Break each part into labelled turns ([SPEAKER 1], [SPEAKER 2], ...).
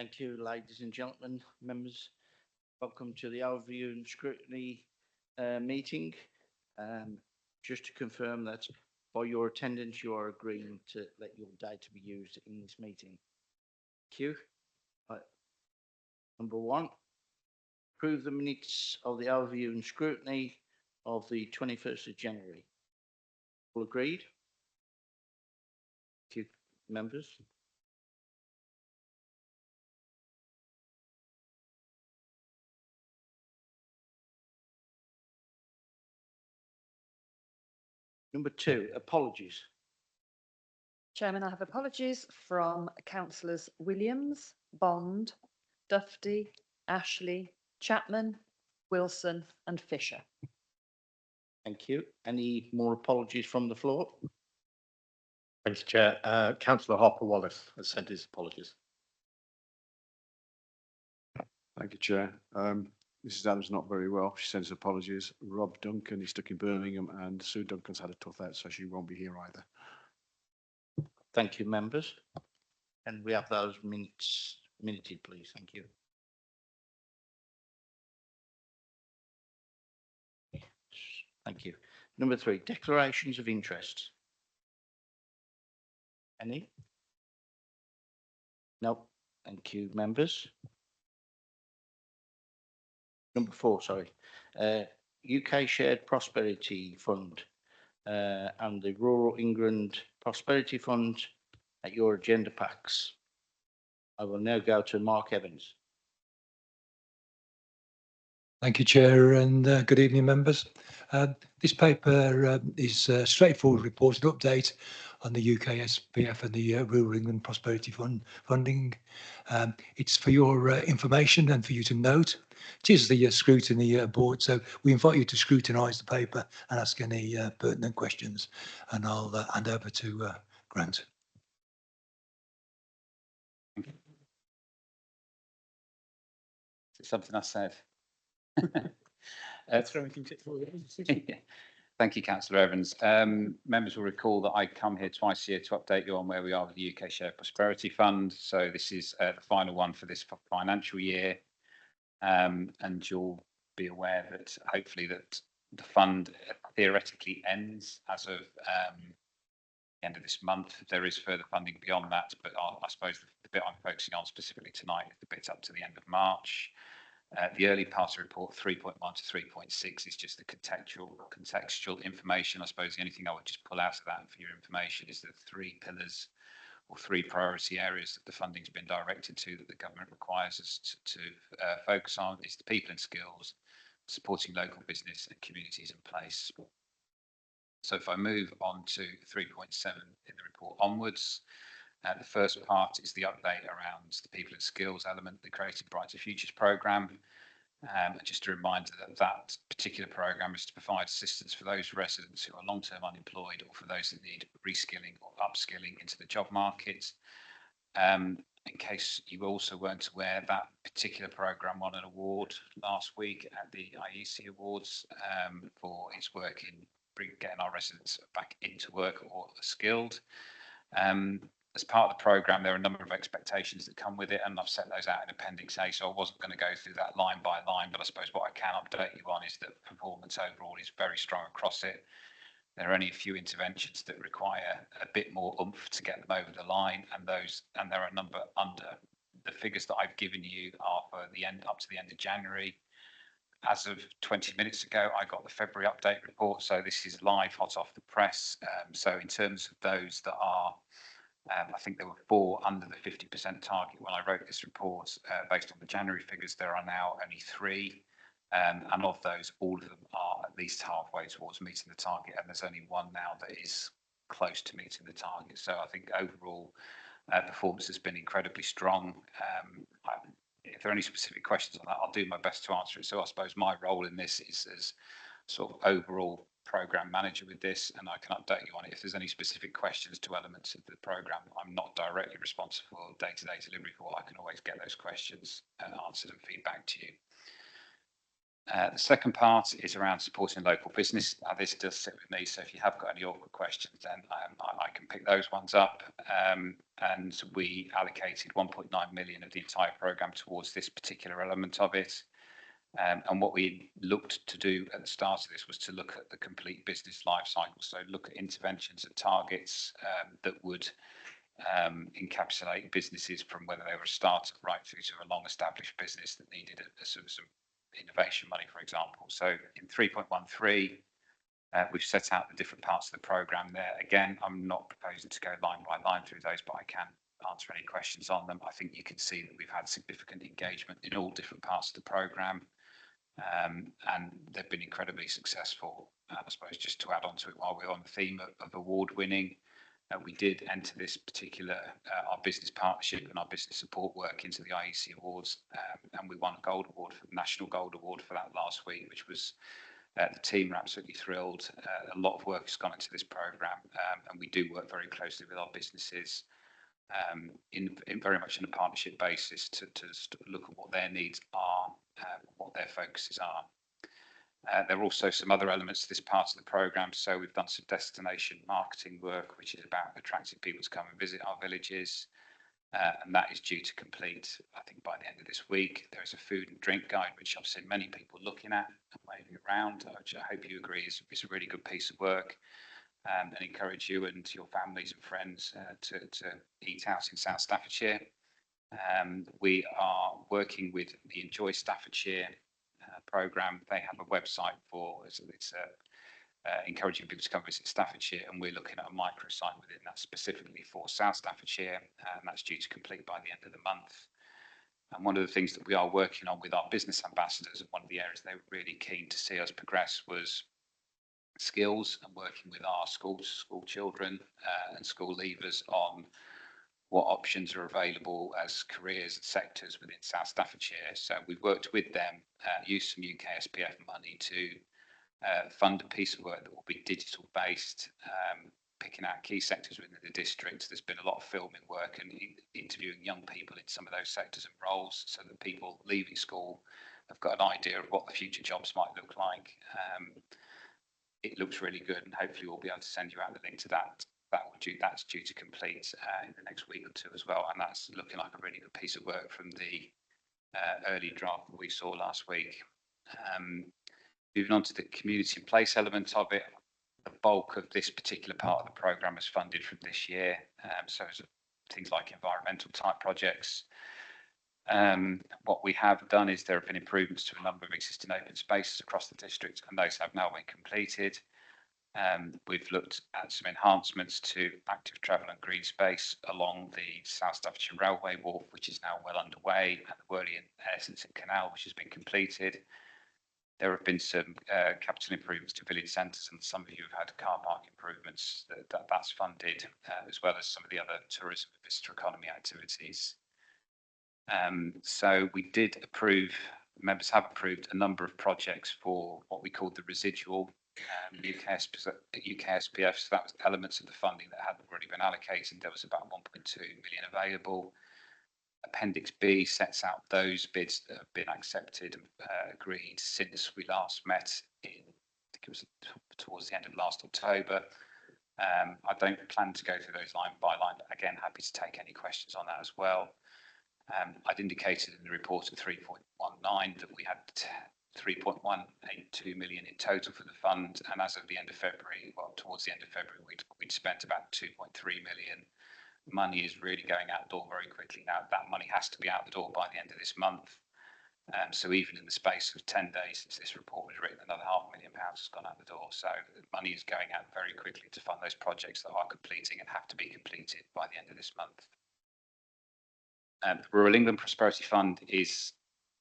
[SPEAKER 1] Thank you, ladies and gentlemen, members. Welcome to the overview and scrutiny meeting. Um, just to confirm that by your attendance, you are agreeing to let your data be used in this meeting. Thank you. Number one, approve the minutes of the overview and scrutiny of the 21st of January. All agreed? Thank you, members. Number two, apologies.
[SPEAKER 2] Chairman, I have apologies from councillors Williams, Bond, Dufty, Ashley, Chapman, Wilson and Fisher.
[SPEAKER 1] Thank you. Any more apologies from the floor?
[SPEAKER 3] Thank you, Chair. Councillor Harper Wallace has sent his apologies.
[SPEAKER 4] Thank you, Chair. Mrs. Adams not very well. She sends apologies. Rob Duncan, he's stuck in Birmingham, and Sue Duncan's had a tough out, so she won't be here either.
[SPEAKER 1] Thank you, members. And we have those minutes minuted, please. Thank you. Thank you. Number three, declarations of interest. Any? No. Thank you, members. Number four, sorry. UK Shared Prosperity Fund and the Rural England Prosperity Fund at your agenda packs. I will now go to Mark Evans.
[SPEAKER 5] Thank you, Chair, and good evening, members. This paper is a straightforward report and update on the UK SPF and the Rural England Prosperity Fund funding. It's for your information and for you to note. It is the scrutiny board, so we invite you to scrutinise the paper and ask any pertinent questions. And I'll hand over to Grant.
[SPEAKER 6] Something I said. Thank you, Councillor Evans. Members will recall that I come here twice a year to update you on where we are with the UK Shared Prosperity Fund. So this is the final one for this financial year. And you'll be aware that hopefully that the fund theoretically ends as of the end of this month. There is further funding beyond that, but I suppose the bit I'm focusing on specifically tonight is the bit up to the end of March. The early part of the report 3.1 to 3.6 is just the contextual information. I suppose the only thing I would just pull out of that for your information is the three pillars or three priority areas that the funding's been directed to that the government requires us to focus on is the people and skills, supporting local business and communities in place. So if I move on to 3.7 in the report onwards, the first part is the update around the people and skills element, the Creating Brighter Futures programme. Just a reminder that that particular programme is to provide assistance for those residents who are long-term unemployed or for those that need reskilling or upskilling into the job market. In case you also weren't aware, that particular programme won an award last week at the IEC Awards for its work in getting our residents back into work or skilled. As part of the programme, there are a number of expectations that come with it, and I've set those out in Appendix A, so I wasn't going to go through that line by line, but I suppose what I can update you on is that performance overall is very strong across it. There are only a few interventions that require a bit more oomph to get them over the line, and there are a number under. The figures that I've given you are for the end up to the end of January. As of 20 minutes ago, I got the February update report, so this is live, hot off the press. So in terms of those that are I think there were 4 under the 50% target when I wrote this report. Based on the January figures, there are now only 3. And of those, all of them are at least halfway towards meeting the target. And there's only 1 now that is close to meeting the target. So I think overall performance has been incredibly strong. If there are any specific questions on that, I'll do my best to answer it. So I suppose my role in this is as sort of overall programme manager with this, and I can update you on it if there's any specific questions to elements of the programme. I'm not directly responsible for day-to-day delivery for. I can always get those questions answered and feedback to you. The second part is around supporting local business. Now, this does sit with me, so if you have got any awkward questions, then I can pick those ones up. and we allocated 1.9 million of the entire programme towards this particular element of it. And what we looked to do at the start of this was to look at the complete business life cycle. So look at interventions and targets that would encapsulate businesses from whether they were a startup right through to a long established business that needed a sort of some innovation money, for example. So in 3.13, we've set out the different parts of the programme there. Again, I'm not proposing to go line by line through those, but I can answer any questions on them. I think you can see that we've had significant engagement in all different parts of the programme. And they've been incredibly successful. I suppose just to add on to it, while we're on the theme of award winning, we did enter this particular our business partnership and our business support work into the IEC Awards, and we won a gold award, for the National Gold Award for that last week, which was the team are absolutely thrilled. A lot of work has gone into this programme, and we do work very closely with our businesses in very much in a partnership basis to look at what their needs are, what their focuses are. There are also some other elements to this part of the programme. So we've done some destination marketing work, which is about attracting people to come and visit our villages. And that is due to complete, I think, by the end of this week. There is a food and drink guide, which I've seen many people looking at and waving around, which I hope you agree is a really good piece of work. And encourage you and your families and friends to eat out in South Staffordshire. We are working with the Enjoy Staffordshire programme. They have a website for it's encouraging people to come visit Staffordshire, and we're looking at a microsite within that specifically for South Staffordshire, and that's due to complete by the end of the month. And one of the things that we are working on with our business ambassadors, and one of the areas they were really keen to see us progress, was skills and working with our school children and school leavers on what options are available as careers and sectors within South Staffordshire. So we've worked with them, used some UK SPF money to fund a piece of work that will be digital based, picking out key sectors within the district. There's been a lot of filming work and interviewing young people in some of those sectors and roles, so that people leaving school have got an idea of what the future jobs might look like. It looks really good, and hopefully we'll be able to send you out the link to that. That's due to complete in the next week or two as well, and that's looking like a really good piece of work from the early draft that we saw last week. Moving on to the community and place element of it, the bulk of this particular part of the programme is funded from this year, so things like environmental type projects. What we have done is there have been improvements to a number of existing open spaces across the district, and those have now been completed. We've looked at some enhancements to active travel and green space along the South Staffordshire Railway Wharf, which is now well underway, and the Worley and Essendon Canal, which has been completed. There have been some capital improvements to village centres, and some of you have had car park improvements that's funded, as well as some of the other tourism and visitor economy activities. So we did approve, members have approved a number of projects for what we called the residual UK SPF. So that was elements of the funding that hadn't already been allocated. There was about 1.2 million available. Appendix B sets out those bids that have been accepted and agreed since we last met in, I think it was towards the end of last October. I don't plan to go through those line by line, but again, happy to take any questions on that as well. I'd indicated in the report of 3.19 that we had 3.182 million in total for the fund, and as of the end of February, well, towards the end of February, we'd spent about 2.3 million. Money is really going out the door very quickly now. That money has to be out the door by the end of this month. So even in the space of 10 days since this report was written, another £500,000 has gone out the door. So the money is going out very quickly to fund those projects that are completing and have to be completed by the end of this month. The Rural England Prosperity Fund is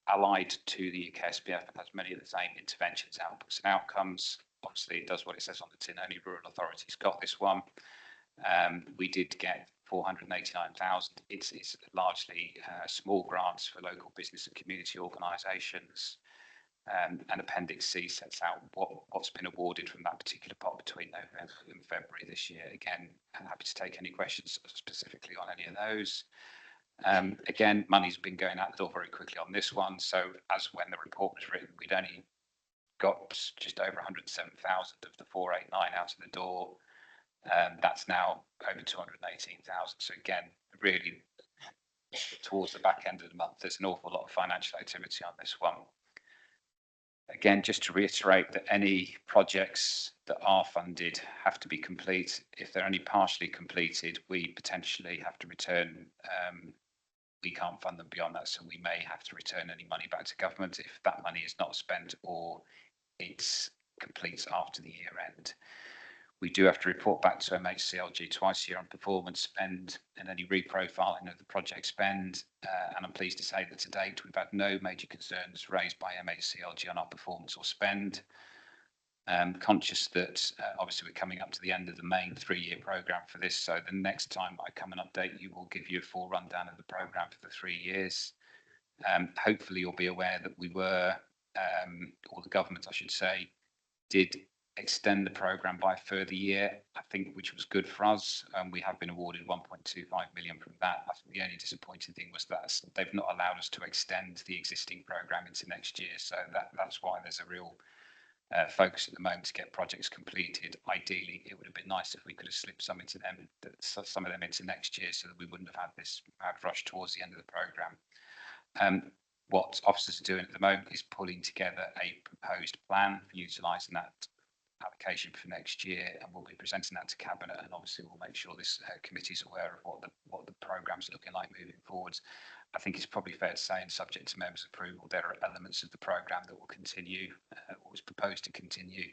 [SPEAKER 6] allied to the UK SPF and has many of the same interventions, outputs and outcomes. Obviously, it does what it says on the tin. Only rural authorities got this one. We did get 489,000. It's largely small grants for local business and community organisations. And Appendix C sets out what's been awarded from that particular pot between November and February this year. Again, I'm happy to take any questions specifically on any of those. Again, money's been going out the door very quickly on this one. So as when the report was written, we'd only got just over 107,000 of the 489 out of the door. That's now over 218,000. So again, really towards the back end of the month, there's an awful lot of financial activity on this one. Again, just to reiterate that any projects that are funded have to be complete. If they're only partially completed, we potentially have to return. We can't fund them beyond that, so we may have to return any money back to government if that money is not spent or it's completes after the year end. We do have to report back to MHCLG twice a year on performance, spend, and any reprofiling of the project spend. And I'm pleased to say that to date, we've had no major concerns raised by MHCLG on our performance or spend. Conscious that obviously we're coming up to the end of the main 3-year programme for this. So the next time I come and update you, we'll give you a full rundown of the programme for the 3 years. Hopefully you'll be aware that we were, or the government, I should say, did extend the programme by a further year, I think, which was good for us. We have been awarded 1.25 million from that. I think the only disappointing thing was that they've not allowed us to extend the existing programme into next year. So that's why there's a real focus at the moment to get projects completed. Ideally, it would have been nice if we could have slipped some into them, some of them into next year, so that we wouldn't have had this mad rush towards the end of the programme. What officers are doing at the moment is pulling together a proposed plan for utilising that application for next year, and we'll be presenting that to Cabinet, and obviously we'll make sure this committee is aware of what the programme's looking like moving forwards. I think it's probably fair to say, and subject to members' approval, there are elements of the programme that will continue, or is proposed to continue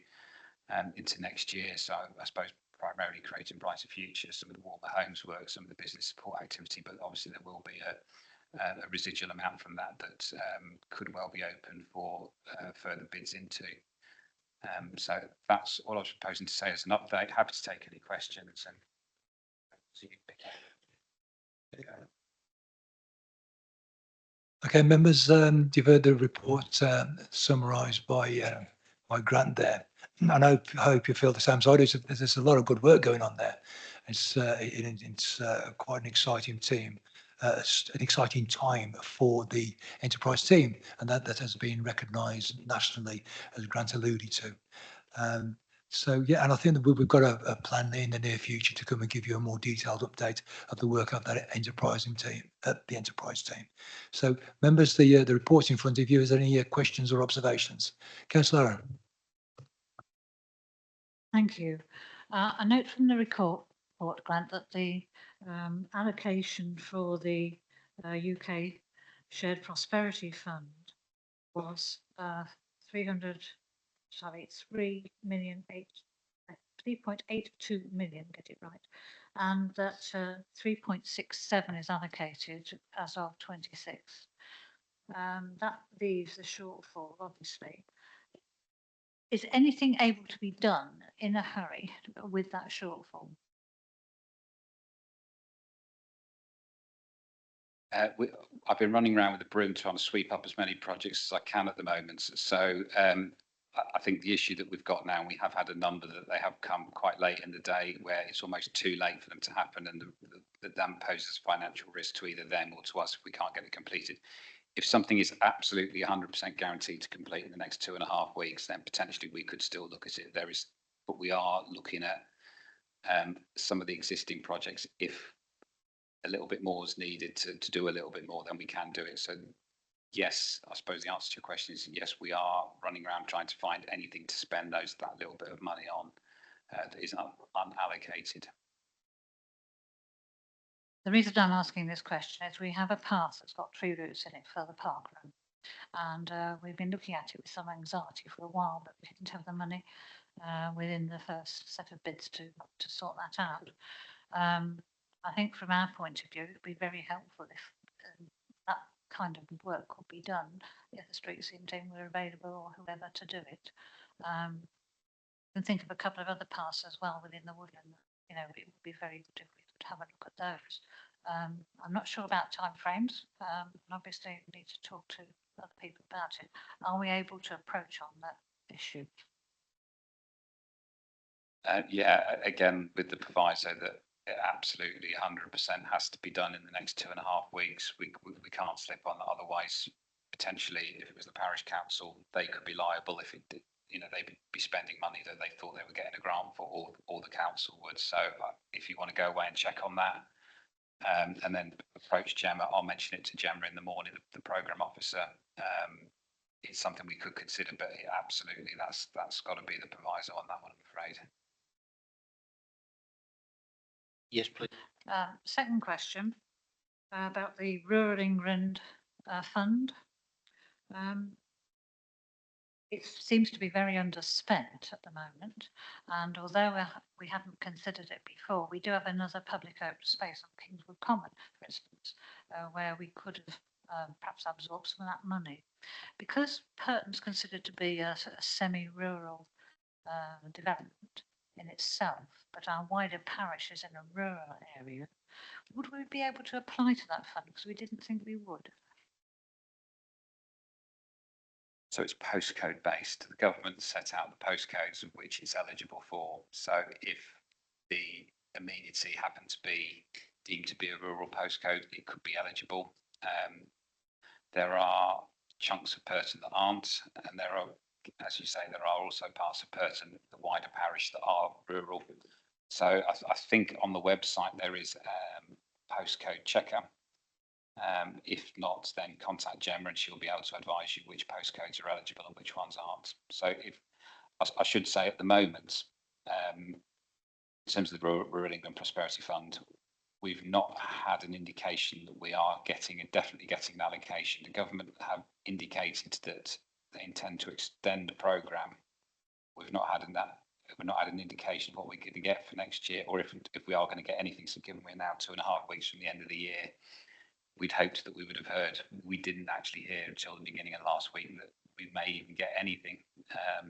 [SPEAKER 6] into next year. So I suppose primarily Creating Brighter Futures, some of the Warmer Homes work, some of the business support activity, but obviously there will be a residual amount from that could well be open for further bids into. So that's all I was proposing to say as an update. Happy to take any questions and see you pick up.
[SPEAKER 5] Okay, members, you've heard the report summarised by Grant there. And I hope you feel the same side. There's a lot of good work going on there. It's quite an exciting team, an exciting time for the enterprise team, and that has been recognised nationally, as Grant alluded to. So yeah, and I think that we've got a plan in the near future to come and give you a more detailed update of the work of that enterprising team, the enterprise team. So members, the report in front of you, is there any questions or observations? Councillor Aaron.
[SPEAKER 7] Thank you. I note from the report, Grant, that the allocation for the UK Shared Prosperity Fund was 3.82 million, get it right, and that 3.67 is allocated as of 26. That leaves the shortfall, obviously. Is anything able to be done in a hurry with that shortfall?
[SPEAKER 6] I've been running around with a broom trying to sweep up as many projects as I can at the moment. So I think the issue that we've got now, and we have had a number that they have come quite late in the day where it's almost too late for them to happen, and that poses financial risk to either them or to us if we can't get it completed. If something is absolutely 100% guaranteed to complete in the next 2.5 weeks, then potentially we could still look at it. But we are looking at some of the existing projects. If a little bit more is needed to do a little bit more, then we can do it. So yes, I suppose the answer to your question is yes, we are running around trying to find anything to spend that little bit of money on that is unallocated.
[SPEAKER 7] The reason I'm asking this question is we have a path that's got 3 routes in it for the park run, and we've been looking at it with some anxiety for a while, but we didn't have the money within the first set of bids to sort that out. I think from our point of view, it would be very helpful if that kind of work could be done if the street scene team were available or whoever to do it. I can think of a couple of other paths as well within the woodland. You know, it would be very good if we could have a look at those. I'm not sure about timeframes, and obviously we need to talk to other people about it. Are we able to approach on that issue?
[SPEAKER 6] Yeah, again, with the proviso that it absolutely 100% has to be done in the next 2.5 weeks. We can't slip on that. Otherwise, potentially, if it was the parish council, they could be liable if it they'd be spending money that they thought they were getting a grant for, or the council would. So if you want to go away and check on that, and then approach Gemma, I'll mention it to Gemma in the morning, the programme officer. It's something we could consider, but absolutely, that's got to be the proviso on that one, I'm afraid.
[SPEAKER 1] Yes, please.
[SPEAKER 7] Second question about the Rural England fund. It seems to be very underspent at the moment, and although we hadn't considered it before, we do have another public open space on Kingswood Common, for instance, where we could have perhaps absorbed some of that money. Because Purton's considered to be a semi-rural development in itself, but our wider parish is in a rural area, would we be able to apply to that fund? Because we didn't think we would.
[SPEAKER 6] So it's postcode based. The government set out the postcodes of which it's eligible for. So if the immediacy happened to be deemed to be a rural postcode, it could be eligible. There are chunks of Purton that aren't, and there are, as you say, there are also parts of Purton, the wider parish, that are rural. So I think on the website there is postcode checker. If not, then contact Gemma and she'll be able to advise you which postcodes are eligible and which ones aren't. So if I should say at the moment, in terms of the Rural England Prosperity Fund, we've not had an indication that we are getting and definitely getting an allocation. The government have indicated that they intend to extend the programme. We've not had an indication of what we're going to get for next year, or if we are going to get anything. So given we're now 2.5 weeks from the end of the year, we'd hoped that we would have heard. We didn't actually hear until the beginning of last week that we may even get anything.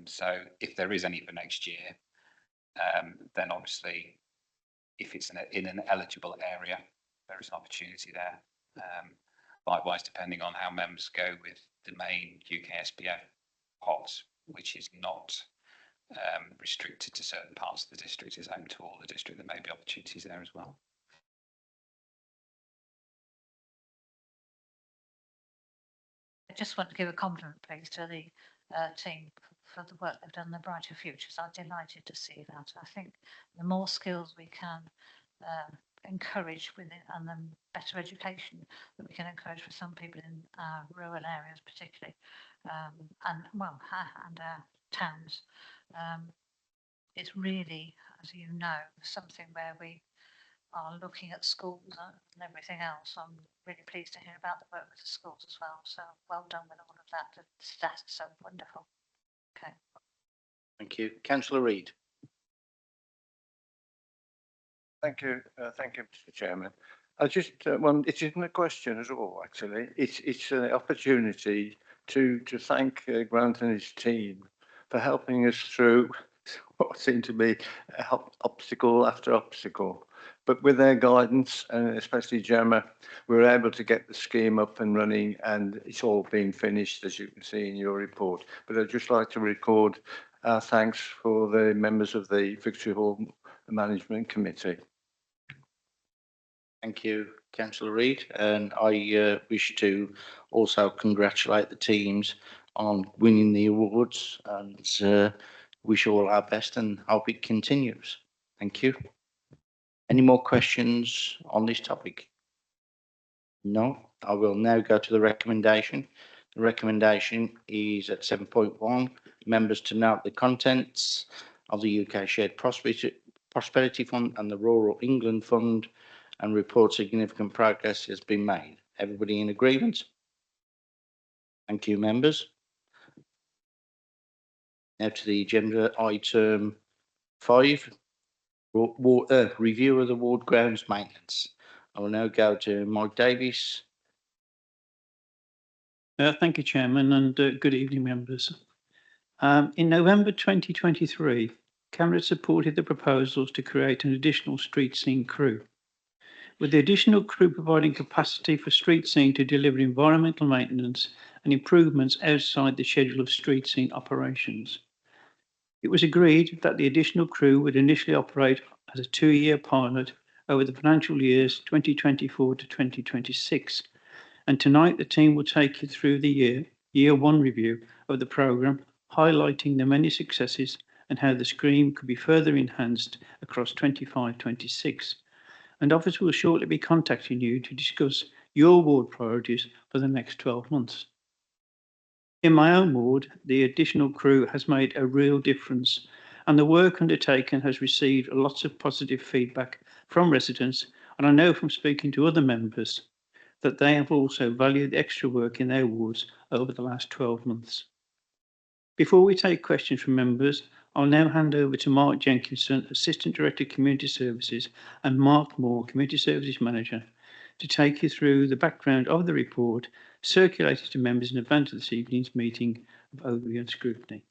[SPEAKER 6] So if there is any for next year, then obviously, if it's in an eligible area, there is an opportunity there. Likewise, depending on how members go with the main UK SPF pot, which is not restricted to certain parts of the district, is open to all the district, there may be opportunities there as well.
[SPEAKER 7] I just want to give a compliment, please, to the team for the work they've done in the Brighter Futures. I'm delighted to see that. I think the more skills we can encourage within, and then better education that we can encourage for some people in rural areas, particularly, and our towns. It's really, as you know, something where we are looking at schools and everything else. I'm really pleased to hear about the work with the schools as well. So well done with all of that. That's so wonderful. Okay.
[SPEAKER 1] Thank you. Councillor Reid.
[SPEAKER 8] Thank you, Mr. Chairman. I just it isn't a question at all. Actually, it's an opportunity to thank Grant and his team for helping us through what seemed to be obstacle after obstacle. But with their guidance, and especially Gemma, we were able to get the scheme up and running, and it's all been finished, as you can see in your report. But I'd just like to record our thanks for the members of the Victory Hall Management Committee.
[SPEAKER 1] Thank you, Councillor Reid. And I wish to also congratulate the teams on winning the awards, and wish all our best and hope it continues. Thank you. Any more questions on this topic? No. I will now go to the recommendation. The recommendation is at 7.1. Members to note the contents of the UK Shared Prosperity Fund and the Rural England Fund, and report significant progress has been made. Everybody in agreement? Thank you, members. Now to the agenda item 5, review of the ward grounds maintenance. I will now go to Mike Davies.
[SPEAKER 9] Thank you, Chairman, and good evening, members. In November 2023, Cabinet supported the proposals to create an additional street scene crew, with the additional crew providing capacity for street scene to deliver environmental maintenance and improvements outside the schedule of street scene operations. It was agreed that the additional crew would initially operate as a 2-year pilot over the financial years 2024 to 2026. And tonight the team will take you through the year 1 review of the programme highlighting the many successes and how the scheme could be further enhanced across 25-26. And office will shortly be contacting you to discuss your ward priorities for the next 12 months. In my own ward, the additional crew has made a real difference, and the work undertaken has received lots of positive feedback from residents, and I know from speaking to other members that they have also valued the extra work in their wards over the last 12 months. Before we take questions from members, I'll now hand over to Mark Jenkinson, Assistant Director of Community Services, and Mark Moore, Community Services Manager, to take you through the background of the report circulated to members in advance of this evening's meeting of overview and scrutiny.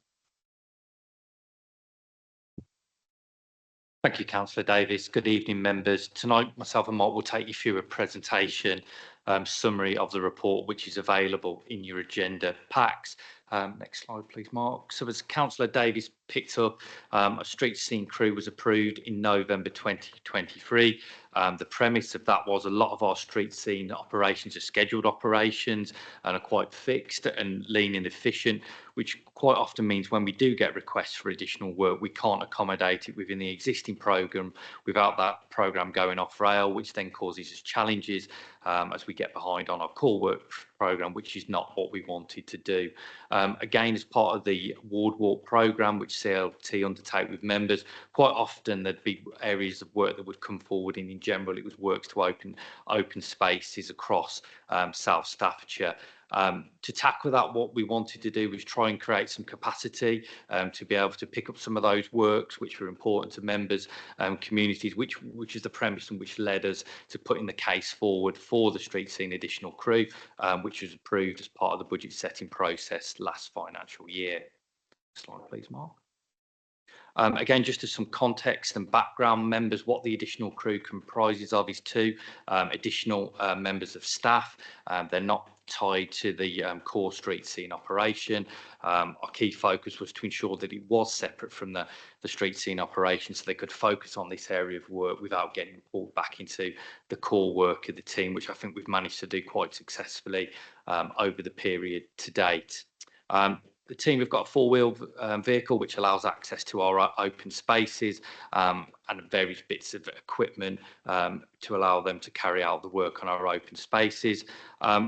[SPEAKER 10] Thank you, Councillor Davis. Good evening, members. Tonight, myself and Mark will take you through a presentation summary of the report, which is available in your agenda packs. Next slide, please, Mark. So as Councillor Davis picked up, a street scene crew was approved in November 2023. The premise of that was a lot of our street scene operations are scheduled operations and are quite fixed and lean and efficient, which quite often means when we do get requests for additional work, we can't accommodate it within the existing programme without that programme going off rail, which then causes us challenges as we get behind on our core work programme, which is not what we wanted to do. Again, as part of the ward walk programme, which CLT undertake with members, quite often there'd be areas of work that would come forward, and in general it was works to open spaces across South Staffordshire. To tackle that, what we wanted to do was try and create some capacity to be able to pick up some of those works which were important to members communities, which is the premise and which led us to putting the case forward for the street scene additional crew, which was approved as part of the budget setting process last financial year. Slide, please, Mark. Again, just as some context and background, members, what the additional crew comprises of is two additional members of staff. They're not tied to the core street scene operation. Our key focus was to ensure that it was separate from the street scene operation, so they could focus on this area of work without getting pulled back into the core work of the team, which I think we've managed to do quite successfully over the period to date. The team have got a four-wheel vehicle which allows access to our open spaces and various bits of equipment to allow them to carry out the work on our open spaces.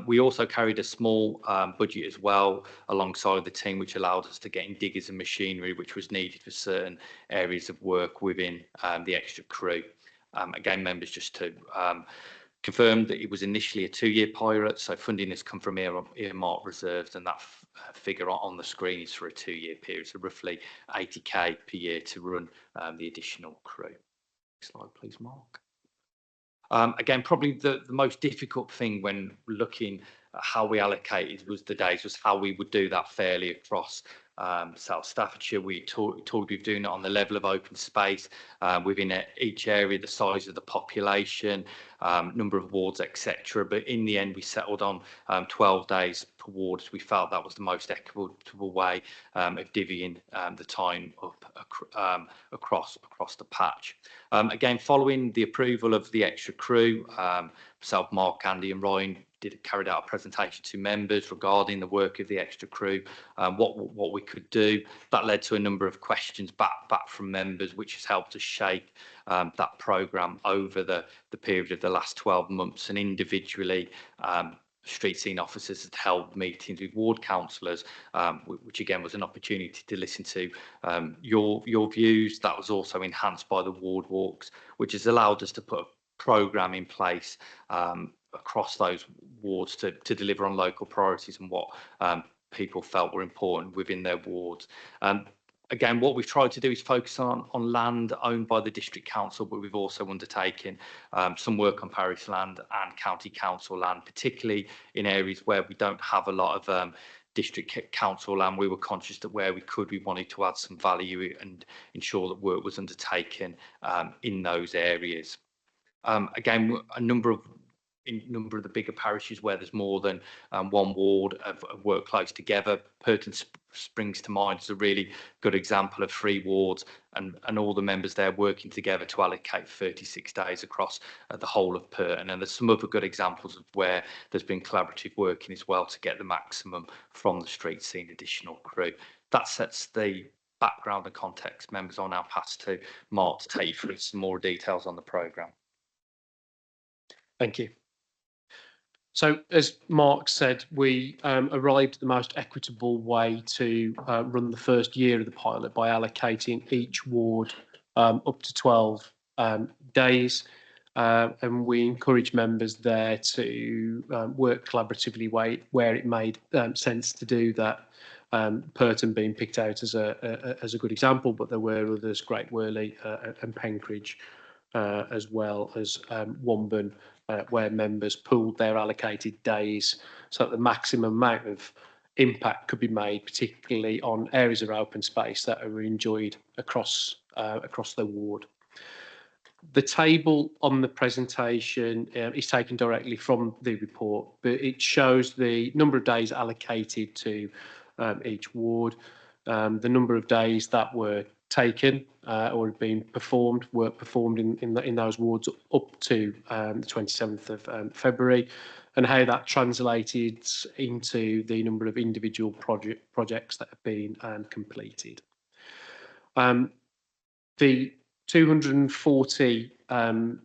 [SPEAKER 10] We also carried a small budget as well alongside the team, which allowed us to get in diggers and machinery which was needed for certain areas of work within the extra crew. Again, members, just to confirmed that it was initially a 2-year pilot, so funding has come from earmark reserves, and that figure on the screen is for a 2-year period, so roughly 80k per year to run the additional crew. Next slide, please, Mark. Again, probably the most difficult thing when looking at how we allocated was how we would do that fairly across South Staffordshire. We talked of doing it on the level of open space within each area, the size of the population, number of wards, etc. But in the end, we settled on 12 days per ward. We felt that was the most equitable way of divvying the time up across the patch. Again, following the approval of the extra crew, myself, Mark, Andy and Ryan carried out a presentation to members regarding the work of the extra crew, what we could do. That led to a number of questions back from members, which has helped us shape that programme over the period of the last 12 months. And individually, street scene officers had held meetings with ward councillors, which again was an opportunity to listen to your views. That was also enhanced by the ward walks, which has allowed us to put a programme in place across those wards to deliver on local priorities and what people felt were important within their wards. Again, what we've tried to do is focus on land owned by the district council, but we've also undertaken some work on parish land and county council land, particularly in areas where we don't have a lot of district council land. We were conscious that where we could, we wanted to add some value and ensure that work was undertaken in those areas. Again, a number of the bigger parishes where there's more than one ward of work close together. Purton springs to mind as a really good example of 3 wards and all the members there working together to allocate 36 days across the whole of Purton. And there's some other good examples of where there's been collaborative working as well to get the maximum from the street scene additional crew. that sets the background and context. Members, I'll now pass to Mark to take you through some more details on the programme.
[SPEAKER 11] Thank you. So, as Mark said, we arrived at the most equitable way to run the first year of the pilot by allocating each ward up to 12 days. And we encourage members there to work collaboratively where it made sense to do that. Purton being picked out as a good example, but there were others, Great Worley and Penkridge, as well as Womburn, where members pooled their allocated days so that the maximum amount of impact could be made, particularly on areas of open space that are enjoyed across the ward. The table on the presentation is taken directly from the report, but it shows the number of days allocated to each ward, the number of days that were taken or had been performed, work performed in those wards up to the 27th of February, and how that translated into the number of individual projects that have been completed. The 240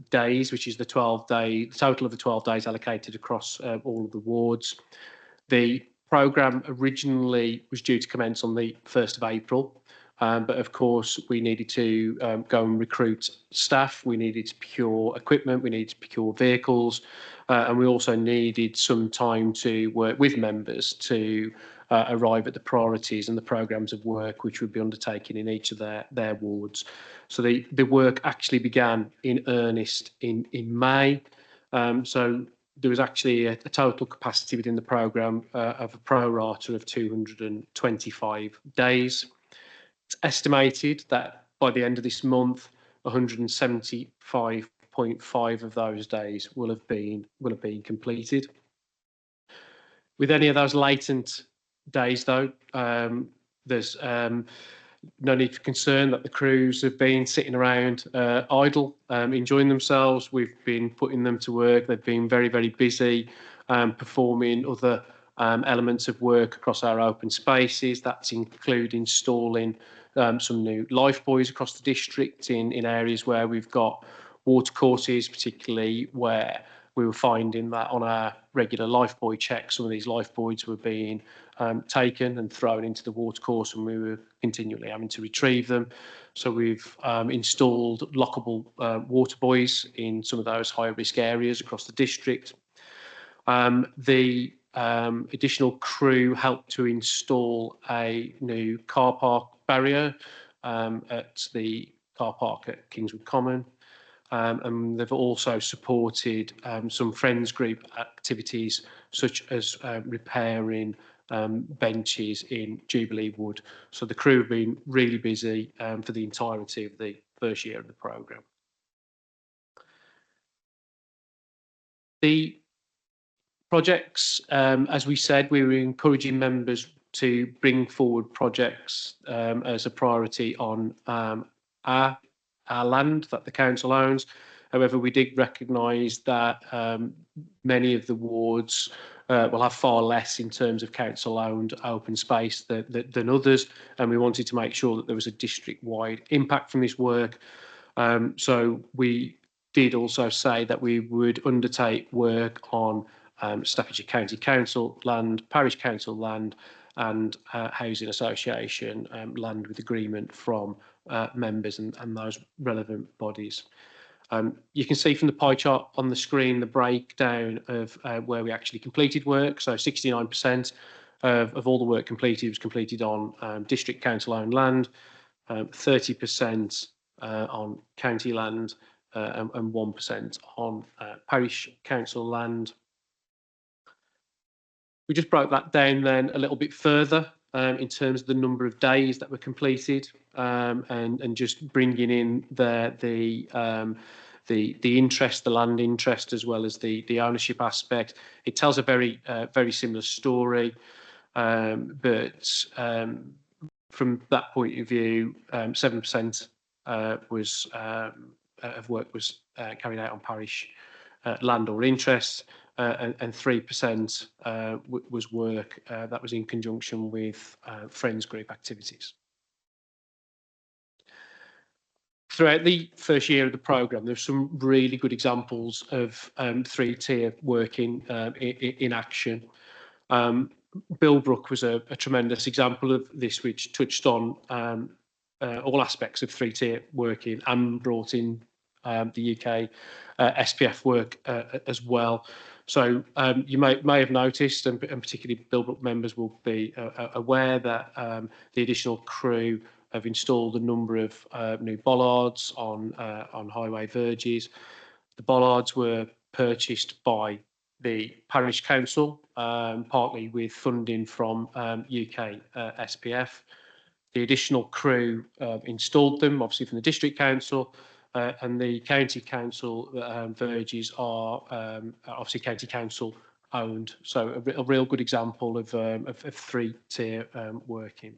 [SPEAKER 11] days, which is the total of the 12 days allocated across all of the wards. The programme originally was due to commence on the 1st of April, but of course we needed to go and recruit staff, we needed to procure equipment, we needed to procure vehicles, and we also needed some time to work with members to arrive at the priorities and the programmes of work which would be undertaken in each of their wards. So the work actually began in earnest in May. So there was actually a total capacity within the programme of a pro rata of 225 days. It's estimated that by the end of this month, 175.5 of those days will have been completed. With any of those latent days, though, there's no need for concern that the crews have been sitting around idle, enjoying themselves. We've been putting them to work. They've been very, very busy performing other elements of work across our open spaces. That's include installing some new life buoys across the district in areas where we've got water courses, particularly where we were finding that on our regular life buoy checks, some of these life buoys were being taken and thrown into the water course, and we were continually having to retrieve them. So we've installed lockable water buoys in some of those higher risk areas across the district. The additional crew helped to install a new car park barrier at the car park at Kingswood Common. And they've also supported some Friends Group activities, such as repairing benches in Jubilee Wood. So the crew have been really busy for the entirety of the first year of the programme. The projects, as we said, we were encouraging members to bring forward projects as a priority on our land that the council owns. However, we did recognise that many of the wards will have far less in terms of council-owned open space than others, and we wanted to make sure that there was a district-wide impact from this work. So we did also say that we would undertake work on Staffordshire County Council land, Parish Council land, and Housing Association land with agreement from members and those relevant bodies. You can see from the pie chart on the screen the breakdown of where we actually completed work. So 69% of all the work completed was completed on district council owned land, 30% on county land, and 1% on parish council land. We just broke that down then a little bit further in terms of the number of days that were completed, and just bringing in the interest, the land interest, as well as the ownership aspect. It tells a very similar story, but from that point of view, 7% of work was carried out on parish land or interest, and 3% was work that was in conjunction with Friends Group activities. Throughout the first year of the programme, there's some really good examples of three-tier working in action. Billbrook was a tremendous example of this, which touched on all aspects of three-tier working and brought in the UK SPF work as well. So you may have noticed, and particularly Billbrook members will be aware that the additional crew have installed a number of new bollards on highway verges. The bollards were purchased by the parish council, partly with funding from UK SPF. The additional crew installed them, obviously from the district council, and the county council verges are obviously county council owned. So a real good example of three-tier working.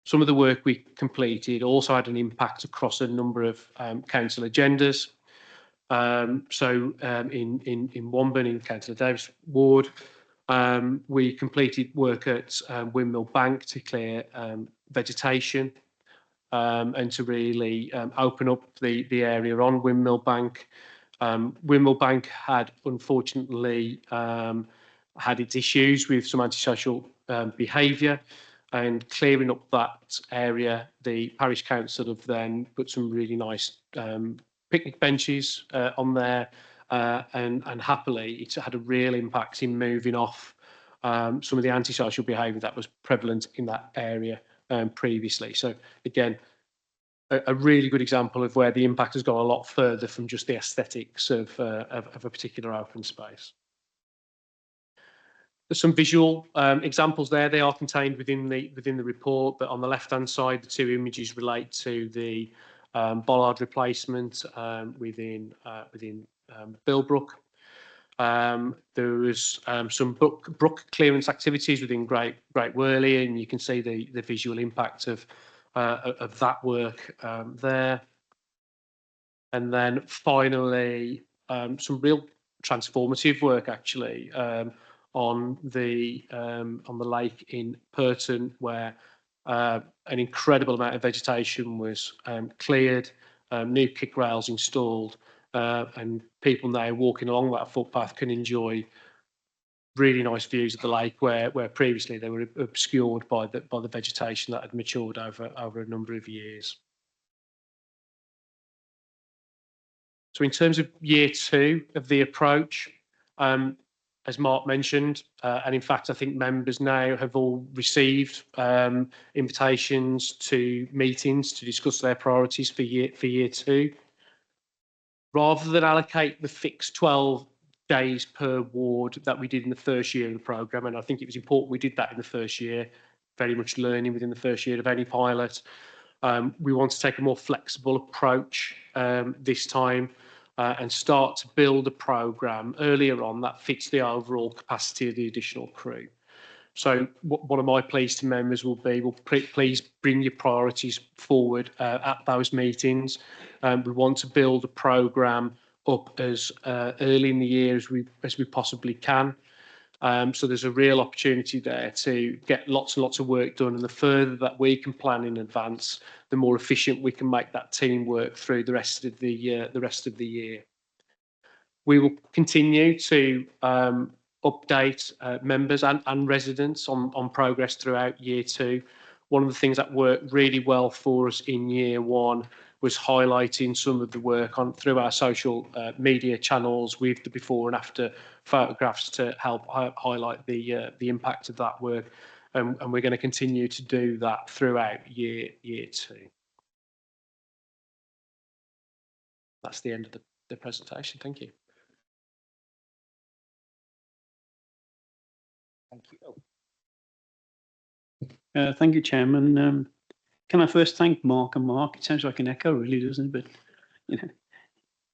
[SPEAKER 11] Some of the work we completed also had an impact across a number of council agendas. So in Womburn, in Councillor Davis' ward, we completed work at Windmill Bank to clear vegetation and to really open up the area on Windmill Bank. Windmill Bank had unfortunately had its issues with some antisocial behaviour, and clearing up that area, the parish council have then put some really nice picnic benches on there, and happily it's had a real impact in moving off some of the antisocial behaviour that was prevalent in that area previously. So again, a really good example of where the impact has gone a lot further from just the aesthetics of a particular open space. There's some visual examples there. They are contained within the report, but on the left-hand side, the two images relate to the bollard replacement within Billbrook. There was some brook clearance activities within Great Worley, and you can see the visual impact of that work there. And then finally, some real transformative work actually on the lake in Purton, where an incredible amount of vegetation was cleared, new kick rails installed, and people now walking along that footpath can enjoy really nice views of the lake where previously they were obscured by the vegetation that had matured over a number of years. So in terms of year two of the approach, as Mark mentioned, and in fact I think members now have all received invitations to meetings to discuss their priorities for year two. Rather than allocate the fixed 12 days per ward that we did in the first year of the programme, and I think it was important we did that in the first year, very much learning within the first year of any pilot. We want to take a more flexible approach this time and start to build a programme earlier on that fits the overall capacity of the additional crew. So one of my pleas to members will be, please bring your priorities forward at those meetings. We want to build a programme up as early in the year as we possibly can. So there's a real opportunity there to get lots and lots of work done, and the further that we can plan in advance, the more efficient we can make that team work through the rest of the year. We will continue to update members and residents on progress throughout year two. One of the things that worked really well for us in year one was highlighting some of the work through our social media channels with the before and after photographs to help highlight the impact of that work, and we're going to continue to do that throughout year two. That's the end of the presentation. Thank you.
[SPEAKER 1] Thank you.
[SPEAKER 9] Thank you, Chairman. Can I first thank Mark and Mark? It sounds like an echo, really, doesn't it? But you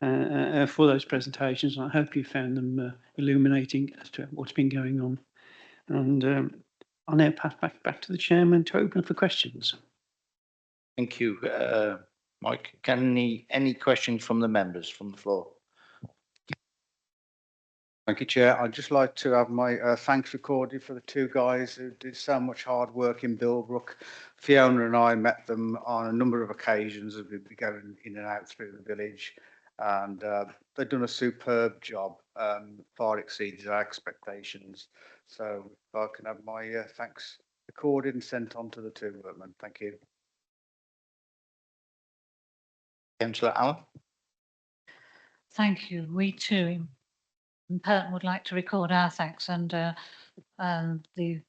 [SPEAKER 9] know, for those presentations, I hope you found them illuminating as to what's been going on. And I'll now pass back to the Chairman to open for questions.
[SPEAKER 1] Thank you, Mike. Any questions from the members from the floor?
[SPEAKER 12] Thank you, Chair. I'd just like to have my thanks recorded for the two guys who did so much hard work in Billbrook. Fiona and I met them on a number of occasions as we'd be going in and out through the village, and they've done a superb job, far exceeds our expectations. So if I can have my thanks recorded and sent on to the two workmen. Thank you.
[SPEAKER 1] Councillor Allen.
[SPEAKER 7] Thank you. We too in Purton would like to record our thanks, and the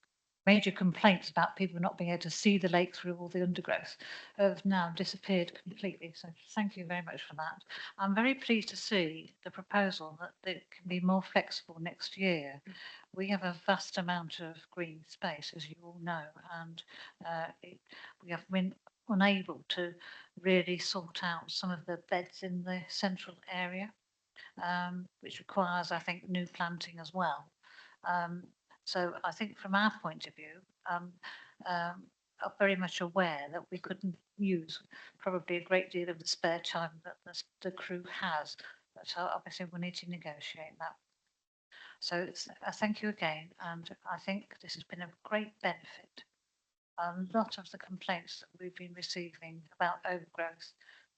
[SPEAKER 7] major complaints about people not being able to see the lake through all the undergrowth have now disappeared completely. So thank you very much for that. I'm very pleased to see the proposal that it can be more flexible next year. We have a vast amount of green space, as you all know, and we have been unable to really sort out some of the beds in the central area, which requires, I think, new planting as well. So I think from our point of view, are very much aware that we couldn't use probably a great deal of the spare time that the crew has, but obviously we need to negotiate that. So I thank you again, and I think this has been a great benefit. A lot of the complaints that we've been receiving about overgrowth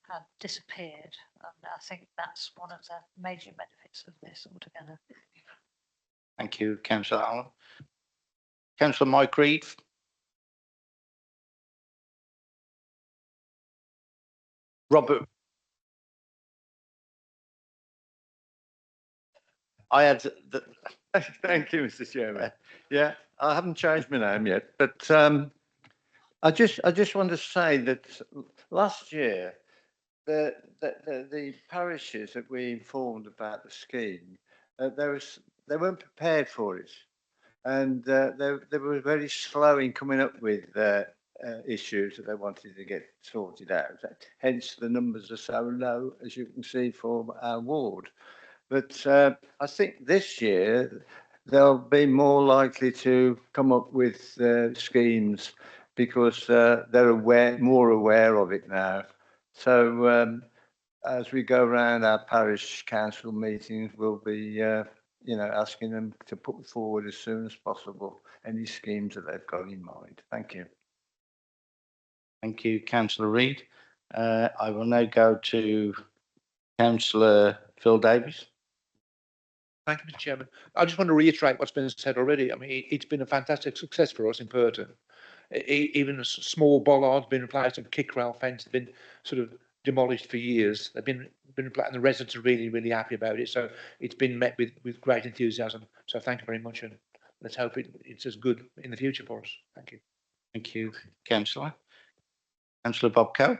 [SPEAKER 7] have disappeared, and I think that's one of the major benefits of this altogether.
[SPEAKER 1] Thank you, Councillor Allen. Councillor Mike Reid. Robert. I had the.
[SPEAKER 8] Thank you, Mr. Chairman. Yeah, I haven't changed my name yet, but I just want to say that last year the parishes that we informed about the scheme, they weren't prepared for it, and they were very slow in coming up with issues that they wanted to get sorted out. Hence, the numbers are so low, as you can see from our ward. But I think this year they'll be more likely to come up with schemes because they're more aware of it now. So as we go around our parish council meetings, we'll be asking them to put forward as soon as possible any schemes that they've got in mind. Thank you.
[SPEAKER 1] Thank you, Councillor Reid. I will now go to Councillor Phil Davies.
[SPEAKER 13] Thank you, Mr. Chairman. I just want to reiterate what's been said already. I mean, it's been a fantastic success for us in Purton. Even a small bollards been replaced and kick rail fence have been sort of demolished for years. They've been replaced, and the residents are really, really happy about it. So it's been met with great enthusiasm. So thank you very much, and let's hope it's as good in the future for us. Thank you.
[SPEAKER 1] Thank you, Councillor. Councillor Bob Coe.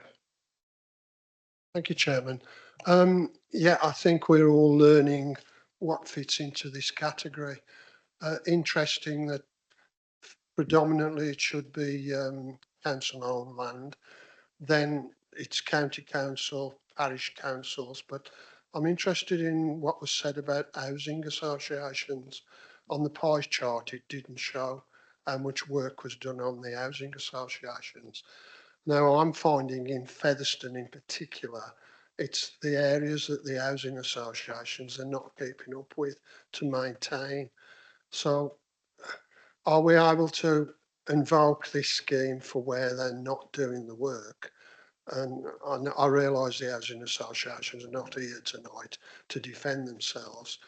[SPEAKER 14] Thank you, Chairman. Yeah, I think we're all learning what fits into this category. Interesting that predominantly it should be council-owned land, then it's county council, parish councils, but I'm interested in what was said about housing associations. On the pie chart, it didn't show how much work was done on the housing associations. Now, I'm finding in Featherstone in particular, it's the areas that the housing associations are not keeping up with to maintain. So are we able to invoke this scheme for where they're not doing the work? And I realise the housing associations are not here tonight to defend themselves,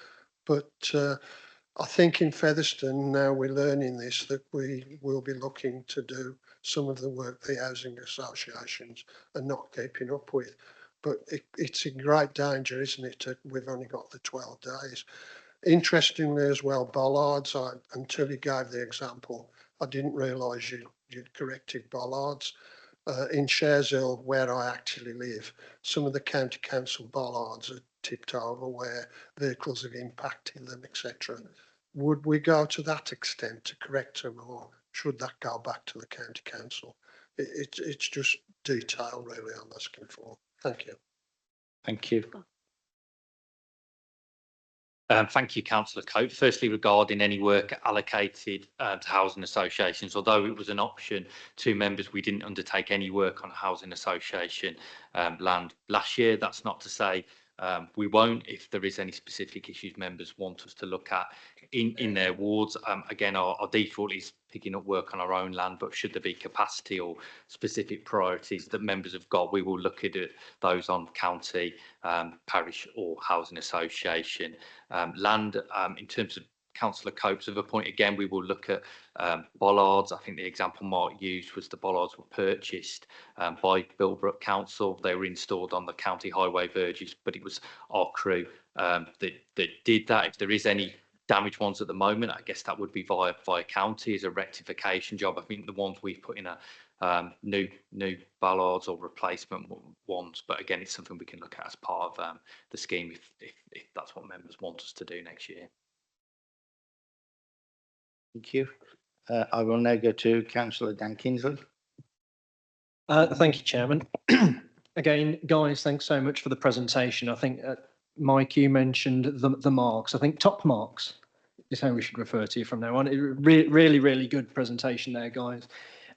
[SPEAKER 14] but I think in Featherstone now we're learning this, that we will be looking to do some of the work the housing associations are not keeping up with. But it's in great danger, isn't it, that we've only got the 12 days. Interestingly as well, bollards, until you gave the example, I didn't realise you'd corrected bollards. In Shareshill, where I actually live, some of the county council bollards are tipped over where vehicles have impacted them, etc. Would we go to that extent to correct them, or should that go back to the county council? It's just detail really I'm asking for. Thank you.
[SPEAKER 1] Thank you.
[SPEAKER 10] Thank you, Councillor Cope. Firstly, regarding any work allocated to housing associations, although it was an option to members, we didn't undertake any work on housing association land last year. That's not to say We won't if there is any specific issues members want us to look at in their wards. Again, our default is picking up work on our own land, but should there be capacity or specific priorities that members have got, we will look at those on county, parish or housing association land. In terms of Councillor Cope's other point, again, we will look at bollards. I think the example Mark used was the bollards were purchased by Bilbrook Council. They were installed on the county highway verges, but it was our crew that did that. If there is any damaged ones at the moment, I guess that would be via county as a rectification job. I think the ones we've put in a new bollards or replacement ones, but again, it's something we can look at as part of the scheme if that's what members want us to do next year.
[SPEAKER 1] Thank you. I will now go to Councillor Dan Kinsley.
[SPEAKER 15] Thank you, Chairman. Again, guys, thanks so much for the presentation. I think Mike, you mentioned the marks. I think top marks is how we should refer to you from now on. Really, really good presentation there, guys.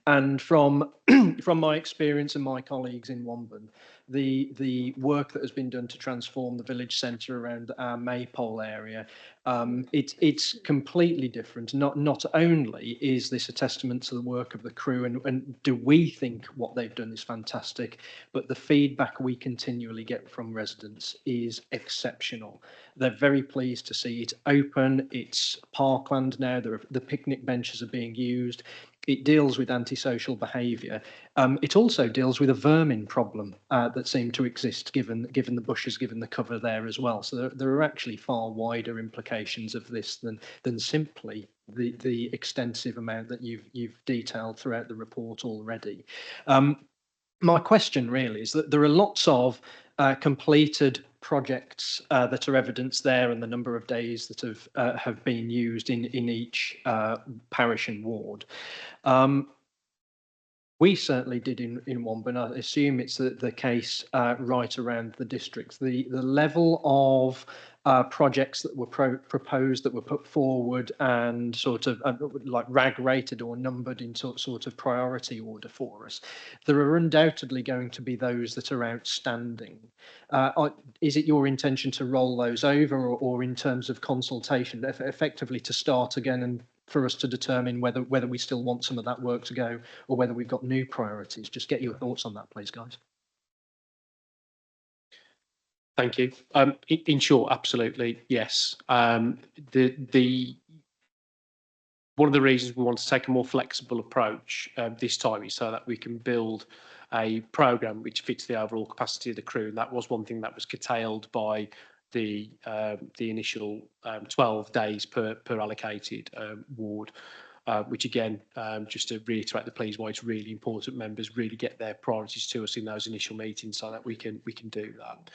[SPEAKER 15] And from my experience and my colleagues in Womben, the work that has been done to transform the village centre around our Maypole area, it's completely different. Not only is this a testament to the work of the crew, and do we think what they've done is fantastic, but the feedback we continually get from residents is exceptional. They're very pleased to see it open. It's parkland now. The picnic benches are being used. It deals with antisocial behaviour. It also deals with a vermin problem that seemed to exist given the bushes, given the cover there as well. So there are actually far wider implications of this than simply the extensive amount that you've detailed throughout the report already. My question really is that there are lots of completed projects that are evidenced there, and the number of days that have been used in each parish and ward. We certainly did in Womben. I assume it's the case right around the districts. The level of projects that were proposed, that were put forward and sort of like rag rated or numbered in sort of priority order for us. There are undoubtedly going to be those that are outstanding. Is it your intention to roll those over, or in terms of consultation, effectively to start again and for us to determine whether we still want some of that work to go, or whether we've got new priorities? Just get your thoughts on that, please, guys.
[SPEAKER 11] Thank you. In short, absolutely, yes. One of the reasons we want to take a more flexible approach this time is so that we can build a programme which fits the overall capacity of the crew. And that was one thing that was curtailed by the initial 12 days per allocated ward, which again, just to reiterate the please why it's really important members really get their priorities to us in those initial meetings so that we can do that.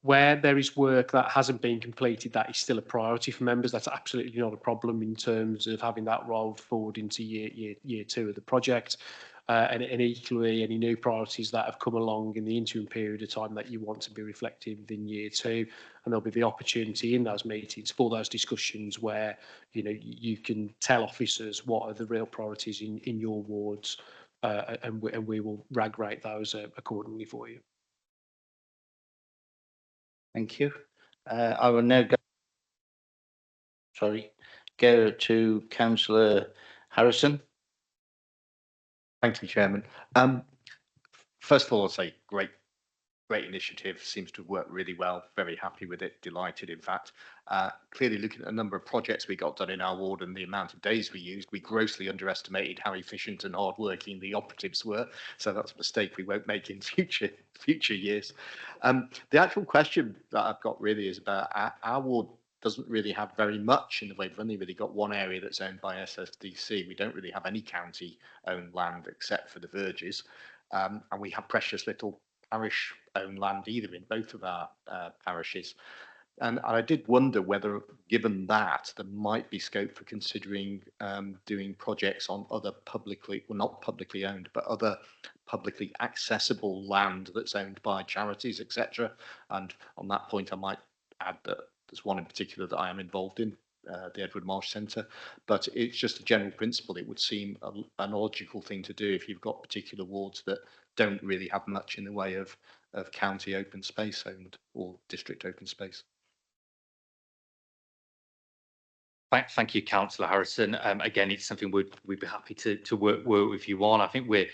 [SPEAKER 11] Where there is work that hasn't been completed, that is still a priority for members. That's absolutely not a problem in terms of having that rolled forward into year two of the project. And equally, any new priorities that have come along in the interim period of time that you want to be reflected within year two, and there'll be the opportunity in those meetings for those discussions where you can tell officers what are the real priorities in your wards, and we will rag rate those accordingly for you.
[SPEAKER 1] Thank you. I will now go to Councillor Harrison.
[SPEAKER 3] Thank you, Chairman. First of all, I'll say great initiative. Seems to work really well. Very happy with it. Delighted, in fact. Clearly, looking at the number of projects we got done in our ward and the amount of days we used, we grossly underestimated how efficient and hardworking the operatives were. So that's a mistake we won't make in future years. The actual question that I've got really is about our ward. Doesn't really have very much in the way. We've only really got one area that's owned by SSDC. We don't really have any county-owned land except for the verges, and we have precious little parish-owned land either in both of our parishes. And I did wonder whether, given that, there might be scope for considering doing projects on other publicly, well, not publicly owned, but other publicly accessible land that's owned by charities, etc. And on that point, I might add that there's one in particular that I am involved in, the Edward Marsh Centre, but it's just a general principle. It would seem a logical thing to do if you've got particular wards that don't really have much in the way of of county open space owned or district open space.
[SPEAKER 10] Thank you, Councillor Harrison. Again, it's something we'd be happy to work with you on. I think we're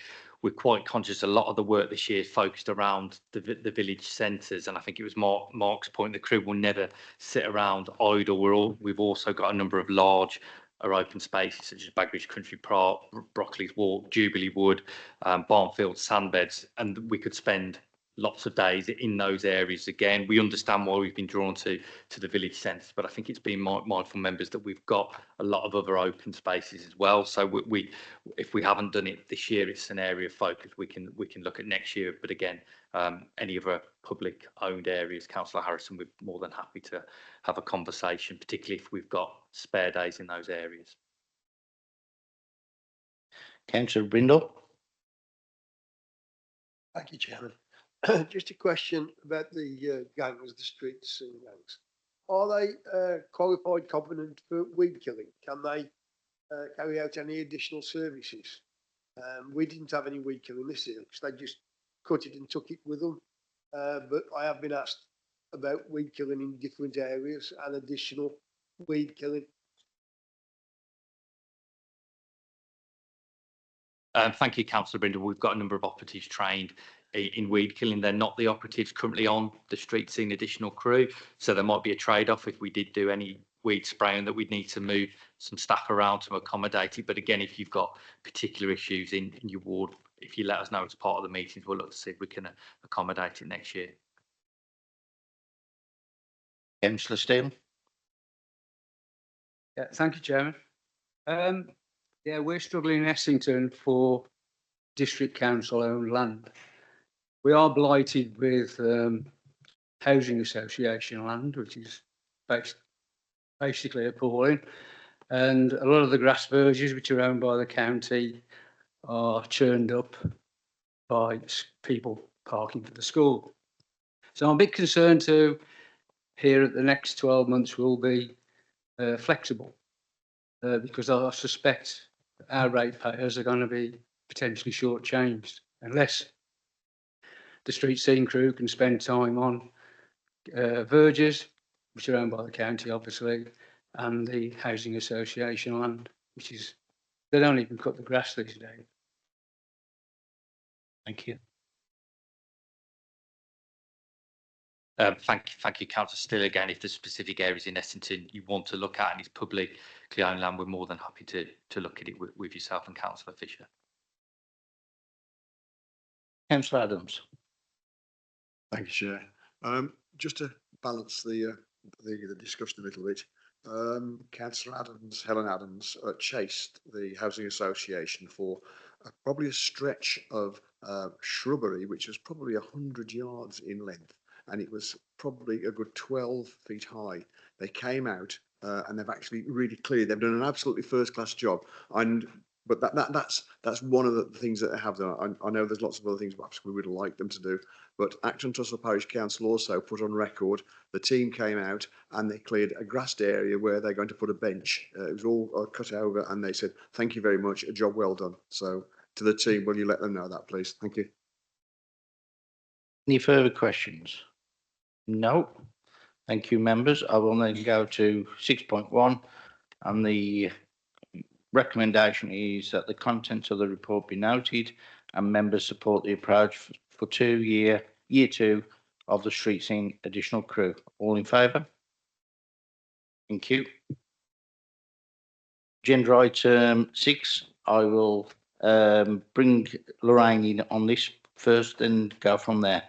[SPEAKER 10] quite conscious. A lot of the work this year is focused around the village centres, and I think it was Mark's point. The crew will never sit around idle. We've also got a number of large or open spaces such as Bagridge Country Park, Broccoli's Walk, Jubilee Wood, Barnfield Sandbeds, and we could spend lots of days in those areas. Again, we understand why we've been drawn to the village centres, but I think it's been mindful, members, that we've got a lot of other open spaces as well. So we if we haven't done it this year, it's an area of focus we can look at next year. But again, any other public owned areas, Councillor Harrison, we're more than happy to have a conversation, particularly if we've got spare days in those areas.
[SPEAKER 1] Councillor Brindle.
[SPEAKER 16] Thank you, Chairman. Just a question about the gangs, the streets and gangs. Are they qualified covenant for weed killing? Can they carry out any additional services? We didn't have any weed killing this year because they just cut it and took it with them. But I have been asked about weed killing in different areas and additional weed killing.
[SPEAKER 10] Thank you, Councillor Brindle. We've got a number of operatives trained in weed killing. They're not the operatives currently on the street scene additional crew, so there might be a trade-off if we did do any weed spraying, that we'd need to move some staff around to accommodate it. But again, if you've got particular issues in your ward, if you let us know as part of the meetings, we'll look to see if we can accommodate it next year.
[SPEAKER 1] Councillor Steele.
[SPEAKER 17] Yeah, thank you, Chairman. Yeah, we're struggling in Essington for district council owned land. We are blighted with housing association land, which is basically appalling. And a lot of the grass verges, which are owned by the county, are churned up by people parking for the school. So I'm a bit concerned to hear that the next 12 months will be flexible, because I suspect our ratepayers are going to be potentially shortchanged unless the street scene crew can spend time on verges, which are owned by the county, obviously, and the housing association land, which is, they don't even cut the grass these days.
[SPEAKER 1] Thank you.
[SPEAKER 10] Thank you, Councillor Steele. Again, if there's specific areas in Essington you want to look at and it's publicly owned land, we're more than happy to look at it with yourself and Councillor Fisher.
[SPEAKER 1] Councillor Adams.
[SPEAKER 4] Thank you, Chair. Just to balance the discussion a little bit, Councillor Adams, Helen Adams, chased the Housing Association for probably a stretch of shrubbery, which was probably 100 yards in length, and it was probably a good 12 feet high. They came out and they've actually really cleared. They've done an absolutely first-class job, but that's one of the things that they have done. I know there's lots of other things perhaps we would like them to do, but Acton Trussell Parish Council also put on record the team came out and they cleared a grassed area where they're going to put a bench. It was all cut over, and they said, "Thank you very much, a job well done." So to the team, will you let them know that, please? Thank you.
[SPEAKER 1] Any further questions? No. Thank you, members. I will then go to 6.1, and the recommendation is that the contents of the report be noted and members support the approach for year two of the street scene additional crew. All in favour? Thank you. Agenda item 6, I will bring Lorraine in on this first and go from there.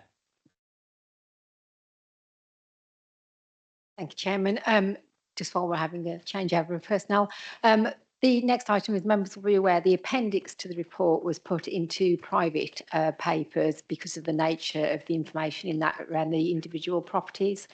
[SPEAKER 18] Thank you, Chairman. Just while we're having a changeover of personnel, the next item, as members will be aware, the appendix to the report was put into private papers because of the nature of the information in that around the individual properties.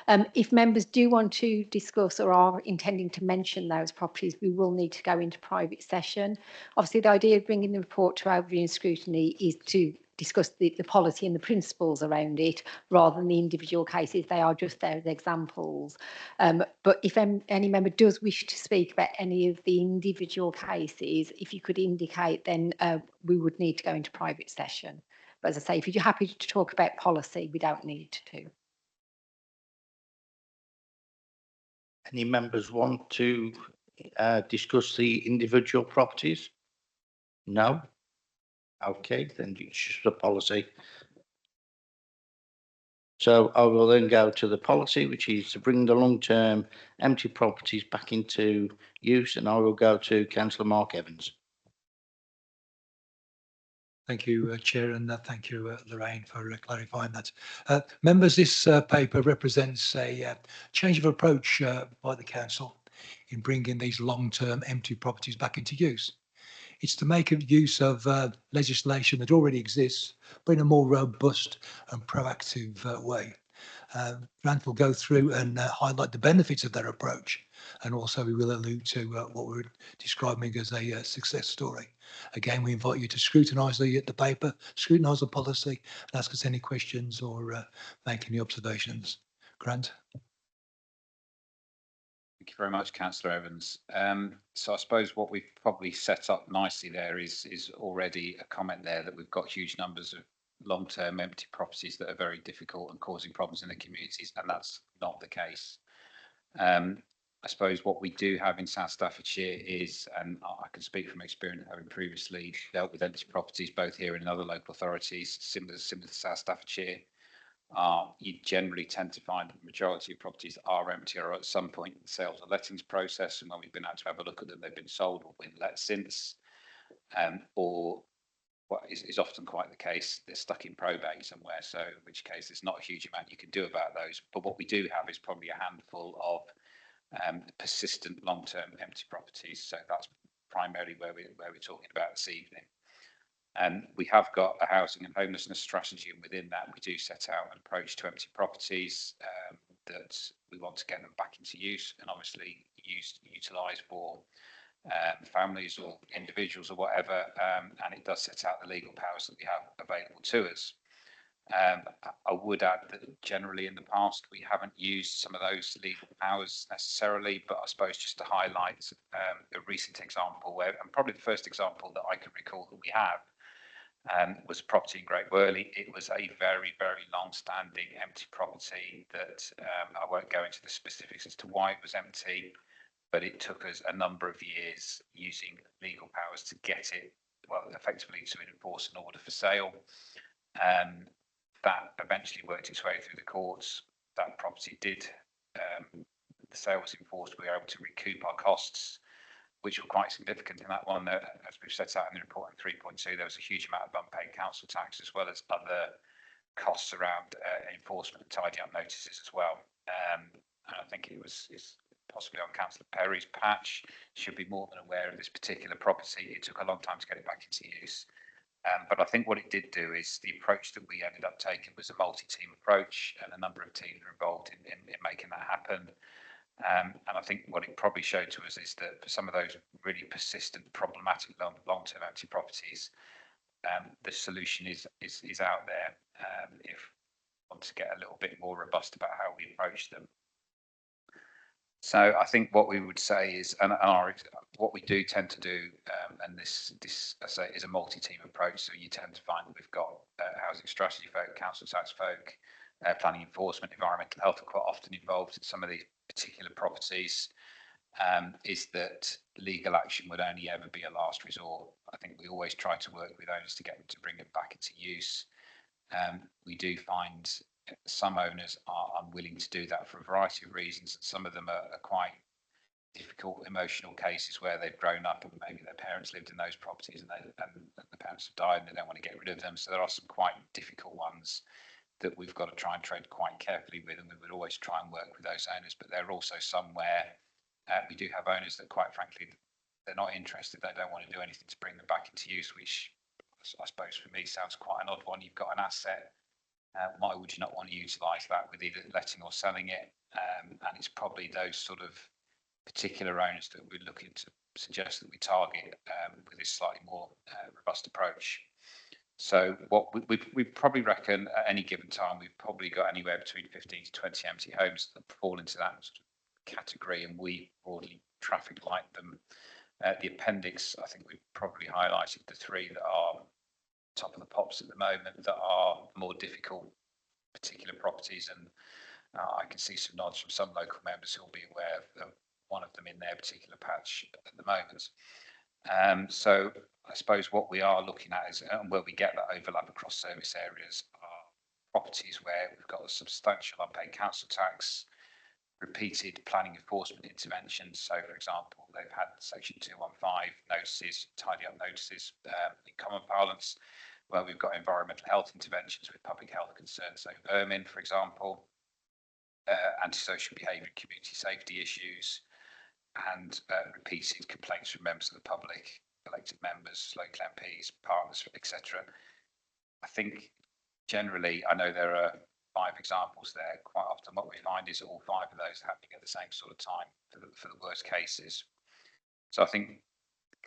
[SPEAKER 18] If members do want to discuss or are intending to mention those properties, we will need to go into private session. Obviously, the idea of bringing the report to overview and scrutiny is to discuss the policy and the principles around it rather than the individual cases. They are just there as examples. But if any member does wish to speak about any of the individual cases, if you could indicate, then we would need to go into private session. But as I say, if you're happy to talk about policy, we don't need to.
[SPEAKER 1] Any members want to discuss the individual properties? No? Okay, then it's just a policy. So I will then go to the policy, which is to bring the long-term empty properties back into use, and I will go to Councillor Mark Evans.
[SPEAKER 5] Thank you, Chair, and thank you, Lorraine, for clarifying that. Members, this paper represents a change of approach by the council in bringing these long-term empty properties back into use. It's to make use of legislation that already exists, but in a more robust and proactive way. Grant will go through and highlight the benefits of their approach, and also we will allude to what we're describing as a success story. Again, we invite you to scrutinise the paper, scrutinise the policy, and ask us any questions or make any observations. Grant.
[SPEAKER 6] Thank you very much, Councillor Evans. So I suppose what we've probably set up nicely there is already a comment there that we've got huge numbers of long-term empty properties that are very difficult and causing problems in the communities, and that's not the case. I suppose what we do have in South Staffordshire is, and I can speak from experience having previously dealt with empty properties both here and in other local authorities similar to South Staffordshire, you generally tend to find that the majority of properties are empty or at some point in the sales or lettings process, and when we've been out to have a look at them, they've been sold or been let since, or what is often quite the case, they're stuck in probate somewhere, so in which case there's not a huge amount you can do about those. But what we do have is probably a handful of persistent long-term empty properties, so that's primarily where we're talking about this evening. We have got a housing and homelessness strategy, and within that we do set out an approach to empty properties that we want to get them back into use and obviously utilised for families or individuals or whatever, and it does set out the legal powers that we have available to us. I would add that generally in the past we haven't used some of those legal powers necessarily, but I suppose just to highlight a recent example where, and probably the first example that I can recall that we have, was a property in Great Worley. It was a very, very long-standing empty property that I won't go into the specifics as to why it was empty, but it took us a number of years using legal powers to get it, well, effectively to enforce an order for sale. That eventually worked its way through the courts. That property did, the sale was enforced. We were able to recoup our costs, which were quite significant in that one. As we've set out in the report in 3.2, there was a huge amount of unpaid council tax as well as other costs around enforcement and tidy up notices as well. And I think it's possibly on Councillor Perry's patch, should be more than aware of this particular property. It took a long time to get it back into use. But I think what it did do is the approach that we ended up taking was a multi-team approach, and a number of teams were involved in making that happen. And I think what it probably showed to us is that for some of those really persistent, problematic long-term empty properties, the solution is out there if we want to get a little bit more robust about how we approach them. So I think what we would say is, and what we do tend to do, and this I say is a multi-team approach. So you tend to find that we've got housing strategy folk, council tax folk, planning enforcement, environmental health are quite often involved in some of these particular properties. Is that legal action would only ever be a last resort. I think we always try to work with owners to get them to bring it back into use. We do find some owners are unwilling to do that for a variety of reasons. Some of them are quite difficult emotional cases where they've grown up and maybe their parents lived in those properties and the parents have died and they don't want to get rid of them. So there are some quite difficult ones that we've got to try and tread quite carefully with, and we would always try and work with those owners. But there are also some where we do have owners that quite frankly, they're not interested. They don't want to do anything to bring them back into use, which I suppose for me sounds quite an odd one. You've got an asset. Why would you not want to utilise that with either letting or selling it? And it's probably those sort of particular owners that we're looking to suggest that we target with this slightly more robust approach. So what we probably reckon at any given time, we've probably got anywhere between 15 to 20 empty homes that fall into that sort of category, and we broadly traffic light them. The appendix, I think we've probably highlighted the three that are top of the pops at the moment that are more difficult particular properties, and I can see some nods from some local members who will be aware of one of them in their particular patch at the moment. So I suppose what we are looking at is, and where we get that overlap across service areas, are properties where we've got a substantial unpaid council tax, repeated planning enforcement interventions. So, for example, they've had Section 215 notices, tidy up notices in common parlance, where we've got environmental health interventions with public health concerns, so vermin, for example, antisocial behaviour and community safety issues, and repeated complaints from members of the public, elected members, local MPs, partners, etc. I think generally, I know there are 5 examples there. Quite often what we find is all 5 of those happening at the same sort of time for the worst cases. So I think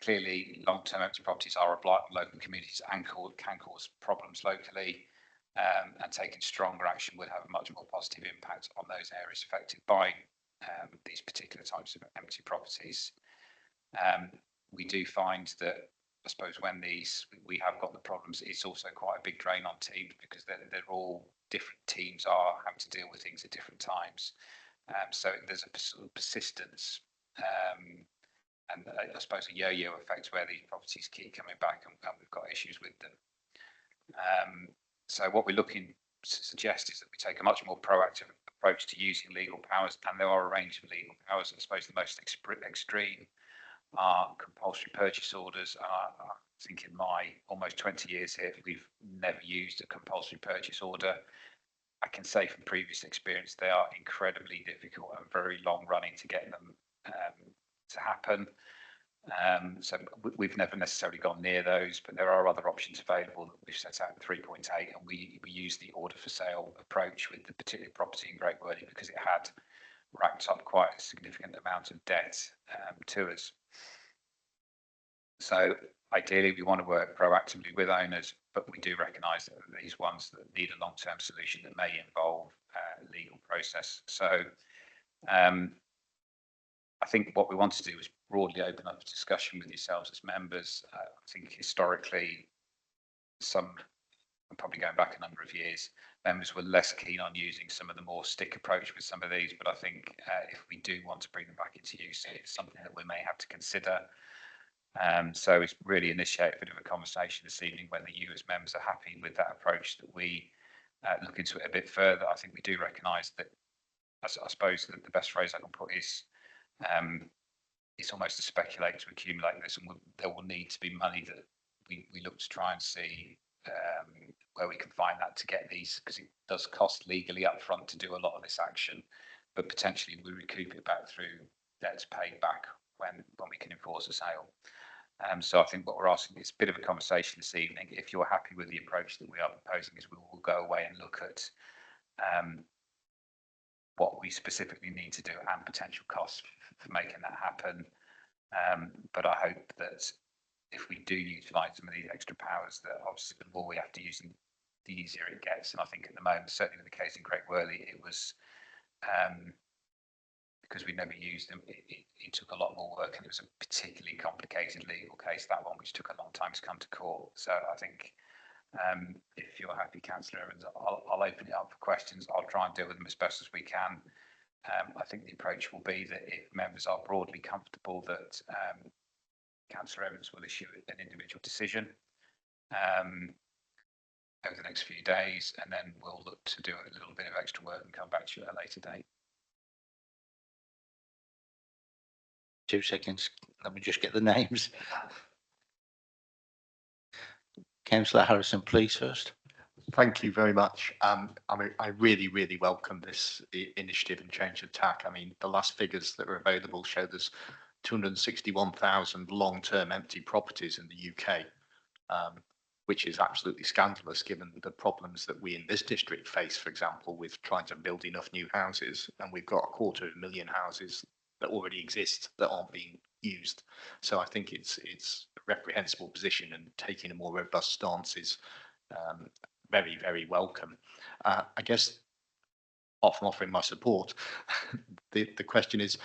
[SPEAKER 6] clearly long-term empty properties are a blight on local communities and can cause problems locally, and taking stronger action would have a much more positive impact on those areas affected by these particular types of empty properties. We do find that, I suppose, when we have got the problems, it's also quite a big drain on teams, because they're all different teams are having to deal with things at different times. So there's a sort of persistence, and I suppose a yo-yo effect where these properties keep coming back and we've got issues with them. So what we're looking to suggest is that we take a much more proactive approach to using legal powers, and there are a range of legal powers. I suppose the most extreme are compulsory purchase orders. I think in my almost 20 years here, we've never used a compulsory purchase order. I can say from previous experience, they are incredibly difficult and very long running to get them to happen. So we've never necessarily gone near those, but there are other options available that we've set out in 3.8, and we use the order for sale approach with the particular property in Great Worthy, because it had racked up quite a significant amount of debt to us. So ideally we want to work proactively with owners, but we do recognise that these ones that need a long-term solution that may involve legal process. So I think what we want to do is broadly open up a discussion with yourselves as members. I think historically, I'm probably going back a number of years, members were less keen on using some of the more stick approach with some of these, but I think if we do want to bring them back into use, it's something that we may have to consider. So it's really initiate a bit of a conversation this evening whether you as members are happy with that approach, that we look into it a bit further. I think we do recognise that, I suppose that the best phrase I can put is it's almost to speculate to accumulate this, and there will need to be money that we look to try and see where we can find that to get these, because it does cost legally upfront to do a lot of this action, but potentially we recoup it back through debts paid back when we can enforce a sale. So I think what we're asking is a bit of a conversation this evening. If you're happy with the approach that we are proposing, is we will go away and look at what we specifically need to do and potential costs for making that happen. But I hope that if we do utilise some of these extra powers, that obviously the more we have to use them, the easier it gets. And I think at the moment, certainly with the case in Great Worthy, it was because we never used them, it took a lot more work, and it was a particularly complicated legal case, that one, which took a long time to come to court. So I think if you're happy, Councillor Evans, I'll open it up for questions. I'll try and deal with them as best as we can. I think the approach will be that if members are broadly comfortable that Councillor Evans will issue an individual decision over the next few days, and then we'll look to do a little bit of extra work and come back to you at a later date.
[SPEAKER 1] 2 seconds. Let me just get the names. Councillor Harrison, please, first.
[SPEAKER 3] Thank you very much. I mean, I really, really welcome this initiative and change of tack. I mean, the last figures that are available show there's 261,000 long-term empty properties in the UK, which is absolutely scandalous given the problems that we in this district face, for example, with trying to build enough new houses. And we've got 250,000 houses that already exist that aren't being used. So I think it's a reprehensible position, and taking a more robust stance is very, very welcome. I guess, apart from offering my support, the question is,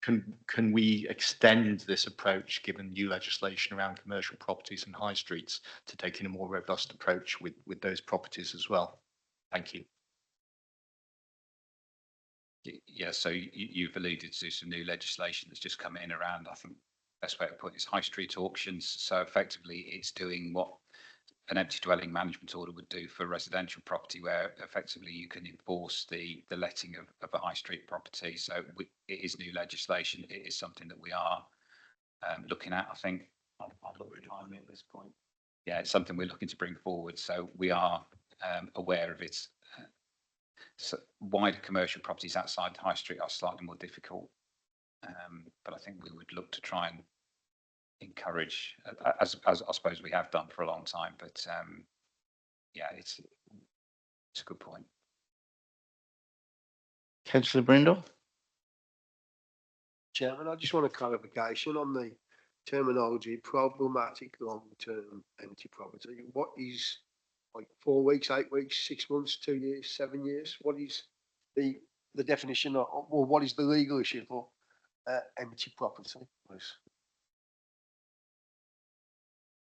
[SPEAKER 3] can we extend this approach, given new legislation around commercial properties and high streets, to taking a more robust approach with those properties as well? Thank you.
[SPEAKER 6] Yeah, so you've alluded to some new legislation that's just come in around, I think, best way to put it is high street auctions. So effectively, it's doing what an empty dwelling management order would do for residential property, where effectively you can enforce the letting of a high street property. So it is new legislation. It is something that we are looking at. I think I'll look behind me at this point. Yeah, it's something we're looking to bring forward. So we are aware of it. So wider commercial properties outside the high street are slightly more difficult, but I think we would look to try and encourage, as I suppose we have done for a long time. But yeah, it's a good point.
[SPEAKER 1] Councillor Brindle?
[SPEAKER 16] Chairman, I just want a clarification on the terminology, problematic long-term empty property. What is, like, 4 weeks, 8 weeks, 6 months, 2 years, 7 years? What is the definition of, or what is the legal issue for empty property, please?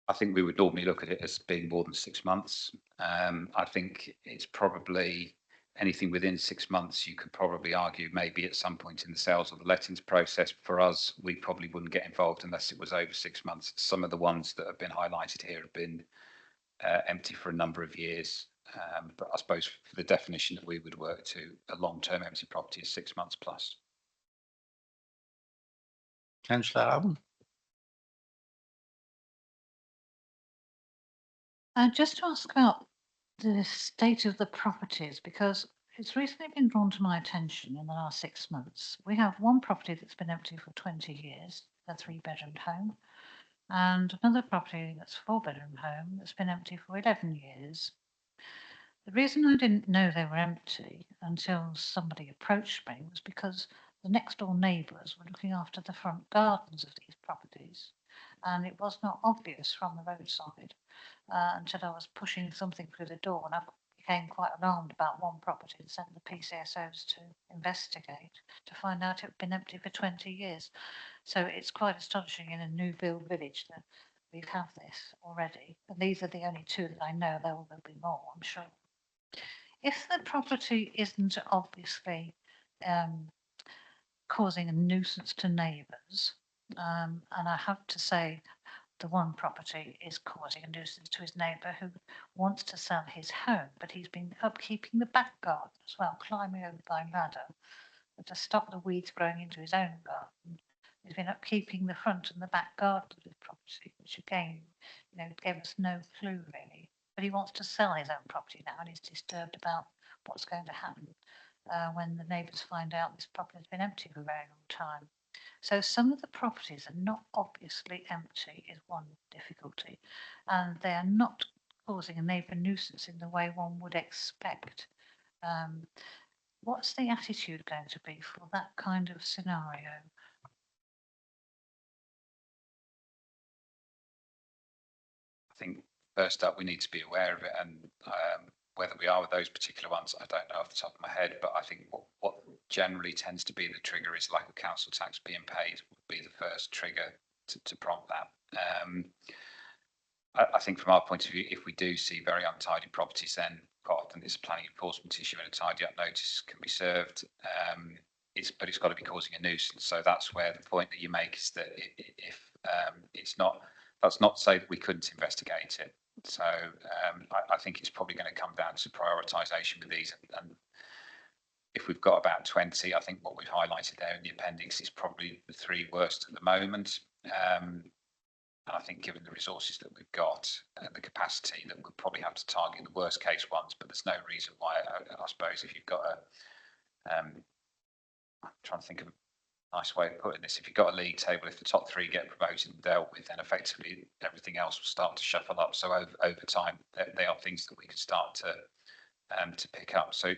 [SPEAKER 6] I think we would normally look at it as being more than 6 months. I think it's probably anything within 6 months, you could probably argue maybe at some point in the sales or the lettings process. For us, we probably wouldn't get involved unless it was over 6 months. Some of the ones that have been highlighted here have been empty for a number of years. But I suppose for the definition that we would work to, a long-term empty property is 6 months plus.
[SPEAKER 1] Councillor Allen?
[SPEAKER 7] Just to ask about the state of the properties, because it's recently been drawn to my attention in the last 6 months. We have one property that's been empty for 20 years, a 3-bedroom home, and another property that's a 4-bedroom home that's been empty for 11 years. The reason I didn't know they were empty until somebody approached me was because the next door neighbours were looking after the front gardens of these properties, and it was not obvious from the roadside until I was pushing something through the door, and I became quite alarmed about one property and sent the PCSOs to investigate to find out it had been empty for 20 years. So it's quite astonishing in a new build village that we have this already. And these are the only 2 that I know. There will be more, I'm sure. If the property isn't obviously causing a nuisance to neighbours, and I have to say the one property is causing a nuisance to his neighbour who wants to sell his home, but he's been upkeeping the back garden as well, climbing over by ladder to stop the weeds growing into his own garden. He's been upkeeping the front and the back garden of his property, which again, gave us no clue really. But he wants to sell his own property now, and he's disturbed about what's going to happen when the neighbours find out this property has been empty for a very long time. So some of the properties are not obviously empty is one difficulty, and they are not causing a neighbour nuisance in the way one would expect. What's the attitude going to be for that kind of scenario?
[SPEAKER 6] I think first up, we need to be aware of it, and whether we are with those particular ones, I don't know off the top of my head, but I think what generally tends to be the trigger is lack of council tax being paid would be the first trigger to prompt that. I think from our point of view, if we do see very untidy properties, then quite often it's a planning enforcement issue and a tidy up notice can be served. But it's got to be causing a nuisance. So that's where the point that you make is that if it's not, that's not to say that we couldn't investigate it. So I think it's probably going to come down to prioritisation with these. And if we've got about 20, I think what we've highlighted there in the appendix is probably the 3 worst at the moment. And I think given the resources that we've got and the capacity, that we'll probably have to target the worst case ones, but there's no reason why, I suppose, if you've got a, I'm trying to think of a nice way of putting this, if you've got a league table, if the top 3 get promoted and dealt with, then effectively everything else will start to shuffle up. So over time, they are things that we could start to pick up. So I'm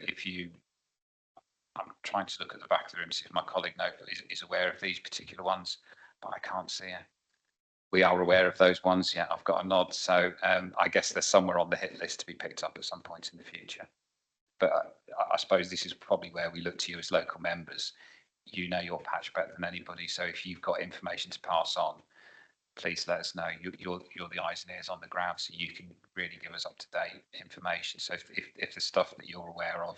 [SPEAKER 6] trying to look at the back of the room, see if my colleague is aware of these particular ones, but I can't see it. We are aware of those ones. Yeah, I've got a nod. So I guess they're somewhere on the hit list to be picked up at some point in the future. But I suppose this is probably where we look to you as local members. you know your patch better than anybody. So if you've got information to pass on, please let us know. You're the eyes and ears on the ground, so you can really give us up to date information. So if the stuff that you're aware of,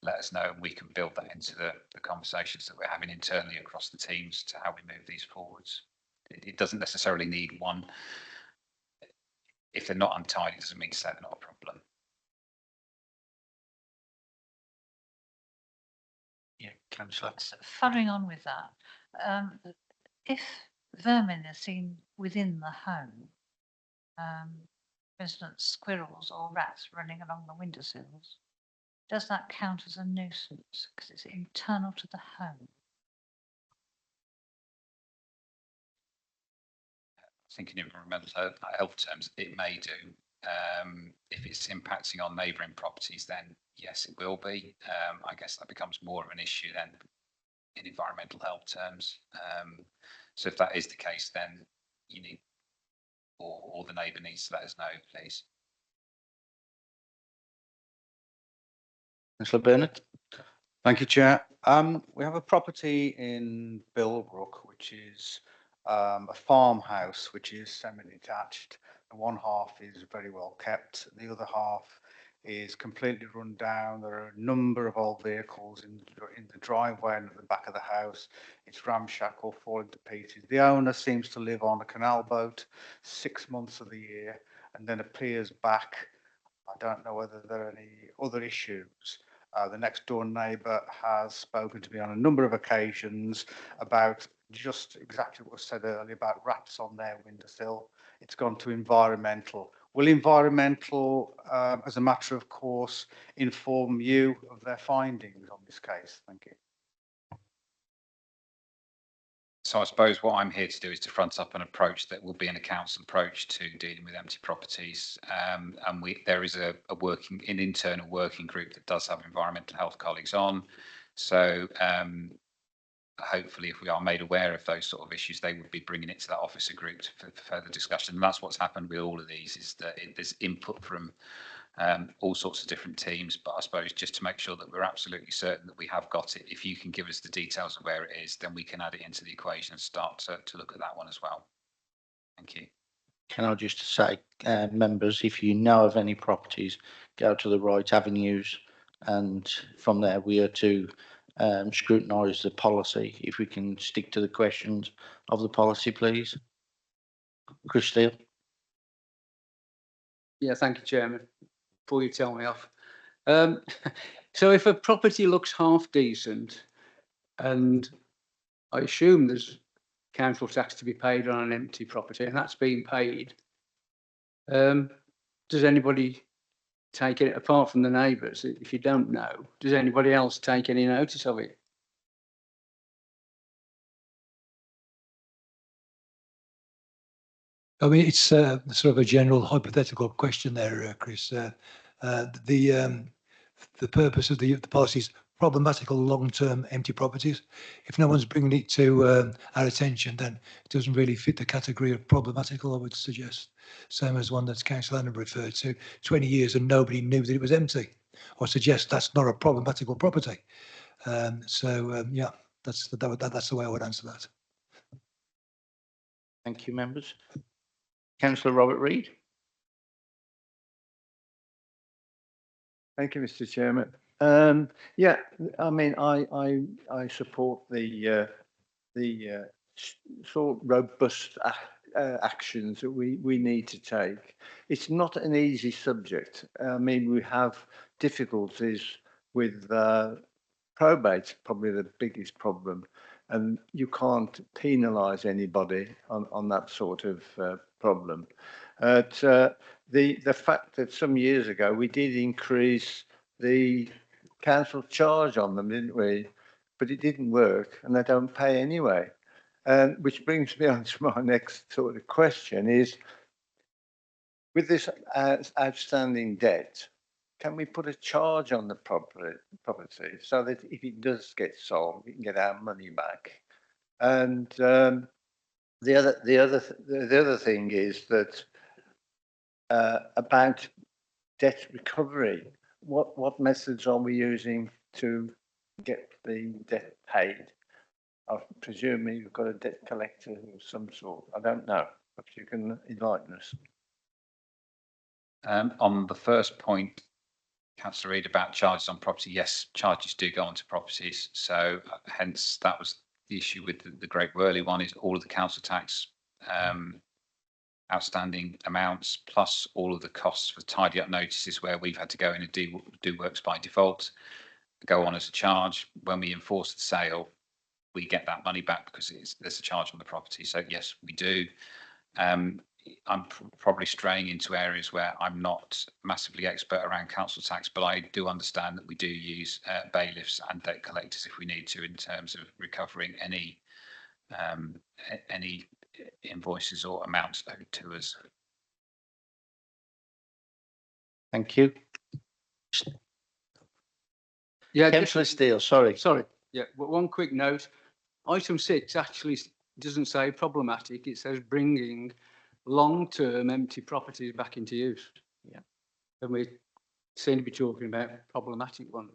[SPEAKER 6] let us know, and we can build that into the conversations that we're having internally across the teams to how we move these forwards. It doesn't necessarily need one. If they're not untidy, it doesn't mean to say they're not a problem.
[SPEAKER 1] Yeah, Councillor.
[SPEAKER 7] Following on with that, if vermin are seen within the home, for instance, squirrels or rats running along the windowsills, does that count as a nuisance because it's internal to the home?
[SPEAKER 6] Thinking in environmental health terms, it may do. If it's impacting on neighbouring properties, then yes, it will be. I guess that becomes more of an issue then in environmental health terms. So if that is the case, then you need, or the neighbour needs to let us know, please.
[SPEAKER 1] Councillor Burnett.
[SPEAKER 12] Thank you, Chair. We have a property in Billbrook, which is a farmhouse, which is semi-detached. One half is very well kept. The other half is completely run down. There are a number of old vehicles in the driveway and at the back of the house. It's ramshackle, falling to pieces. The owner seems to live on a canal boat 6 months of the year and then appears back. I don't know whether there are any other issues. The next door neighbour has spoken to me on a number of occasions about just exactly what was said earlier about rats on their windowsill. It's gone to environmental. Will environmental, as a matter of course, inform you of their findings on this case? Thank you.
[SPEAKER 6] So I suppose what I'm here to do is to front up an approach that will be an council approach to dealing with empty properties. And there is an internal working group that does have environmental health colleagues on. So hopefully if we are made aware of those sort of issues, they would be bringing it to that officer group for further discussion. And that's what's happened with all of these, is that there's input from all sorts of different teams, but I suppose just to make sure that we're absolutely certain that we have got it, if you can give us the details of where it is, then we can add it into the equation and start to look at that one as well. Thank you.
[SPEAKER 1] Can I just say, members, if you know of any properties, go to the right avenues, and from there we are to scrutinise the policy. If we can stick to the questions of the policy, please. Chris Steele.
[SPEAKER 17] Yeah, thank you, Chairman. Before you tell me off. So if a property looks half decent, and I assume there's council tax to be paid on an empty property, and that's being paid, does anybody take it, apart from the neighbours, if you don't know, does anybody else take any notice of it?
[SPEAKER 5] I mean, it's sort of a general hypothetical question there, Chris. The purpose of the policy is problematical long-term empty properties. If no one's bringing it to our attention, then it doesn't really fit the category of problematical, I would suggest. Same as one that's Councillor Adam referred to, 20 years and nobody knew that it was empty. I suggest that's not a problematical property. Yeah, that's the way I would answer that.
[SPEAKER 1] Thank you, members. Councillor Robert Reid.
[SPEAKER 8] Thank you, Mr. Chairman. Yeah, I mean, I support the sort of robust actions that we need to take. It's not an easy subject. I mean, we have difficulties with probate, probably the biggest problem, and you can't penalise anybody on that sort of problem. The fact that some years ago we did increase the council charge on them, didn't we? But it didn't work, and they don't pay anyway. Which brings me on to my next sort of question: is with this outstanding debt, can we put a charge on the property so that if it does get sold, we can get our money back? And the other thing is that about debt recovery. What methods are we using to get the debt paid? I presume you've got a debt collector of some sort. I don't know. Perhaps you can enlighten us.
[SPEAKER 6] On the first point, Councillor Reid, about charges on property, yes, charges do go onto properties. So hence that was the issue with the Great Worley one, is all of the council tax outstanding amounts plus all of the costs for tidy up notices where we've had to go in and do works by default go on as a charge. When we enforce the sale, we get that money back because there's a charge on the property. So yes, we do. I'm probably straying into areas where I'm not massively expert around council tax, but I do understand that we do use bailiffs and debt collectors if we need to, in terms of recovering any invoices or amounts owed to us.
[SPEAKER 1] Thank you.
[SPEAKER 17] Yeah,
[SPEAKER 1] Councillor Steele, sorry.
[SPEAKER 17] Sorry. Yeah, but one quick note. Item 6 actually doesn't say problematic. It says bringing long-term empty properties back into use.
[SPEAKER 1] Yeah.
[SPEAKER 17] And we seem to be talking about problematic ones.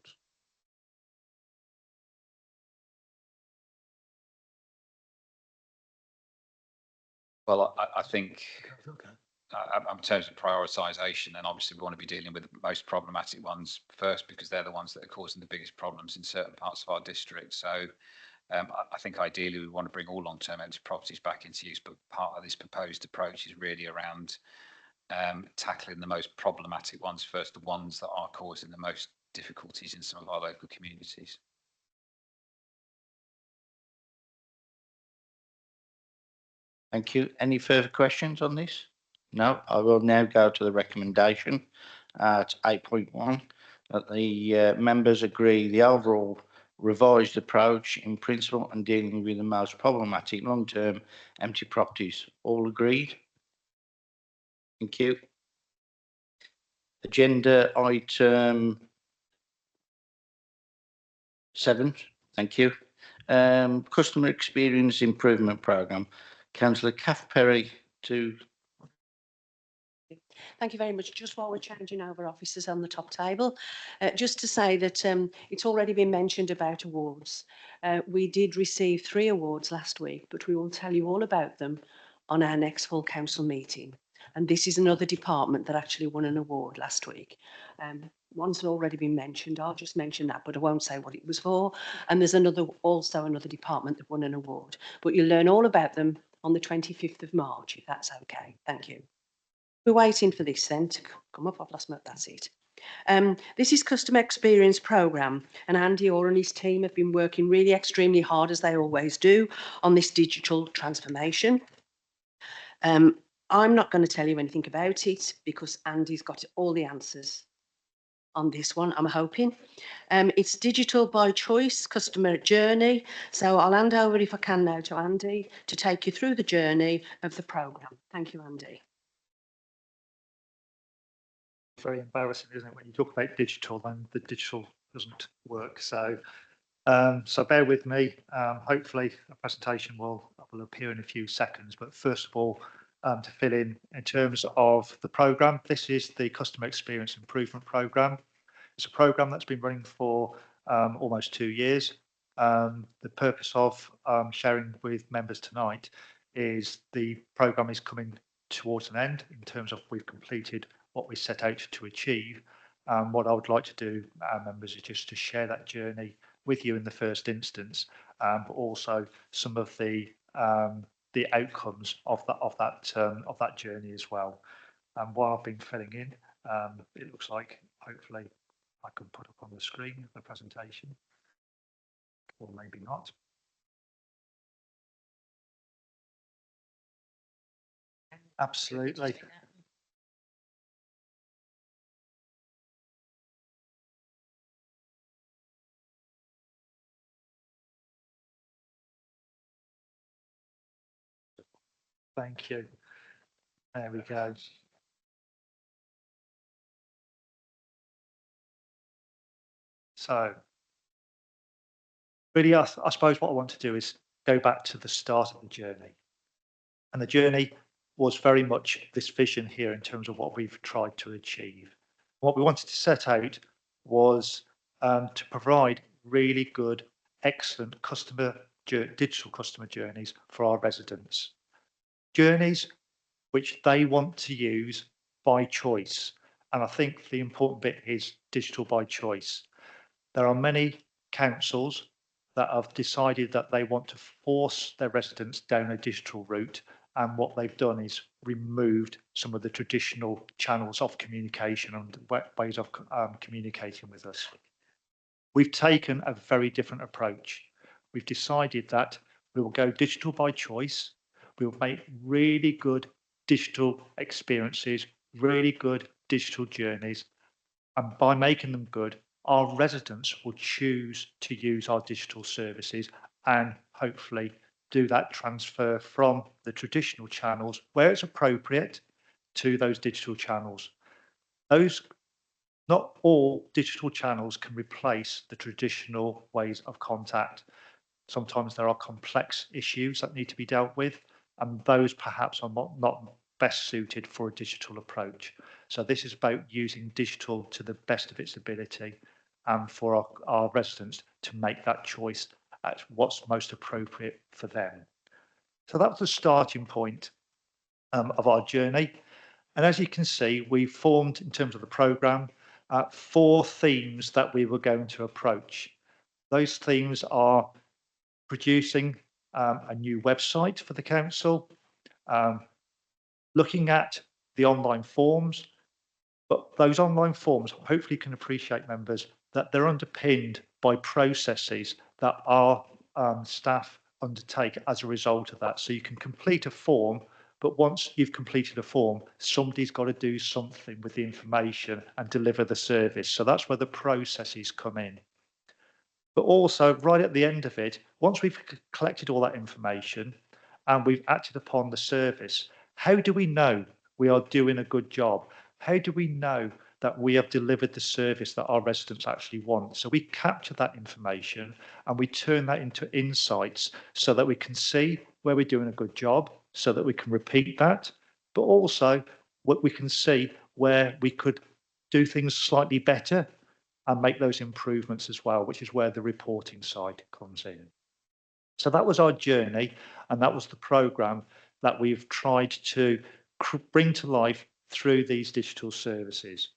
[SPEAKER 6] Well, I think in terms of prioritisation, then obviously we want to be dealing with the most problematic ones first, because they're the ones that are causing the biggest problems in certain parts of our district. So I think ideally we want to bring all long-term empty properties back into use, but part of this proposed approach is really around tackling the most problematic ones first, the ones that are causing the most difficulties in some of our local communities.
[SPEAKER 1] Thank you. Any further questions on this? No, I will now go to the recommendation at 8.1 that the members agree the overall revised approach in principle and dealing with the most problematic long-term empty properties. All agreed? Thank you. Agenda item 7. Thank you. Customer Experience Improvement Programme. Councillor Kath Perry to.
[SPEAKER 19] Thank you very much. Just while we're changing over officers on the top table, just to say that it's already been mentioned about awards. We did receive 3 awards last week, but we will tell you all about them on our next full council meeting. And this is another department that actually won an award last week. One's already been mentioned. I'll just mention that, but I won't say what it was for. And there's also another department that won an award. But you'll learn all about them on the 25th of March, if that's okay. Thank you. We're waiting for this then to come up. I've lost my, that's it. This is Customer Experience Programme, and Andy Orr and his team have been working really extremely hard, as they always do, on this digital transformation. I'm not going to tell you anything about it because Andy's got all the answers on this one, I'm hoping. It's digital by choice, customer journey. So I'll hand over, if I can now, to Andy to take you through the journey of the programme. Thank you, Andy.
[SPEAKER 20] Very embarrassing, isn't it, when you talk about digital and the digital doesn't work. So bear with me. Hopefully a presentation will appear in a few seconds, but first of all, to fill in terms of the programme, this is the Customer Experience Improvement Programme. It's a programme that's been running for almost 2 years. The purpose of sharing with members tonight is the programme is coming towards an end in terms of we've completed what we set out to achieve. What I would like to do, members, is just to share that journey with you in the first instance, but also some of the outcomes of that journey as well. And while I've been filling in, it looks like hopefully I can put up on the screen the presentation, or maybe not. Absolutely. Thank you. There we go. So really, I suppose what I want to do is go back to the start of the journey. And the journey was very much this vision here in terms of what we've tried to achieve. What we wanted to set out was to provide really good, excellent customer digital customer journeys for our residents. Journeys which they want to use by choice. And I think the important bit is digital by choice. There are many councils that have decided that they want to force their residents down a digital route, and what they've done is removed some of the traditional channels of communication and ways of communicating with us. We've taken a very different approach. We've decided that we will go digital by choice. We will make really good digital experiences, really good digital journeys, and by making them good, our residents will choose to use our digital services and hopefully do that transfer from the traditional channels where it's appropriate to those digital channels. Not all digital channels can replace the traditional ways of contact. Sometimes there are complex issues that need to be dealt with, and those perhaps are not best suited for a digital approach. So this is about using digital to the best of its ability, and for our residents to make that choice at what's most appropriate for them. So that was the starting point of our journey. And as you can see, we formed, in terms of the programme, 4 themes that we were going to approach. Those themes are producing a new website for the council, looking at the online forms, but those online forms hopefully can appreciate, members, that they're underpinned by processes that our staff undertake as a result of that. So you can complete a form, but once you've completed a form, somebody's got to do something with the information and deliver the service. So that's where the processes come in. But also, right at the end of it, once we've collected all that information and we've acted upon the service, how do we know we are doing a good job? How do we know that we have delivered the service that our residents actually want? So we capture that information and we turn that into insights so that we can see where we're doing a good job, so that we can repeat that, but also what we can see where we could do things slightly better and make those improvements as well, which is where the reporting side comes in. So that was our journey, and that was the programme that we've tried to bring to life through these digital services.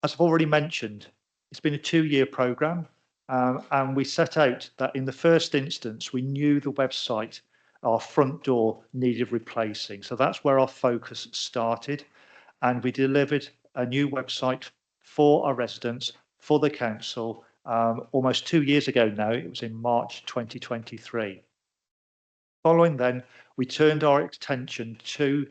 [SPEAKER 20] As I've already mentioned, it's been a 2-year programme, and we set out that in the first instance, we knew the website, our front door, needed replacing. So that's where our focus started, and we delivered a new website for our residents, for the council, almost 2 years ago now. It was in March 2023. Following then, we turned our attention to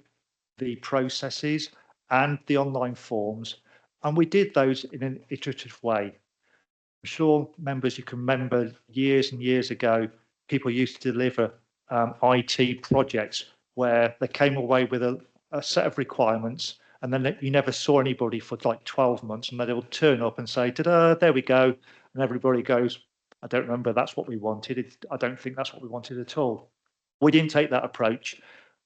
[SPEAKER 20] the processes and the online forms, and we did those in an iterative way. I'm sure, members, you can remember years and years ago, people used to deliver IT projects where they came away with a set of requirements, and then you never saw anybody for like 12 months, and then they'll turn up and say, ta-da, there we go. And everybody goes, I don't remember, that's what we wanted. I don't think that's what we wanted at all. We didn't take that approach.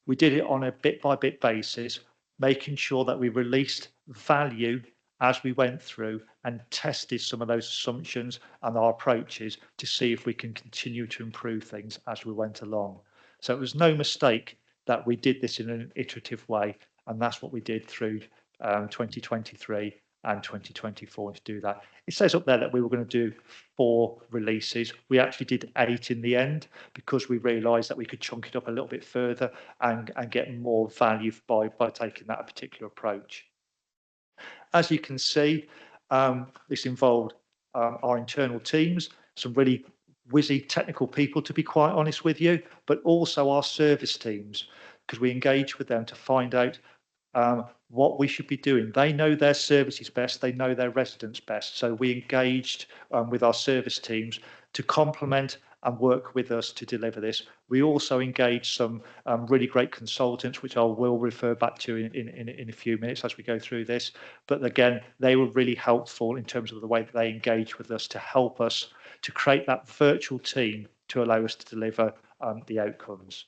[SPEAKER 20] We did it on a bit by bit basis, making sure that we released value as we went through and tested some of those assumptions and our approaches to see if we can continue to improve things as we went along. So it was no mistake that we did this in an iterative way, and that's what we did through 2023 and 2024 to do that. It says up there that we were going to do 4 releases. We actually did 8 in the end because we realised that we could chunk it up a little bit further and get more value by taking that particular approach. As you can see, this involved our internal teams, some really whizzy technical people, to be quite honest with you, but also our service teams, because we engage with them to find out what we should be doing. They know their services best, they know their residents best. So we engaged with our service teams to complement and work with us to deliver this. We also engaged some really great consultants, which I will refer back to in a few minutes as we go through this. But again, they were really helpful in terms of the way that they engaged with us to help us to create that virtual team to allow us to deliver the outcomes.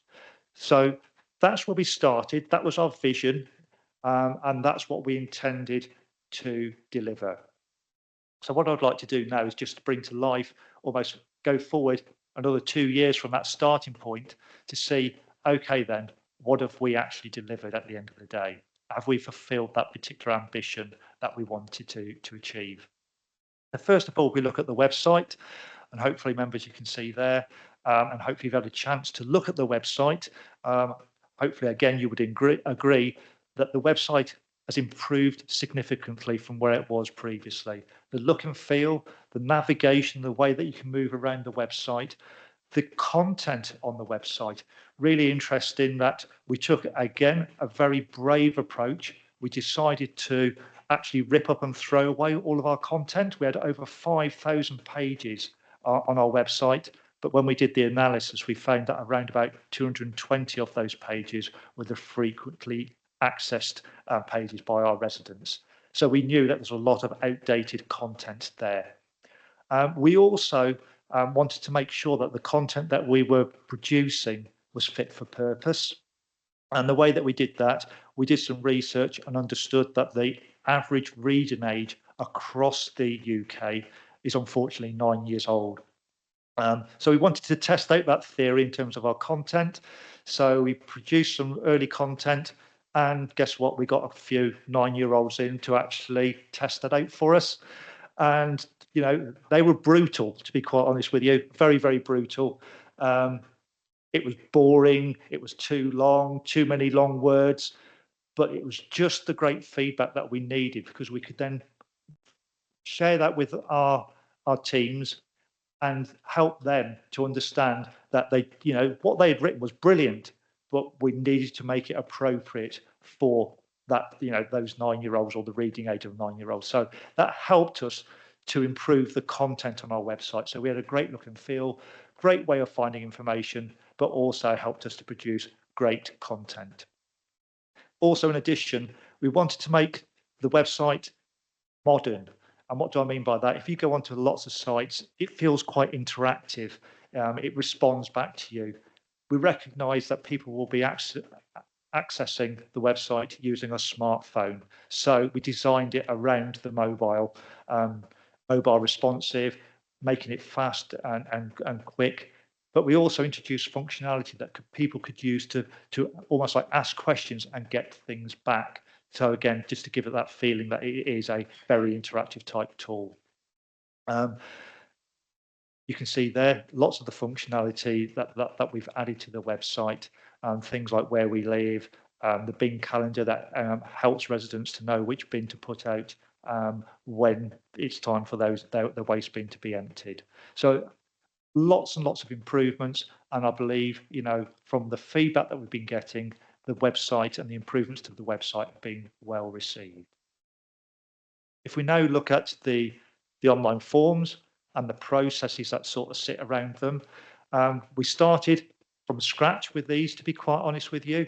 [SPEAKER 20] So that's where we started. That was our vision, and that's what we intended to deliver. So what I'd like to do now is just bring to life almost go forward another 2 years from that starting point to see, okay, then what have we actually delivered at the end of the day? Have we fulfilled that particular ambition that we wanted to achieve? Now, first of all, we look at the website, and hopefully, members, you can see there, and hopefully you've had a chance to look at the website. Hopefully, again, you would agree that the website has improved significantly from where it was previously. The look and feel, the navigation, the way that you can move around the website, the content on the website, really interesting that we took, again, a very brave approach. We decided to actually rip up and throw away all of our content. We had over 5,000 pages on our website, but when we did the analysis, we found that around about 220 of those pages were the frequently accessed pages by our residents. So we knew that there's a lot of outdated content there. We also wanted to make sure that the content that we were producing was fit for purpose. And the way that we did that, we did some research and understood that the average reading age across the UK is unfortunately 9 years old. So we wanted to test out that theory in terms of our content. So we produced some early content, and guess what? We got a few 9-year-olds in to actually test that out for us. And, you know, they were brutal, to be quite honest with you, very, very brutal. It was boring, it was too long, too many long words, but it was just the great feedback that we needed, because we could then share that with our teams and help them to understand that they, you know, what they had written was brilliant, but we needed to make it appropriate for that, you know, those 9-year-olds or the reading age of 9-year-olds. So that helped us to improve the content on our website. So we had a great look and feel, great way of finding information, but also helped us to produce great content. Also, in addition, we wanted to make the website modern. And what do I mean by that? If you go onto lots of sites, it feels quite interactive. It responds back to you. We recognise that people will be accessing the website using a smartphone. So we designed it around the mobile responsive, making it fast and quick. But we also introduced functionality that people could use to almost like ask questions and get things back. So again, just to give it that feeling that it is a very interactive type tool. You can see there lots of the functionality that we've added to the website, things like where we live, the bin calendar that helps residents to know which bin to put out when it's time for the waste bin to be emptied. So lots and lots of improvements, and I believe, you know, from the feedback that we've been getting, the website and the improvements to the website have been well received. If we now look at the online forms and the processes that sort of sit around them, we started from scratch with these, to be quite honest with you.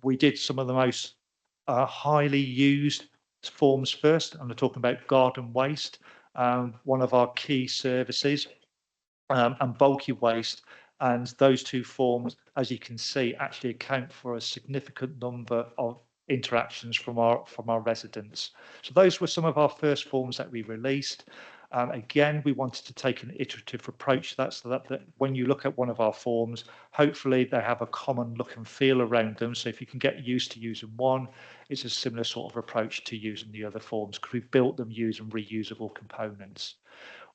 [SPEAKER 20] We did some of the most highly used forms first, and I'm talking about garden waste, one of our key services, and bulky waste. And those two forms, as you can see, actually account for a significant number of interactions from our residents. So those were some of our first forms that we released. Again, we wanted to take an iterative approach to that, so that when you look at one of our forms, hopefully they have a common look and feel around them. So if you can get used to using one, it's a similar sort of approach to using the other forms, because we've built them using reusable components.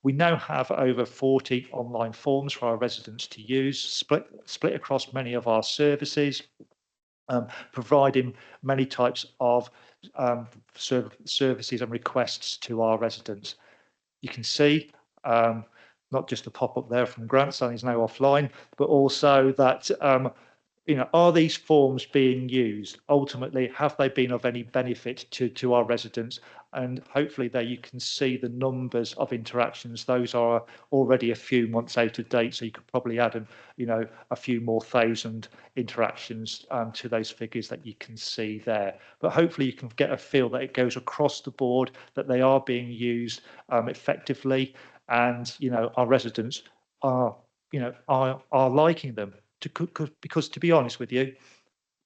[SPEAKER 20] We now have over 40 online forms for our residents to use, split across many of our services, providing many types of services and requests to our residents. You can see not just a pop-up there from Grant saying he's now offline, but also that, you know, are these forms being used? Ultimately, have they been of any benefit to our residents? And hopefully there you can see the numbers of interactions. Those are already a few months out of date, so you could probably add, you know, a few more thousand interactions to those figures that you can see there. But hopefully you can get a feel that it goes across the board, that they are being used effectively, and, you know, our residents are, you know, are liking them. Because to be honest with you,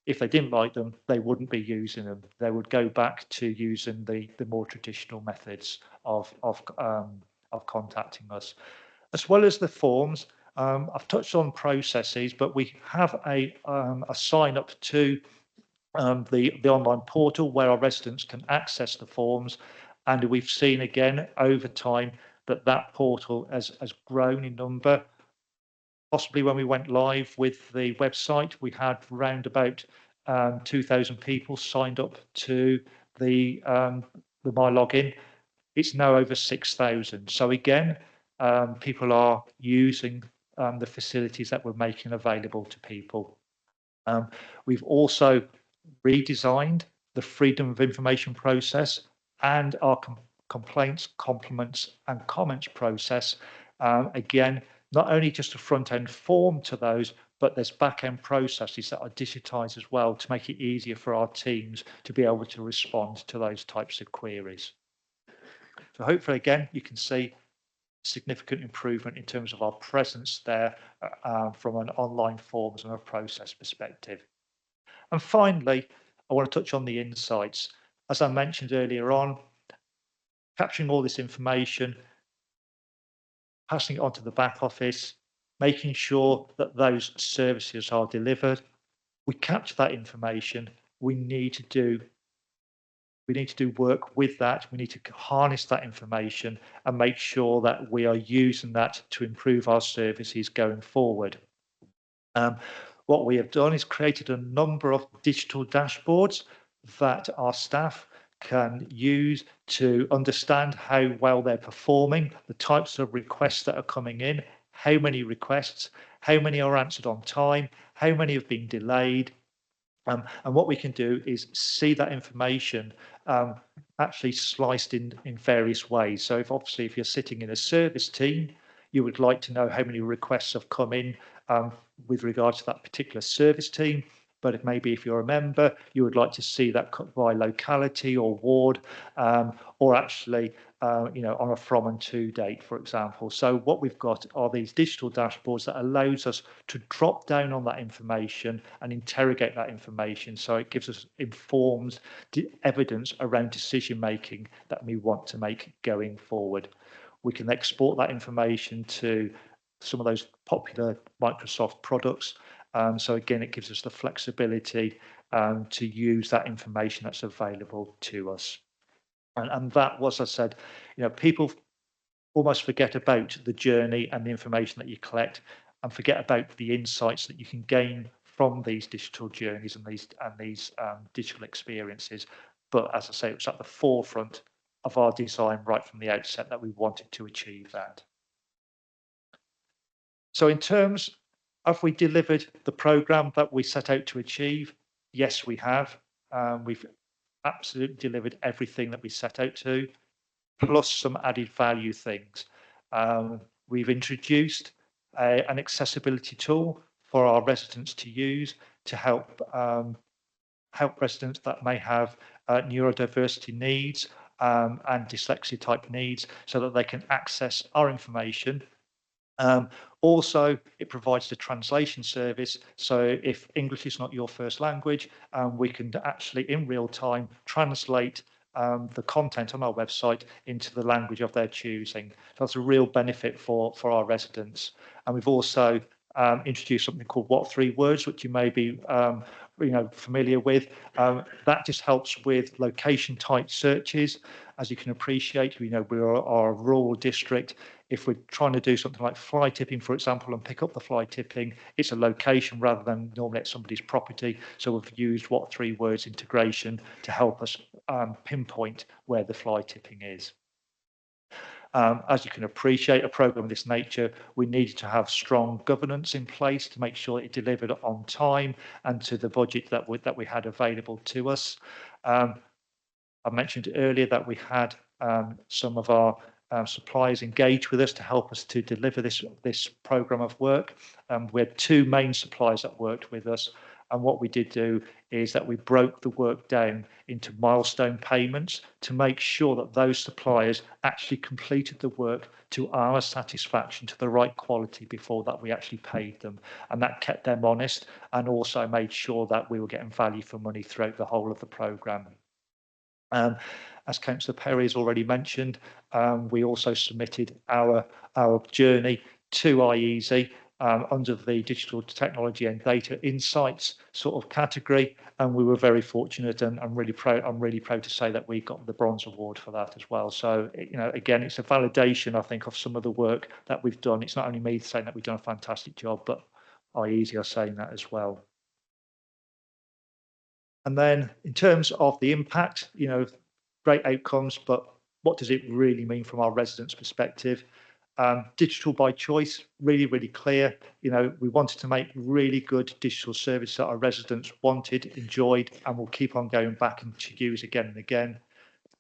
[SPEAKER 20] if they didn't like them, they wouldn't be using them. They would go back to using the more traditional methods of contacting us. As well as the forms, I've touched on processes, but we have a sign up to the online portal where our residents can access the forms. And we've seen again over time that that portal has grown in number. Possibly when we went live with the website, we had round about 2,000 people signed up to the My Login. It's now over 6,000. So again, people are using the facilities that we're making available to people. We've also redesigned the freedom of information process and our complaints, compliments and comments process. Again, not only just a front end form to those, but there's back end processes that are digitized as well to make it easier for our teams to be able to respond to those types of queries. So hopefully, again, you can see significant improvement in terms of our presence there from an online forms and a process perspective. And finally, I want to touch on the insights. As I mentioned earlier on, capturing all this information, passing it on to the back office, making sure that those services are delivered. We capture that information. We need to do work with that. We need to harness that information and make sure that we are using that to improve our services going forward. What we have done is created a number of digital dashboards that our staff can use to understand how well they're performing, the types of requests that are coming in, how many requests, how many are answered on time, how many have been delayed. And what we can do is see that information actually sliced in various ways. So if you're sitting in a service team, you would like to know how many requests have come in with regards to that particular service team. But if you're a member, you would like to see that by locality or ward, or actually, on a from and to date, for example. So what we've got are these digital dashboards that allows us to drop down on that information and interrogate that information. So it gives us informed evidence around decision making that we want to make going forward. We can export that information to some of those popular Microsoft products. So again, it gives us the flexibility to use that information that's available to us. And that was, as I said, people almost forget about the journey and the information that you collect and forget about the insights that you can gain from these digital journeys and these digital experiences. But as I say, it was at the forefront of our design right from the outset that we wanted to achieve that. So in terms, have we delivered the programme that we set out to achieve? Yes, we have. We've absolutely delivered everything that we set out to, plus some added value things. We've introduced an accessibility tool for our residents to use to help residents that may have neurodiversity needs and dyslexia type needs so that they can access our information. Also, it provides the translation service. So if English is not your first language, we can actually in real time translate the content on our website into the language of their choosing. So that's a real benefit for our residents. And we've also introduced something called What 3 Words, which you may be familiar with. That just helps with location type searches. As you can appreciate, we are a rural district. If we're trying to do something like fly tipping, for example, and pick up the fly tipping, it's a location rather than normally at somebody's property. So we've used What 3 Words integration to help us pinpoint where the fly tipping is. As you can appreciate, a programme of this nature, we needed to have strong governance in place to make sure it delivered on time and to the budget that we had available to us. I mentioned earlier that we had some of our suppliers engaged with us to help us to deliver this programme of work. We had 2 main suppliers that worked with us. And what we did do is that we broke the work down into milestone payments to make sure that those suppliers actually completed the work to our satisfaction, to the right quality before that we actually paid them. And that kept them honest and also made sure that we were getting value for money throughout the whole of the programme. As Councillor Perry has already mentioned, we also submitted our journey to IEASY under the Digital Technology and Data Insights sort of category, and we were very fortunate, and I'm really proud to say that we got the bronze award for that as well. So, again, it's a validation, I think, of some of the work that we've done. It's not only me saying that we've done a fantastic job, but IEASY are saying that as well. And then in terms of the impact, great outcomes, but what does it really mean from our residents' perspective? Digital by choice, really clear. We wanted to make really good digital service that our residents wanted, enjoyed, and will keep on going back and to use again and again.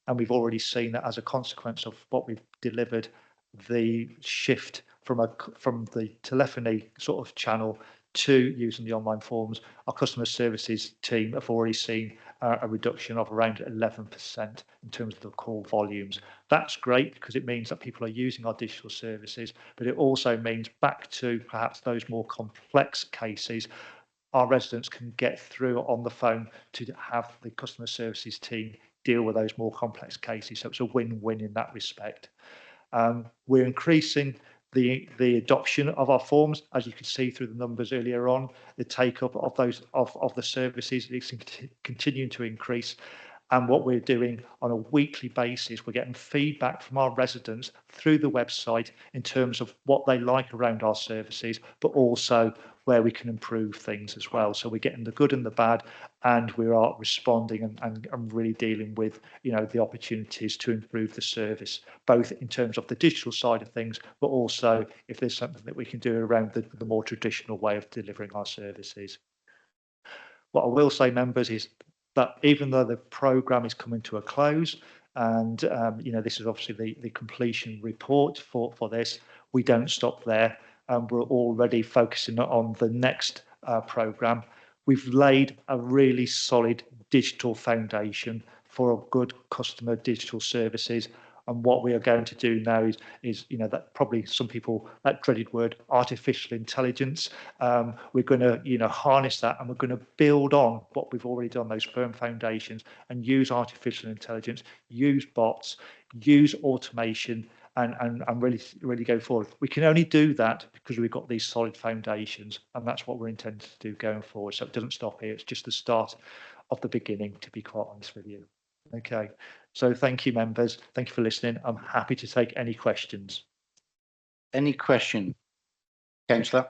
[SPEAKER 20] And we've already seen that as a consequence of what we've delivered, the shift from the telephony sort of channel to using the online forms. Our customer services team have already seen a reduction of around 11% in terms of the call volumes. That's great because it means that people are using our digital services, but it also means back to perhaps those more complex cases, our residents can get through on the phone to have the customer services team deal with those more complex cases. So it's a win-win in that respect. We're increasing the adoption of our forms, as you can see through the numbers earlier on. The take up of those of the services is continuing to increase. And what we're doing on a weekly basis, we're getting feedback from our residents through the website in terms of what they like around our services, but also where we can improve things as well. So we're getting the good and the bad, and we are responding and really dealing with, the opportunities to improve the service, both in terms of the digital side of things, but also if there's something that we can do around the more traditional way of delivering our services. What I will say, members, is that even though the programme is coming to a close, and this is obviously the completion report for this, we don't stop there. We're already focusing on the next programme. We've laid a really solid digital foundation for good customer digital services. And what we are going to do now is that probably some people, that dreaded word, artificial intelligence, we're going to, harness that, and we're going to build on what we've already done, those firm foundations, and use artificial intelligence, use bots, use automation, and really go forward. We can only do that because we've got these solid foundations, and that's what we're intending to do going forward. So it doesn't stop here. It's just the start of the beginning, to be quite honest with you. Okay. So thank you, members. Thank you for listening. I'm happy to take any questions.
[SPEAKER 1] Any question? Councillor?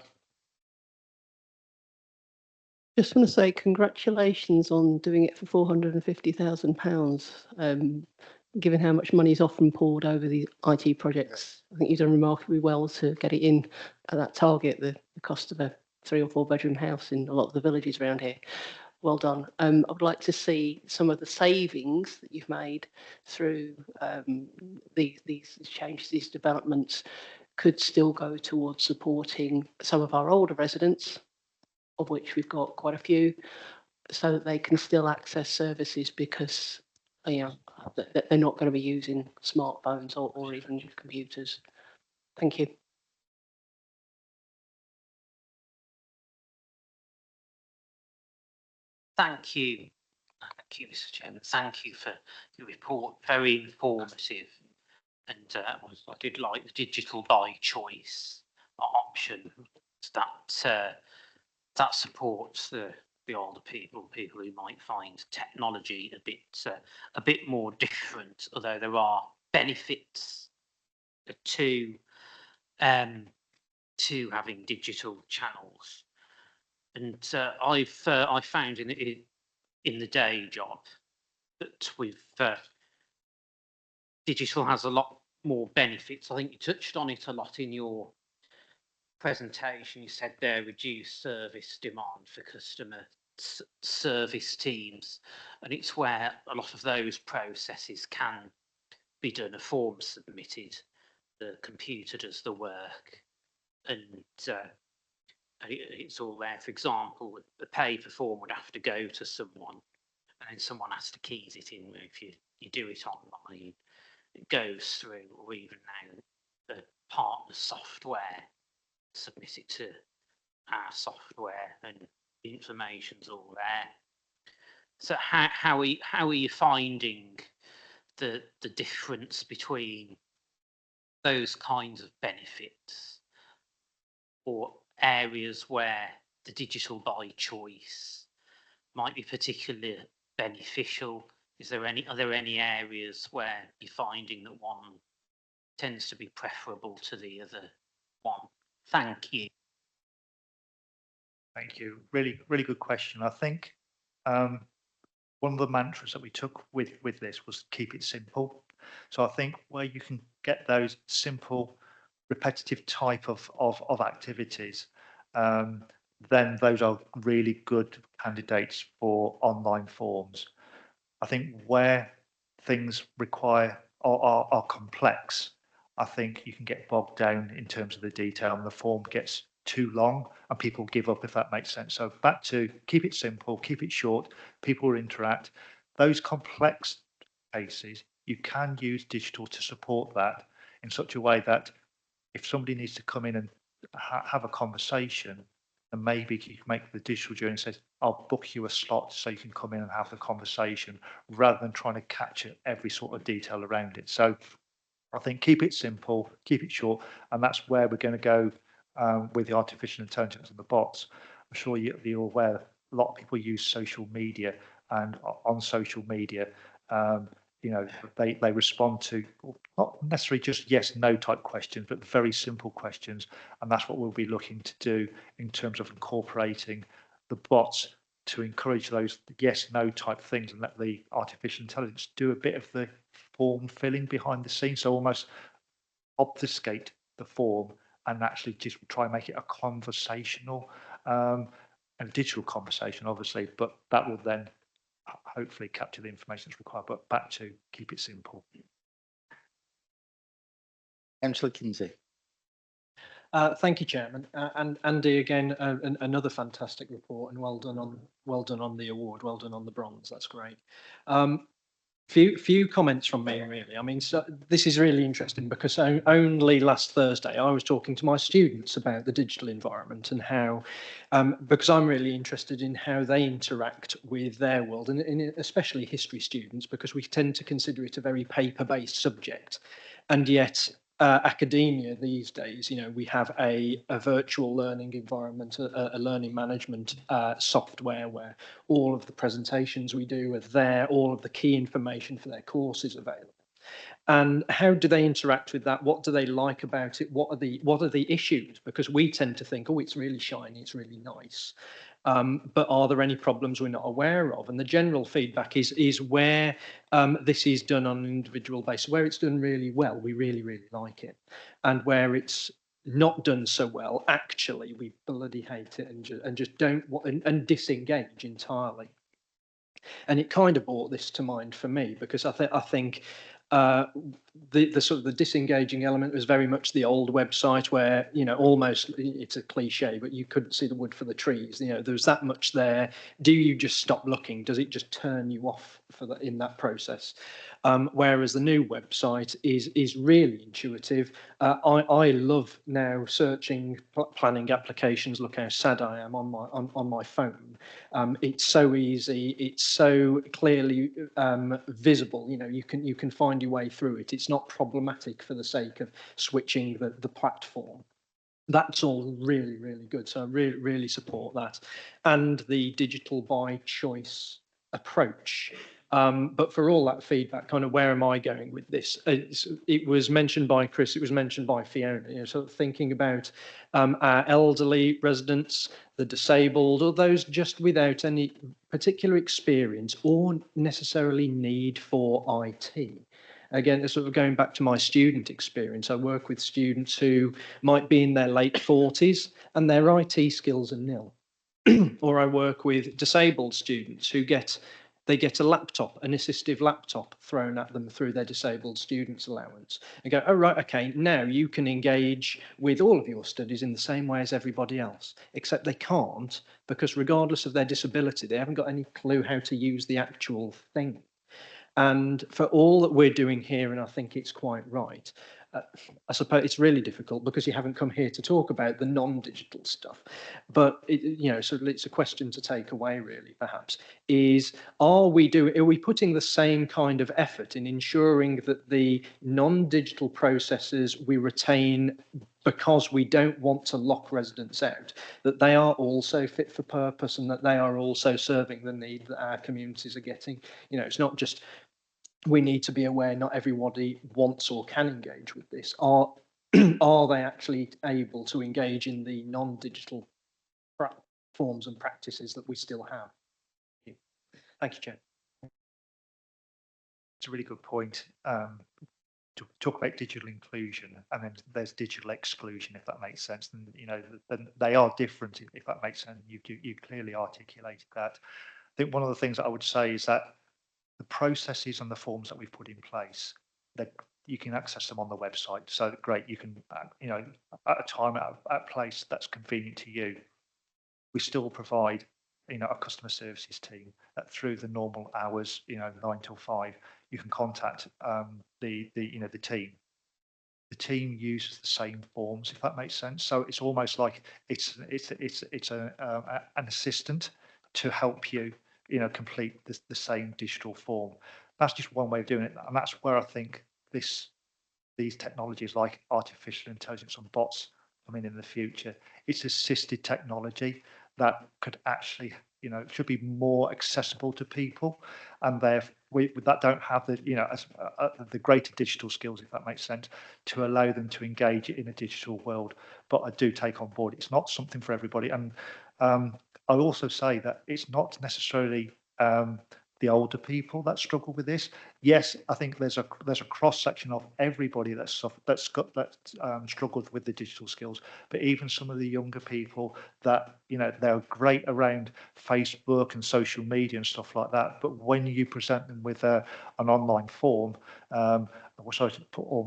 [SPEAKER 21] Just want to say congratulations on doing it for £450,000. Given how much money is often poured over the IT projects, I think you've done remarkably well to get it in at that target, the cost of a 3 or 4 bedroom house in a lot of the villages around here. Well done. I would like to see some of the savings that you've made through these changes, these developments, could still go towards supporting some of our older residents, of which we've got quite a few, so that they can still access services, because they're not going to be using smartphones or even computers. Thank you.
[SPEAKER 22] Thank you. Thank you, Mr. Chairman. Thank you for your report. Very informative. And I did like the digital by choice option. That supports the older people who might find technology a bit more different, although there are benefits to having digital channels. And I found in the day job that digital has a lot more benefits. I think you touched on it a lot in your presentation. You said there reduced service demand for customer service teams, and it's where a lot of those processes can be done. A form submitted, the computer does the work, and it's all there. For example, a paper form would have to go to someone, and then someone has to keys it in. If you do it online, it goes through, or even now the partner software, submit it to our software, and the information's all there. So how are you finding the difference between those kinds of benefits or areas where the digital by choice might be particularly beneficial? Are there any areas where you're finding that one tends to be preferable to the other one? Thank you.
[SPEAKER 20] Thank you. Really, really good question. I think one of the mantras that we took with this was keep it simple. So I think where you can get those simple, repetitive type of activities, then those are really good candidates for online forms. I think where things require are complex, I think you can get bogged down in terms of the detail and the form gets too long and people give up, if that makes sense. So back to keep it simple, keep it short, people will interact. Those complex cases, you can use digital to support that in such a way that if somebody needs to come in and have a conversation, and maybe you can make the digital journey and says, I'll book you a slot so you can come in and have the conversation rather than trying to capture every sort of detail around it. So I think keep it simple, keep it short, and that's where we're going to go with the artificial intelligence and the bots. I'm sure you're aware a lot of people use social media, and on social media, you know, they respond to not necessarily just yes, no type questions, but very simple questions. And that's what we'll be looking to do in terms of incorporating the bots to encourage those yes, no type things and let the artificial intelligence do a bit of the form filling behind the scenes. So almost obfuscate the form and actually just try and make it a conversational and digital conversation, obviously, but that will then hopefully capture the information that's required. But back to keep it simple.
[SPEAKER 1] Councillor Kinsey.
[SPEAKER 15] Thank you, Chairman. And Andy, again, another fantastic report, and well done on the award, well done on the bronze. That's great. Few comments from me, really. I mean, so this is really interesting because only last Thursday I was talking to my students about the digital environment and how, because I'm really interested in how they interact with their world, and especially history students, because we tend to consider it a very paper-based subject, and yet academia these days, you know, we have a virtual learning environment, a learning management software where all of the presentations we do are there, all of the key information for their course is available. And how do they interact with that? What do they like about it? What are the issues? Because we tend to think, oh, it's really shiny, it's really nice. But are there any problems we're not aware of? And the general feedback is where this is done on an individual basis, where it's done really well, we really, really like it. And where it's not done so well, actually, we bloody hate it and just don't and disengage entirely. And it kind of brought this to mind for me because I think the sort of the disengaging element was very much the old website where, you know, almost it's a cliche, but you couldn't see the wood for the trees. You know, there's that much there. Do you just stop looking? Does it just turn you off in that process? Whereas the new website is really intuitive. I love now searching planning applications. Look how sad I am on my phone. It's so easy. It's so clearly visible. You know, you can find your way through it. It's not problematic for the sake of switching the platform. That's all really, really good. So I really, really support that. And the digital by choice approach. But for all that feedback, kind of where am I going with this? It was mentioned by Chris, it was mentioned by Fiona, you know, sort of thinking about our elderly residents, the disabled, or those just without any particular experience or necessarily need for IT. Again, sort of going back to my student experience, I work with students who might be in their late 40s and their IT skills are nil. Or I work with disabled students who get a laptop, an assistive laptop thrown at them through their disabled students allowance and go, oh, right, okay, now you can engage with all of your studies in the same way as everybody else, except they can't because regardless of their disability, they haven't got any clue how to use the actual thing. And for all that we're doing here, and I think it's quite right, I suppose it's really difficult because you haven't come here to talk about the non-digital stuff. But so it's a question to take away, really, perhaps, is are we putting the same kind of effort in ensuring that the non-digital processes we retain, because we don't want to lock residents out, that they are also fit for purpose and that they are also serving the need that our communities are getting? It's not just we need to be aware not everybody wants or can engage with this. Are they actually able to engage in the non-digital forms and practices that we still have? Thank you, Chair.
[SPEAKER 20] It's a really good point. To talk about digital inclusion, and then there's digital exclusion, if that makes sense. And then they are different, if that makes sense. You clearly articulated that. I think one of the things that I would say is that the processes and the forms that we've put in place, that you can access them on the website. So great, you can, at a time, at a place that's convenient to you. We still provide, a customer services team that through the normal hours, 9 till 5, you can contact the team. The team uses the same forms, if that makes sense. So it's almost like it's an assistant to help you, complete the same digital form. That's just one way of doing it, and that's where I think these technologies like artificial intelligence and bots come in the future. It's assisted technology that could actually, should be more accessible to people, and therefore that don't have the, the greater digital skills, if that makes sense, to allow them to engage in a digital world. But I do take on board it's not something for everybody, and I'll also say that it's not necessarily the older people that struggle with this. Yes, I think there's a cross section of everybody that's struggled with the digital skills, but even some of the younger people that they're great around Facebook and social media and stuff like that. But when you present them with an online form, which I put all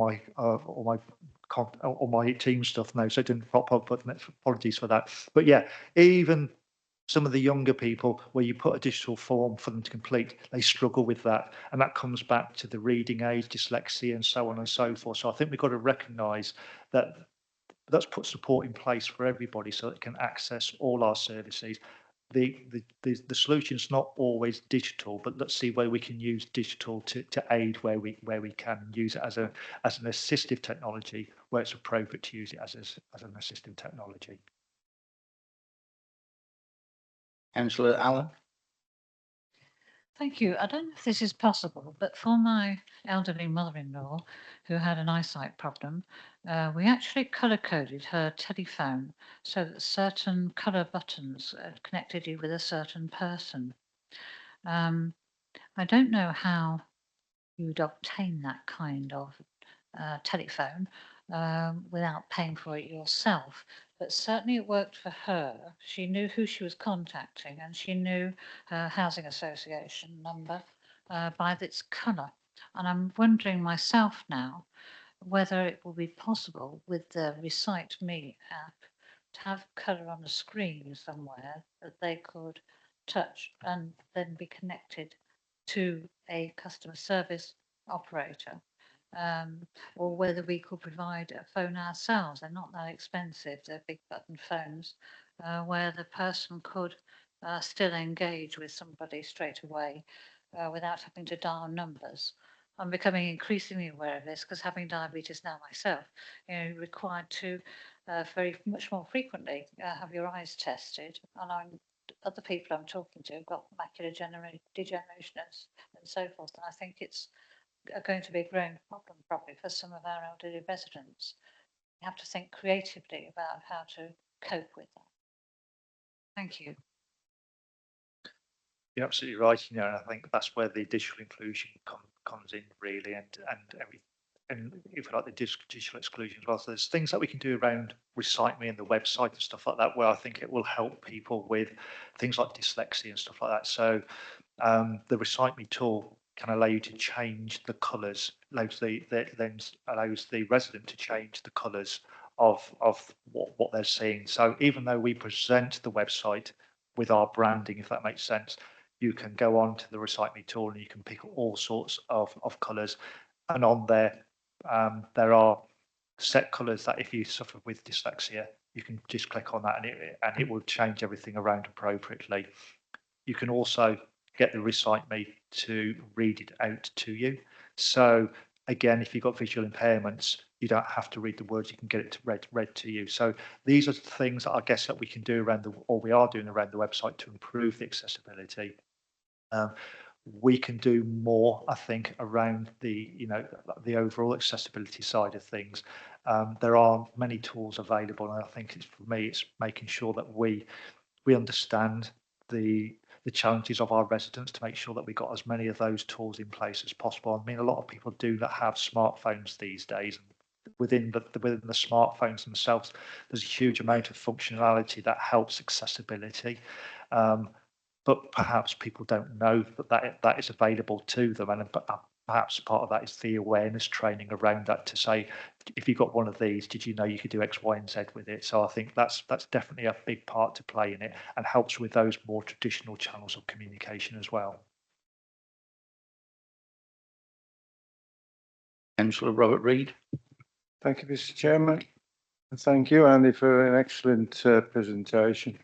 [SPEAKER 20] my team stuff now, so it didn't pop up. But apologies for that. But yeah, even some of the younger people, where you put a digital form for them to complete, they struggle with that. And that comes back to the reading age, dyslexia, and so on and so forth. So I think we've got to recognise that let's put support in place for everybody so that it can access all our services. The solution's not always digital, but let's see where we can use digital to aid where we can use it as an assistive technology, where it's appropriate to use it as an assistive technology.
[SPEAKER 1] Councillor Allen.
[SPEAKER 7] Thank you. I don't know if this is possible, but for my elderly mother-in-law who had an eyesight problem, we actually colour-coded her telephone so that certain colour buttons connected you with a certain person. I don't know how you'd obtain that kind of telephone without paying for it yourself, but certainly it worked for her. She knew who she was contacting, and she knew her housing association number by its colour. And I'm wondering myself now whether it will be possible with the Recite Me app to have colour on a screen somewhere that they could touch and then be connected to a customer service operator. Or whether we could provide a phone ourselves. They're not that expensive. They're big button phones where the person could still engage with somebody straight away without having to dial numbers. I'm becoming increasingly aware of this because having diabetes now myself, you're required to very much more frequently have your eyes tested. And other people I'm talking to have got macular degeneration and so forth. And I think it's going to be a growing problem probably for some of our elderly residents. You have to think creatively about how to cope with that. Thank you.
[SPEAKER 20] You're absolutely right. And I think that's where the digital inclusion comes in really, and if you like, the digital exclusion as well. So there's things that we can do around Recite Me and the website and stuff like that, where I think it will help people with things like dyslexia and stuff like that. So the Recite Me tool can allow you to change the colours, allows the resident to change the colours of what they're seeing. So even though we present the website with our branding, if that makes sense, you can go on to the Recite Me tool and you can pick all sorts of colours. And on there, there are set colours that if you suffer with dyslexia, you can just click on that and it will change everything around appropriately. You can also get the Recite Me to read it out to you. So again, if you've got visual impairments, you don't have to read the words, you can get it read to you. So these are the things that I guess that we can do around or we are doing around the website to improve the accessibility. We can do more, I think, around the overall accessibility side of things. There are many tools available, and I think for me, it's making sure that we understand the challenges of our residents to make sure that we got as many of those tools in place as possible. I mean, a lot of people do that have smartphones these days, and within the smartphones themselves, there's a huge amount of functionality that helps accessibility. But perhaps people don't know that is available to them, and perhaps part of that is the awareness training around that to say, if you got one of these, did you know you could do X, Y, and Z with it? So I think that's definitely a big part to play in it, and helps with those more traditional channels of communication as well.
[SPEAKER 1] Councillor Robert Reid.
[SPEAKER 8] Thank you, Mr. Chairman. And thank you, Andy, for an excellent presentation.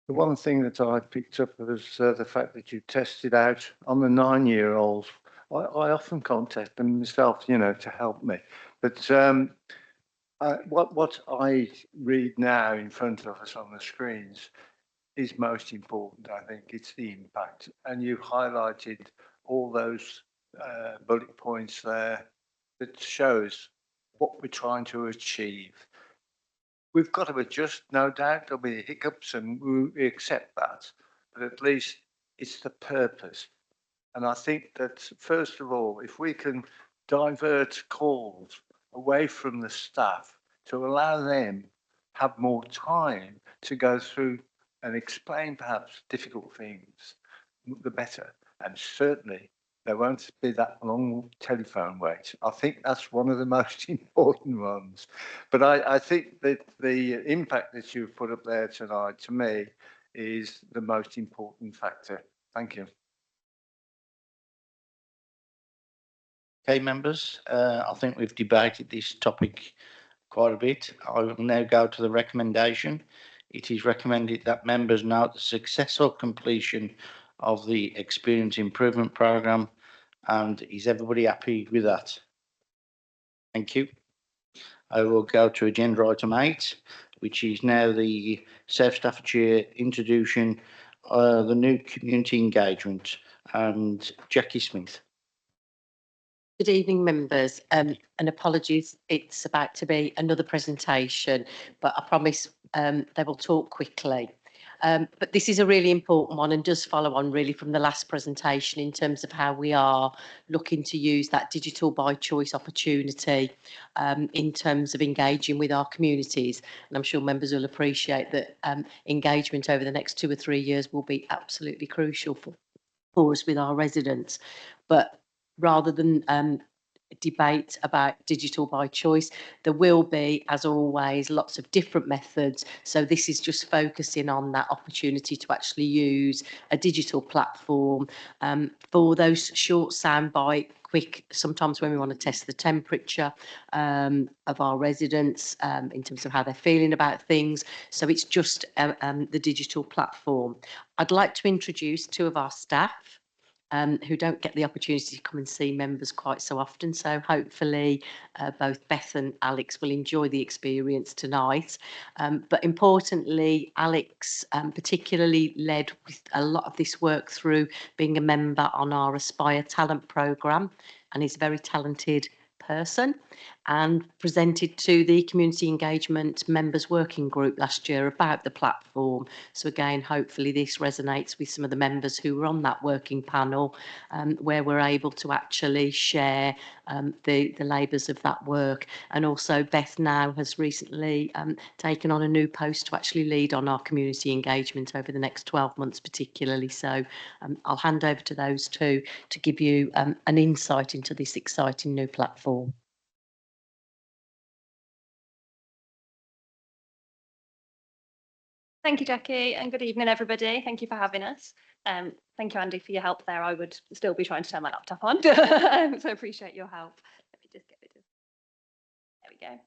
[SPEAKER 8] The one thing that I picked up was the fact that you tested out on the 9-year-olds. I often contact them myself, to help me. But what I read now in front of us on the screens is most important. I think it's the impact. And you highlighted all those bullet points there that shows what we're trying to achieve. We've got to adjust, no doubt. There'll be hiccups, and we accept that. But at least it's the purpose. And I think that, first of all, if we can divert calls away from the staff to allow them have more time to go through and explain perhaps difficult things, the better. And certainly there won't be that long telephone wait. I think that's one of the most important ones. But I think that the impact that you've put up there tonight, to me, is the most important factor. Thank you.
[SPEAKER 1] Okay, members, I think we've debated this topic quite a bit. I will now go to the recommendation. It is recommended that members note the successful completion of the Experience Improvement Programme. And is everybody happy with that? Thank you. I will go to agenda item 8, which is now the South Staffordshire introduction, the new community engagement, and Jackie Smith.
[SPEAKER 2] Good evening, members, and apologies, it's about to be another presentation, but I promise they will talk quickly. But this is a really important one and does follow on really from the last presentation in terms of how we are looking to use that digital by choice opportunity in terms of engaging with our communities. And I'm sure members will appreciate that engagement over the next 2 or 3 years will be absolutely crucial for us with our residents. But rather than debate about digital by choice, there will be, as always, lots of different methods. So this is just focusing on that opportunity to actually use a digital platform for those short soundbite, quick, sometimes when we want to test the temperature of our residents in terms of how they're feeling about things. So it's just the digital platform. I'd like to introduce 2 of our staff who don't get the opportunity to come and see members quite so often. So hopefully both Beth and Alex will enjoy the experience tonight. But importantly, Alex particularly led with a lot of this work through being a member on our Aspire Talent programme, and he's a very talented person, and presented to the Community Engagement Members Working Group last year about the platform. So again, hopefully this resonates with some of the members who were on that working panel, where we're able to actually share the labours of that work. And also Beth now has recently taken on a new post to actually lead on our community engagement over the next 12 months particularly. So I'll hand over to those 2 to give you an insight into this exciting new platform.
[SPEAKER 9] Thank you, Jackie, and good evening, everybody. Thank you for having us. Thank you, Andy, for your help there. I would still be trying to turn my laptop on, so appreciate your help. Let me just get rid of. There we we go.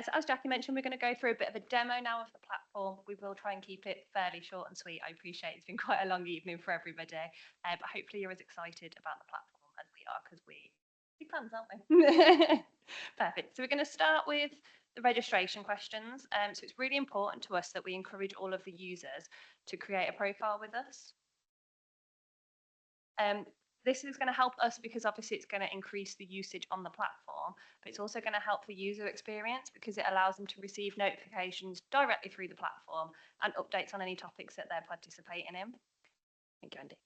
[SPEAKER 9] So as Jackie mentioned, we're going to go through a bit of a demo now of the platform. We will try and keep it fairly short and sweet. I appreciate it's been quite a long evening for everybody, but hopefully you're as excited about the platform as we are, because we fans, aren't we? Perfect. So we're going to start with the registration questions. So it's really important to us that we encourage all of the users to create a profile with us. This is going to help us because obviously it's going to increase the usage on the platform, but it's also going to help the user experience because it allows them to receive notifications directly through the platform and updates on any topics that they're participating in. Thank you, Andy.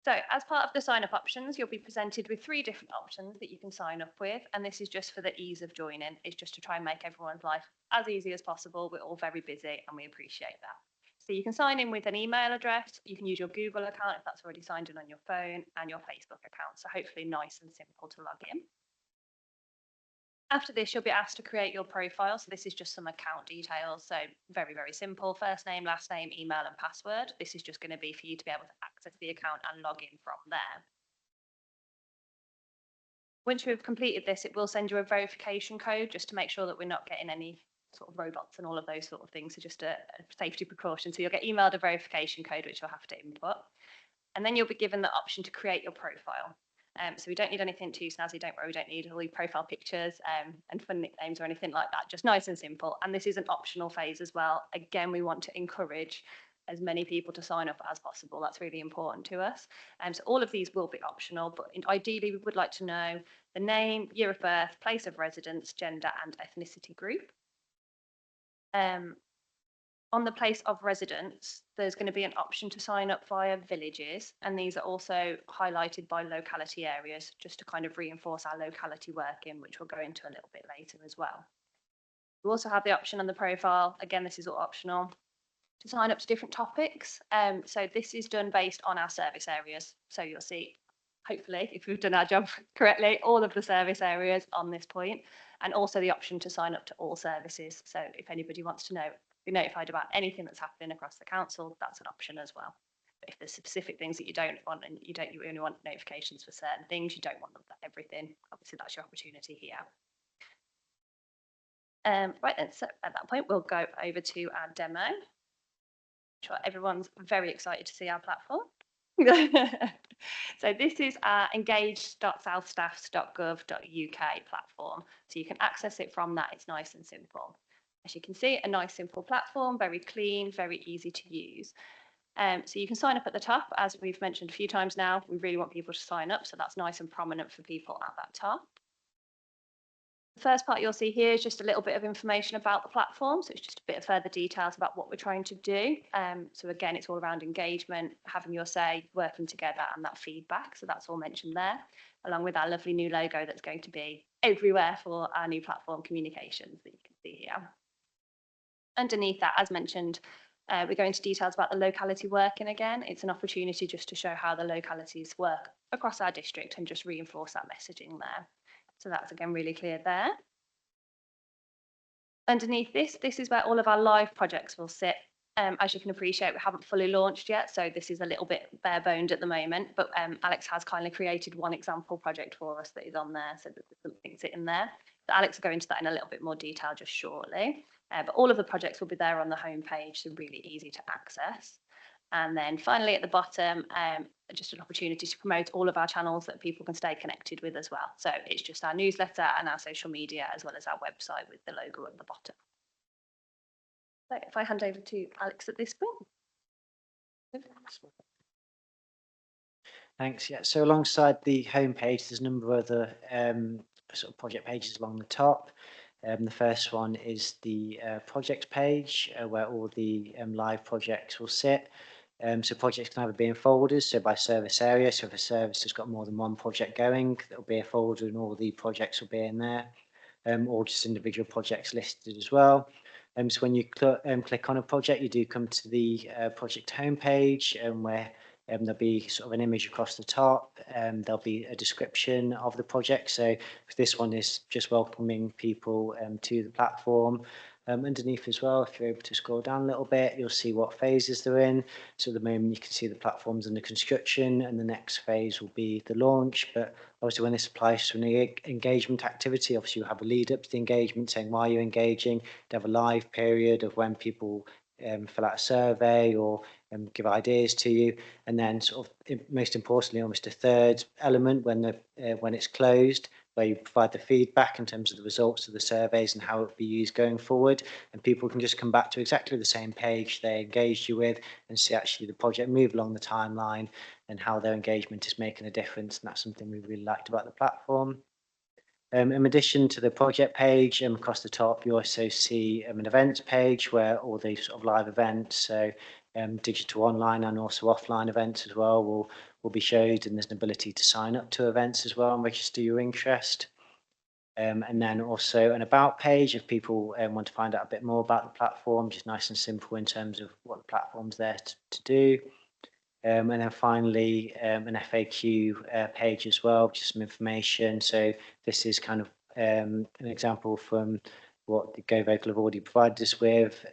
[SPEAKER 9] So as part of the sign up options, you'll be presented with 3 different options that you can sign up with. And this is just for the ease of joining. It's just to try and make everyone's life as easy as possible. We're all very busy and we appreciate that. So you can sign in with an email address. You can use your Google account if that's already signed in on your phone, and your Facebook account. So hopefully nice and simple to log in. After this, you'll be asked to create your profile. So this is just some account details. So very, very simple. First name, last name, email and password. This is just going to be for you to be able to access the account and log in from there. Once you've completed this, it will send you a verification code just to make sure that we're not getting any sort of robots and all of those sort of things. So just a safety precaution. So you'll get emailed a verification code, which you'll have to input. And then you'll be given the option to create your profile. So we don't need anything too snazzy, don't worry, we don't need all the profile pictures and fun nicknames or anything like that, just nice and simple. And this is an optional phase as well. Again, we want to encourage as many people to sign up as possible. That's really important to us. So all of these will be optional, but ideally we would like to know the name, year of birth, place of residence, gender and ethnicity group. On the place of residence, there's going to be an option to sign up via villages, and these are also highlighted by locality areas just to kind of reinforce our locality working, which we'll go into a little bit later as well. We also have the option on the profile, again, this is all optional, to sign up to different topics. So this is done based on our service areas. So you'll see, hopefully, if we've done our job correctly, all of the service areas on this point, and also the option to sign up to all services. So if anybody wants to be notified about anything that's happening across the council, that's an option as well. But if there's specific things that you don't want and you only want notifications for certain things, you don't want them for everything, obviously that's your opportunity here. Right then, so at that point, we'll go over to our demo. I'm sure everyone's very excited to see our platform. So this is our engage.southstaffs.gov.uk platform. So you can access it from that. It's nice and simple. As you can see, a nice simple platform, very clean, very easy to use. So you can sign up at the top, as we've mentioned a few times now. We really want people to sign up, so that's nice and prominent for people at that top. The first part you'll see here is just a little bit of information about the platform. So it's just a bit of further details about what we're trying to do. So again, it's all around engagement, having your say, working together and that feedback. So that's all mentioned there, along with our lovely new logo that's going to be everywhere for our new platform communications that you can see here. Underneath that, as mentioned, we go into details about the locality working again. It's an opportunity just to show how the localities work across our district and just reinforce that messaging there. So that's again really clear there. Underneath this is where all of our live projects will sit. As you can appreciate, we haven't fully launched yet, so this is a little bit bare-boned at the moment, but Alex has kindly created one example project for us that is on there, so that there's something sitting there. So Alex will go into that in a little bit more detail just shortly. But all of the projects will be there on the home page, so really easy to access. And then finally at the bottom, just an opportunity to promote all of our channels that people can stay connected with as well. So it's just our newsletter and our social media, as well as our website with the logo at the bottom. So if I hand over to Alex at this point.
[SPEAKER 13] Thanks. Yeah. So alongside the homepage, there's a number of other sort of project pages along the top. The first one is the project page where all the live projects will sit. So projects can either be in folders, so by service area. So if a service has got more than one project going, there will be a folder and all the projects will be in there, or just individual projects listed as well. So when you click on a project, you do come to the project homepage, where there'll be sort of an image across the top. There'll be a description of the project. So this one is just welcoming people to the platform. Underneath as well, if you're able to scroll down a little bit, you'll see what phases they're in. So at the moment you can see the platforms under construction, and the next phase will be the launch. But obviously when this applies to an engagement activity, obviously you have a lead up to the engagement saying why you're engaging. They have a live period of when people fill out a survey or give ideas to you, and then sort of most importantly, almost a third element when it's closed, where you provide the feedback in terms of the results of the surveys and how it will be used going forward, and people can just come back to exactly the same page they engaged you with and see actually the project move along the timeline and how their engagement is making a difference. And that's something we really liked about the platform. In addition to the project page, across the top, you also see an events page where all the sort of live events, so digital online and also offline events as well, will be showed, and there's an ability to sign up to events as well and register your interest. And then also an about page if people want to find out a bit more about the platform, just nice and simple in terms of what the platform's there to do. And then finally, an FAQ page as well, just some information. So this is kind of an example from what the Go Vocal have already provided us with,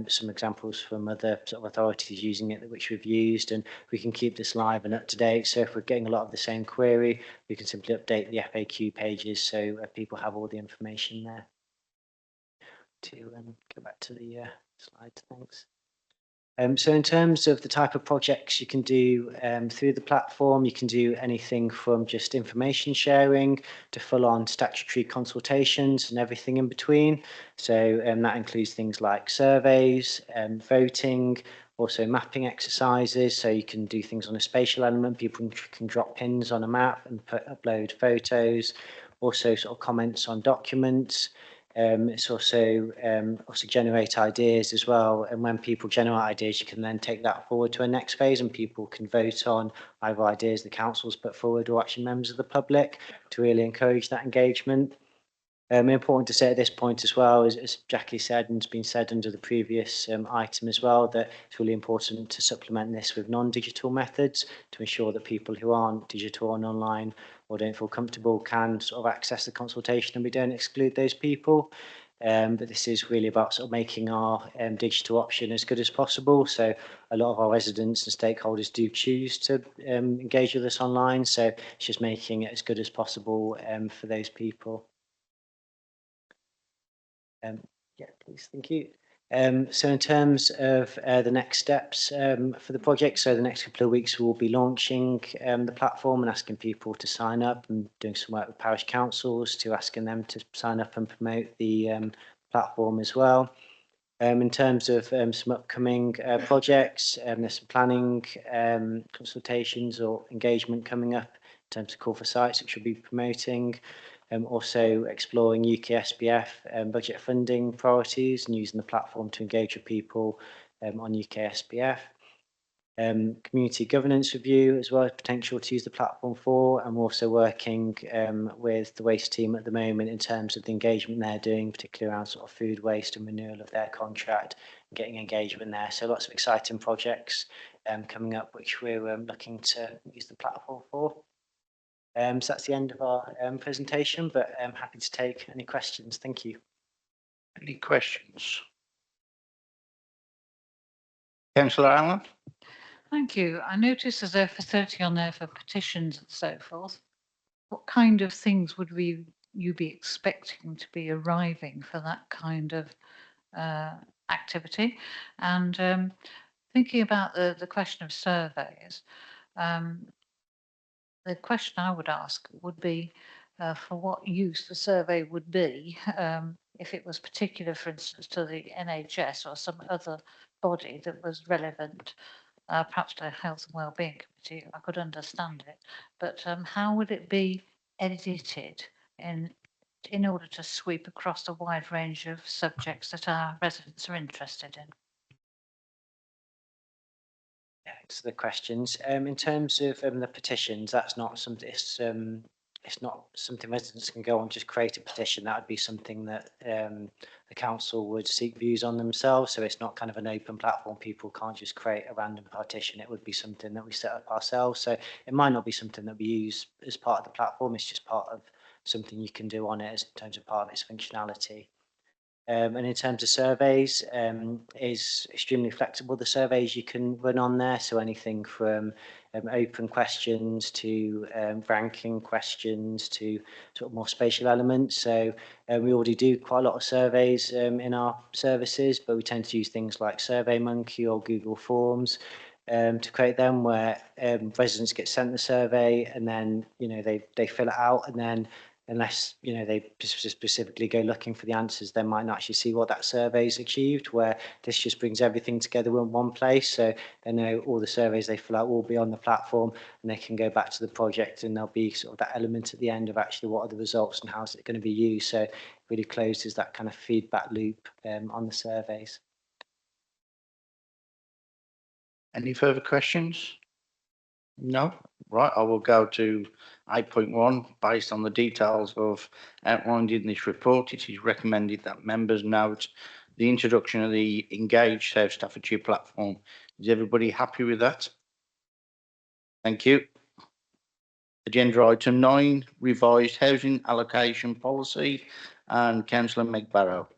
[SPEAKER 13] some examples from other sort of authorities using it, which we've used, and we can keep this live and up to date. So if we're getting a lot of the same query, we can simply update the FAQ pages so people have all the information there. To go back to the slide, thanks. So in terms of the type of projects you can do through the platform, you can do anything from just information sharing to full-on statutory consultations and everything in between. So that includes things like surveys, voting, also mapping exercises. So you can do things on a spatial element. People can drop pins on a map and upload photos. Also sort of comments on documents. It's also generate ideas as well, and when people generate ideas you can then take that forward to a next phase and people can vote on either ideas the council's put forward or actually members of the public to really encourage that engagement. Important to say at this point as well, as Jackie said and has been said under the previous item as well, that it's really important to supplement this with non-digital methods to ensure that people who aren't digital and online or don't feel comfortable can sort of access the consultation, and we don't exclude those people. But this is really about sort of making our digital option as good as possible. So a lot of our residents and stakeholders do choose to engage with us online. So it's just making it as good as possible for those people. Yeah, please, thank you. So in terms of the next steps for the project, so the next couple of weeks we'll be launching the platform and asking people to sign up, and doing some work with parish councils to asking them to sign up and promote the platform as well. In terms of some upcoming projects, there's some planning consultations or engagement coming up in terms of call for sites, which we'll be promoting. Also exploring UK SPF budget funding priorities and using the platform to engage with people on UK SPF. Community governance review as well as potential to use the platform for, and we're also working with the waste team at the moment in terms of the engagement they're doing, particularly around sort of food waste and renewal of their contract and getting engagement there. So lots of exciting projects coming up which we're looking to use the platform for. So that's the end of our presentation, but I'm happy to take any questions. Thank you.
[SPEAKER 1] Any questions? Councillor Allen?
[SPEAKER 7] Thank you. I noticed there's a facility on there for petitions and so forth. What kind of things would you be expecting to be arriving for that kind of activity? And thinking about the question of surveys, the question I would ask would be for what use the survey would be if it was particular, for instance, to the NHS or some other body that was relevant, perhaps to Health and Wellbeing Committee. I could understand it, but how would it be edited in order to sweep across a wide range of subjects that our residents are interested in?
[SPEAKER 13] Thanks for the questions. In terms of the petitions, that's not something. It's not something residents can go on just create a petition. That would be something that the council would seek views on themselves. So it's not kind of an open platform. People can't just create a random petition. It would be something that we set up ourselves. So it might not be something that we use as part of the platform. It's just part of something you can do on it as in terms of part of its functionality. And in terms of surveys, is extremely flexible. The surveys you can run on there, so anything from open questions to ranking questions to sort of more spatial elements. So we already do quite a lot of surveys in our services, but we tend to use things like SurveyMonkey or Google Forms to create them, where residents get sent the survey and then they fill it out, and then unless they specifically go looking for the answers, they might not actually see what that survey's achieved, where this just brings everything together in one place. So they know all the surveys they fill out will be on the platform, and they can go back to the project, and there'll be sort of that element at the end of actually what are the results and how is it going to be used. So it really closes that kind of feedback loop on the surveys.
[SPEAKER 1] Any further questions? No? Right, I will go to 8.1. Based on the details of outlined in this report, it is recommended that members note the introduction of the Engage South Staffordshire platform. Is everybody happy with that? Thank you. Agenda item 9, revised housing allocation policy, and Councillor Meg Barrow.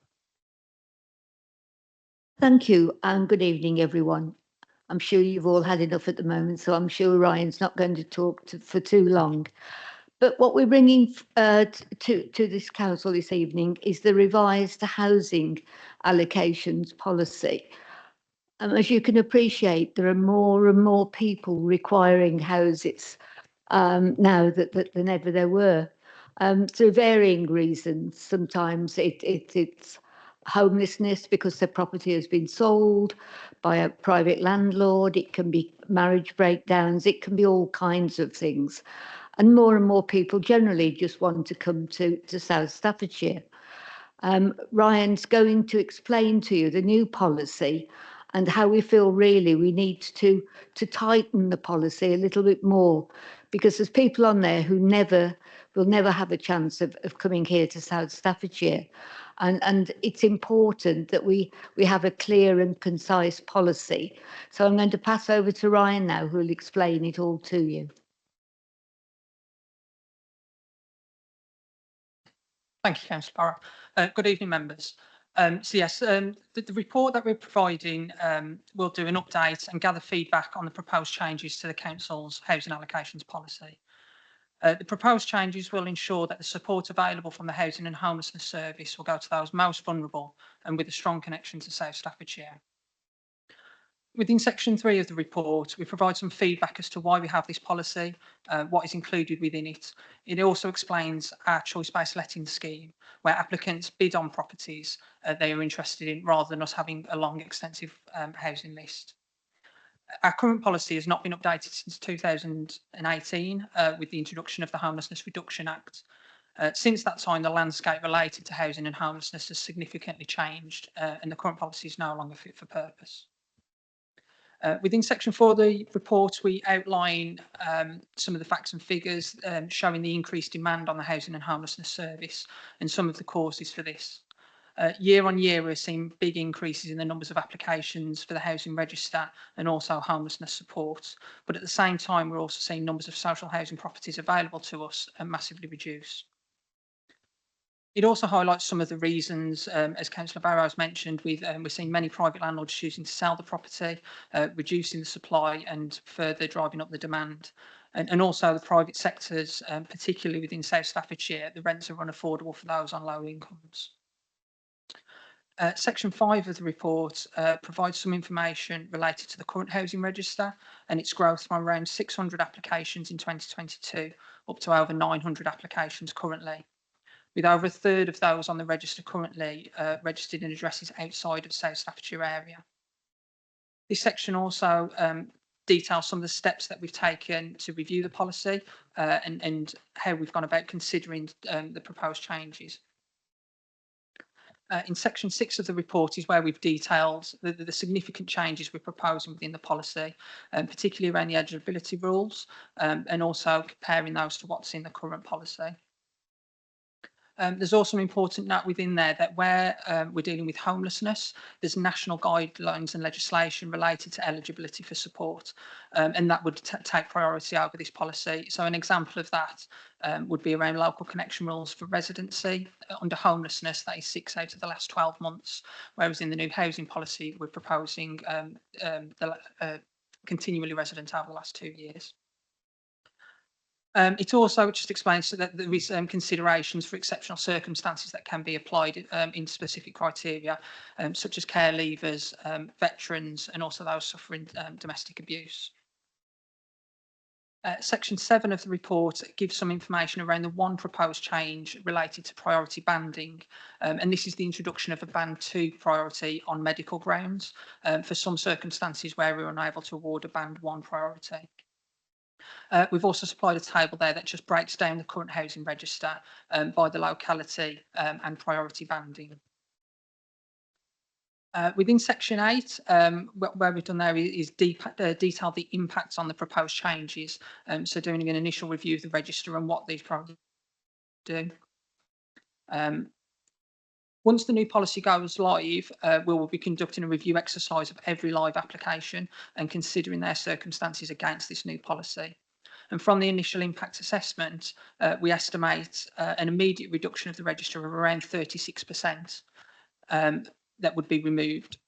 [SPEAKER 11] Thank you and good evening, everyone. I'm sure you've all had enough at the moment, so I'm sure Ryan's not going to talk for too long. But what we're bringing to this council this evening is the revised housing allocations policy. As you can appreciate, there are more and more people requiring houses now than ever there were, through varying reasons. Sometimes it's homelessness because their property has been sold by a private landlord. It can be marriage breakdowns. It can be all kinds of things. And more people generally just want to come to South Staffordshire. Ryan's going to explain to you the new policy and how we feel really we need to tighten the policy a little bit more, because there's people on there who will never have a chance of coming here to South Staffordshire. And it's important that we have a clear and concise policy. So I'm going to pass over to Ryan now, who will explain it all to you.
[SPEAKER 14] Thank you, Councillor Barrow. Good evening, members. The report that we're providing will do an update and gather feedback on the proposed changes to the Council's housing allocations policy. The proposed changes will ensure that the support available from the Housing and Homelessness Service will go to those most vulnerable and with a strong connection to South Staffordshire. Within section 3 of the report, we provide some feedback as to why we have this policy, what is included within it. It also explains our choice-based letting scheme, where applicants bid on properties they are interested in, rather than us having a long, extensive housing list. Our current policy has not been updated since 2018 with the introduction of the Homelessness Reduction Act. Since that time, the landscape related to housing and homelessness has significantly changed, and the current policy is no longer fit for purpose. Within section 4 of the report, we outline some of the facts and figures showing the increased demand on the Housing and Homelessness Service and some of the causes for this. Year on year, we're seeing big increases in the numbers of applications for the housing register and also homelessness support. But at the same time, we're also seeing numbers of social housing properties available to us massively reduce. It also highlights some of the reasons, as Councillor Barrow has mentioned, we're seeing many private landlords choosing to sell the property, reducing the supply and further driving up the demand. And also the private sectors, particularly within South Staffordshire, the rents are unaffordable for those on low incomes. Section 5 of the report provides some information related to the current housing register and its growth from around 600 applications in 2022 up to over 900 applications currently, with over a third of those on the register currently registered in addresses outside of South Staffordshire area. This section also details some of the steps that we've taken to review the policy and how we've gone about considering the proposed changes. In section 6 of the report is where we've detailed the significant changes we're proposing within the policy, particularly around the eligibility rules, and also comparing those to what's in the current policy. There's also an important note within there that where we're dealing with homelessness, there's national guidelines and legislation related to eligibility for support, and that would take priority over this policy. So an example of that would be around local connection rules for residency. Under homelessness, that is 6 out of the last 12 months, whereas in the new housing policy, we're proposing continually resident over the last 2 years. It also just explains that there is considerations for exceptional circumstances that can be applied in specific criteria, such as care leavers, veterans, and also those suffering domestic abuse. Section 7 of the report gives some information around the one proposed change related to priority banding, and this is the introduction of a band 2 priority on medical grounds for some circumstances where we're unable to award a band 1 priority. We've also supplied a table there that just breaks down the current housing register by the locality and priority banding. Within section 8, where we've done there is detail the impacts on the proposed changes. So doing an initial review of the register and what these priorities do. Once the new policy goes live, we will be conducting a review exercise of every live application and considering their circumstances against this new policy. And from the initial impact assessment, we estimate an immediate reduction of the register of around 36% that would be removed,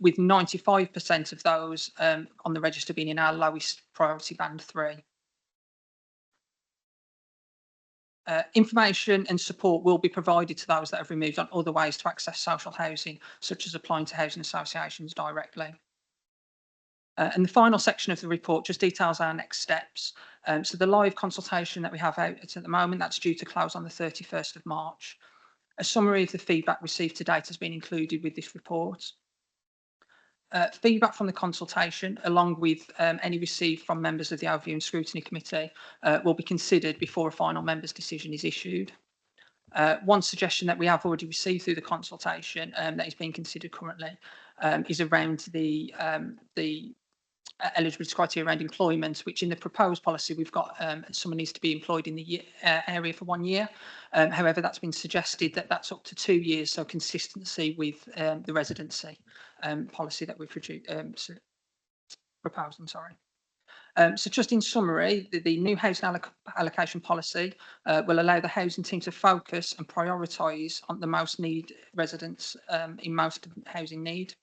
[SPEAKER 14] with 95% of those on the register being in our lowest priority band 3. Information and support will be provided to those that have removed on other ways to access social housing, such as applying to housing associations directly. And the final section of the report just details our next steps. So the live consultation that we have out at the moment, that's due to close on the 31st of March. A summary of the feedback received to date has been included with this report. Feedback from the consultation, along with any received from members of the Overview and Scrutiny Committee, will be considered before a final member's decision is issued. One suggestion that we have already received through the consultation that is being considered currently is around the eligibility criteria around employment, which in the proposed policy we've got someone needs to be employed in the area for 1 year. However, that's been suggested that that's up to 2 years, so consistency with the residency policy that we've proposed. I'm sorry. So just in summary, the new housing allocation policy will allow the housing team to focus and prioritise on the most need residents in most housing need.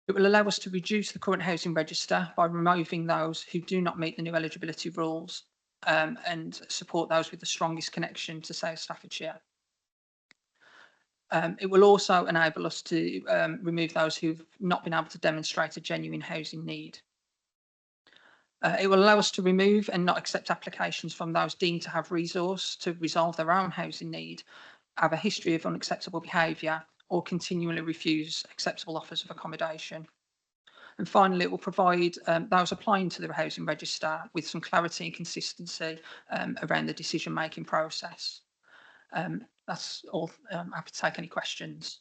[SPEAKER 14] It will allow us to reduce the current housing register by removing those who do not meet the new eligibility rules and support those with the strongest connection to South Staffordshire. It will also enable us to remove those who've not been able to demonstrate a genuine housing need. It will allow us to remove and not accept applications from those deemed to have resource to resolve their own housing need, have a history of unacceptable behaviour, or continually refuse acceptable offers of accommodation. And finally, it will provide those applying to the housing register with some clarity and consistency around the decision-making process. That's all. I'm happy to take any questions.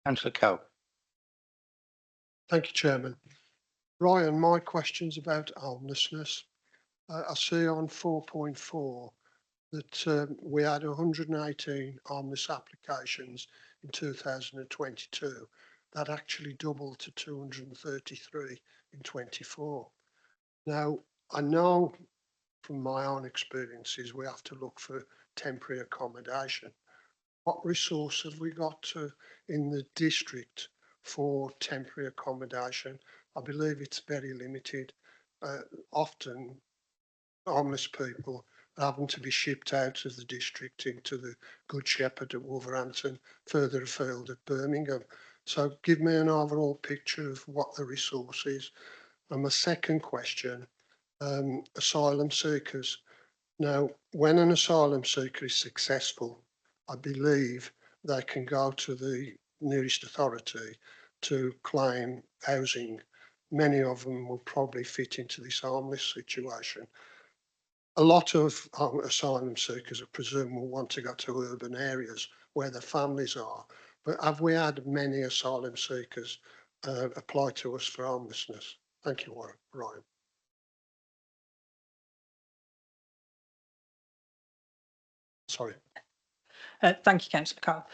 [SPEAKER 1] Councillor Coe.
[SPEAKER 16] Thank you, Chairman. Ryan, my question's about homelessness. I see on 4.4 that we had 118 homeless applications in 2022. That actually doubled to 233 in 24. Now, I know from my own experiences we have to look for temporary accommodation. What resource have we got in the district for temporary accommodation? I believe it's very limited. Often homeless people having to be shipped out of the district into the Good Shepherd at Wolverhampton, further afield at Birmingham. So give me an overall picture of what the resource is. And my second question, asylum seekers. Now, when an asylum seeker is successful, I believe they can go to the nearest authority to claim housing. Many of them will probably fit into this homeless situation. A lot of asylum seekers, I presume, will want to go to urban areas where their families are. But have we had many asylum seekers apply to us for homelessness? Thank you, Ryan. sorry.
[SPEAKER 14] Thank you, Councillor Cole.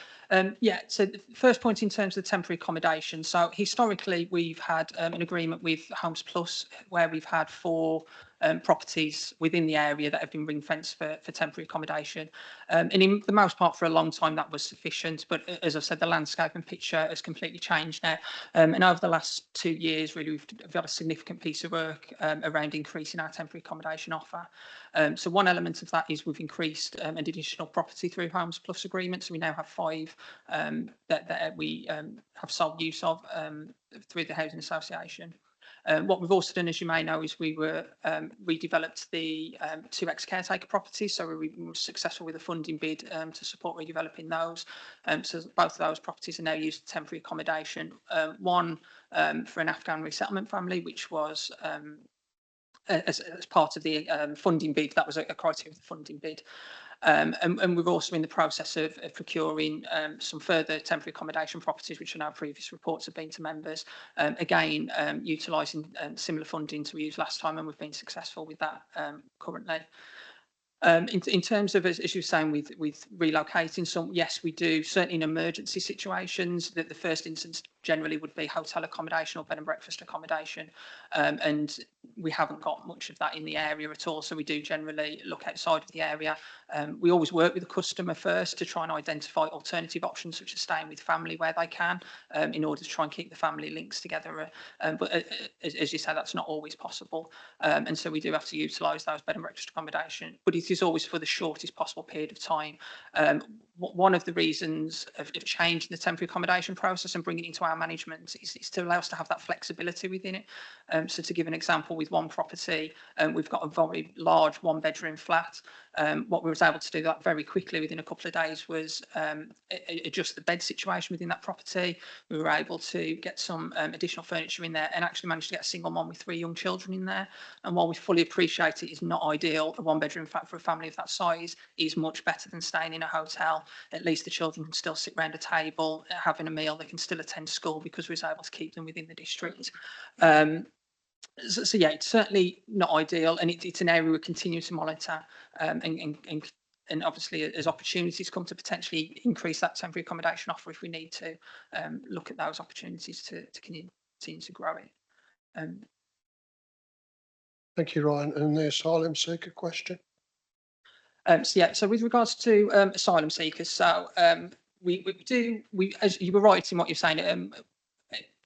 [SPEAKER 14] Yeah, so the first point in terms of the temporary accommodation. So historically, we've had an agreement with Homes Plus where we've had 4 properties within the area that have been ring fenced for temporary accommodation. And in the most part, for a long time, that was sufficient. But as I've said, the landscape and picture has completely changed now. And over the last 2 years, really, we've had a significant piece of work around increasing our temporary accommodation offer. So one element of that is we've increased an additional property through Homes Plus agreements. So we now have 5 that we have sole use of through the Housing Association. What we've also done, as you may know, is we redeveloped the 2 ex-caretaker properties. So we were successful with a funding bid to support redeveloping those. So both of those properties are now used for temporary accommodation. One for an Afghan resettlement family, which was as part of the funding bid. That was a criteria of the funding bid. And we're also in the process of procuring some further temporary accommodation properties, which I know previous reports have been to members. Again, utilising similar funding to we used last time, and we've been successful with that currently. In terms of, as you were saying, with relocating some, yes, we do. Certainly in emergency situations, that the first instance generally would be hotel accommodation or bed and breakfast accommodation. And we haven't got much of that in the area at all. So we do generally look outside of the area. We always work with the customer first to try and identify alternative options, such as staying with family where they can, in order to try and keep the family links together. But as you say, that's not always possible. And so we do have to utilise those bed and breakfast accommodation. But it is always for the shortest possible period of time. One of the reasons of changing the temporary accommodation process and bringing it into our management is to allow us to have that flexibility within it. So to give an example, with one property, we've got a very large 1-bedroom flat. What we was able to do that very quickly within a couple of days was adjust the bed situation within that property. We were able to get some additional furniture in there and actually managed to get a single mom with 3 young children in there. And while we fully appreciate it is not ideal, a 1-bedroom flat for a family of that size is much better than staying in a hotel. At least the children can still sit around a table, having a meal. They can still attend school because we was able to keep them within the district. So yeah, it's certainly not ideal, and it's an area we continue to monitor, and obviously as opportunities come to potentially increase that temporary accommodation offer, if we need to look at those opportunities to continue to grow it.
[SPEAKER 16] Thank you, Ryan. And the asylum seeker question.
[SPEAKER 14] So yeah, so with regards to asylum seekers, so we as you were right in what you're saying,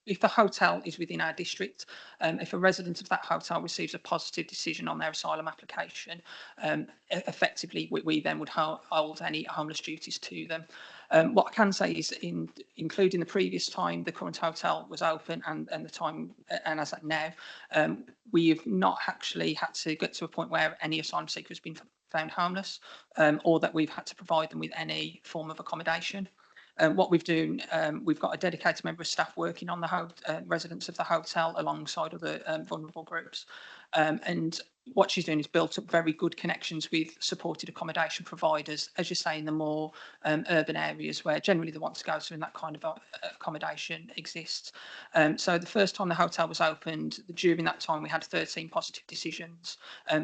[SPEAKER 14] if the hotel is within our district, if a resident of that hotel receives a positive decision on their asylum application, effectively we then would hold any homeless duties to them. What I can say is, including the previous time the current hotel was open and the time, and as at now, we have not actually had to get to a point where any asylum seeker has been found homeless, or that we've had to provide them with any form of accommodation. What we've done, we've got a dedicated member of staff working on the residents of the hotel alongside other vulnerable groups. And what she's doing is built up very good connections with supported accommodation providers, as you say, in the more urban areas where generally they want to go to and that kind of accommodation exists. So the first time the hotel was opened, during that time we had 13 positive decisions.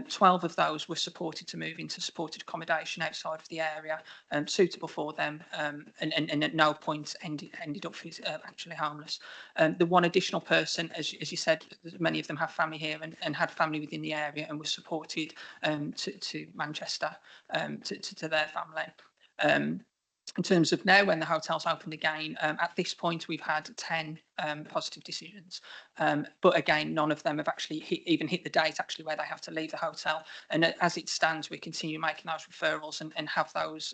[SPEAKER 14] 12 of those were supported to move into supported accommodation outside of the area, suitable for them, and at no point ended up actually homeless. The one additional person, as you said, many of them have family here and had family within the area and was supported to Manchester, to their family. In terms of now, when the hotel's opened again, at this point we've had 10 positive decisions, but again none of them have actually even hit the date actually where they have to leave the hotel. And as it stands, we continue making those referrals and have those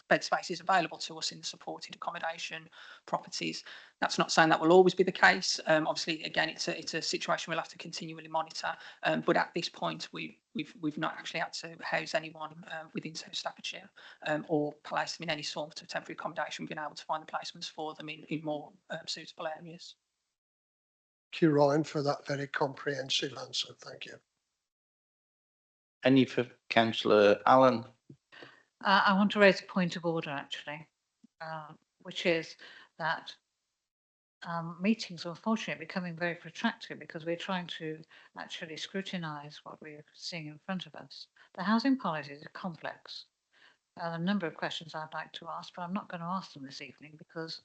[SPEAKER 14] bed spaces available to us in the supported accommodation properties. That's not saying that will always be the case. Obviously, again, it's a situation we'll have to continually monitor. But at this point, we've not actually had to house anyone within South Staffordshire or place them in any sort of temporary accommodation. We've been able to find the placements for them in more suitable areas.
[SPEAKER 16] Thank you, Ryan, for that very comprehensive answer. Thank you.
[SPEAKER 1] Any for Councillor Allen?
[SPEAKER 7] I want to raise a point of order, actually, which is that meetings are unfortunately becoming very protracted because we're trying to actually scrutinise what we're seeing in front of us. The housing policies are complex. A number of questions I'd like to ask, but I'm not going to ask them this evening because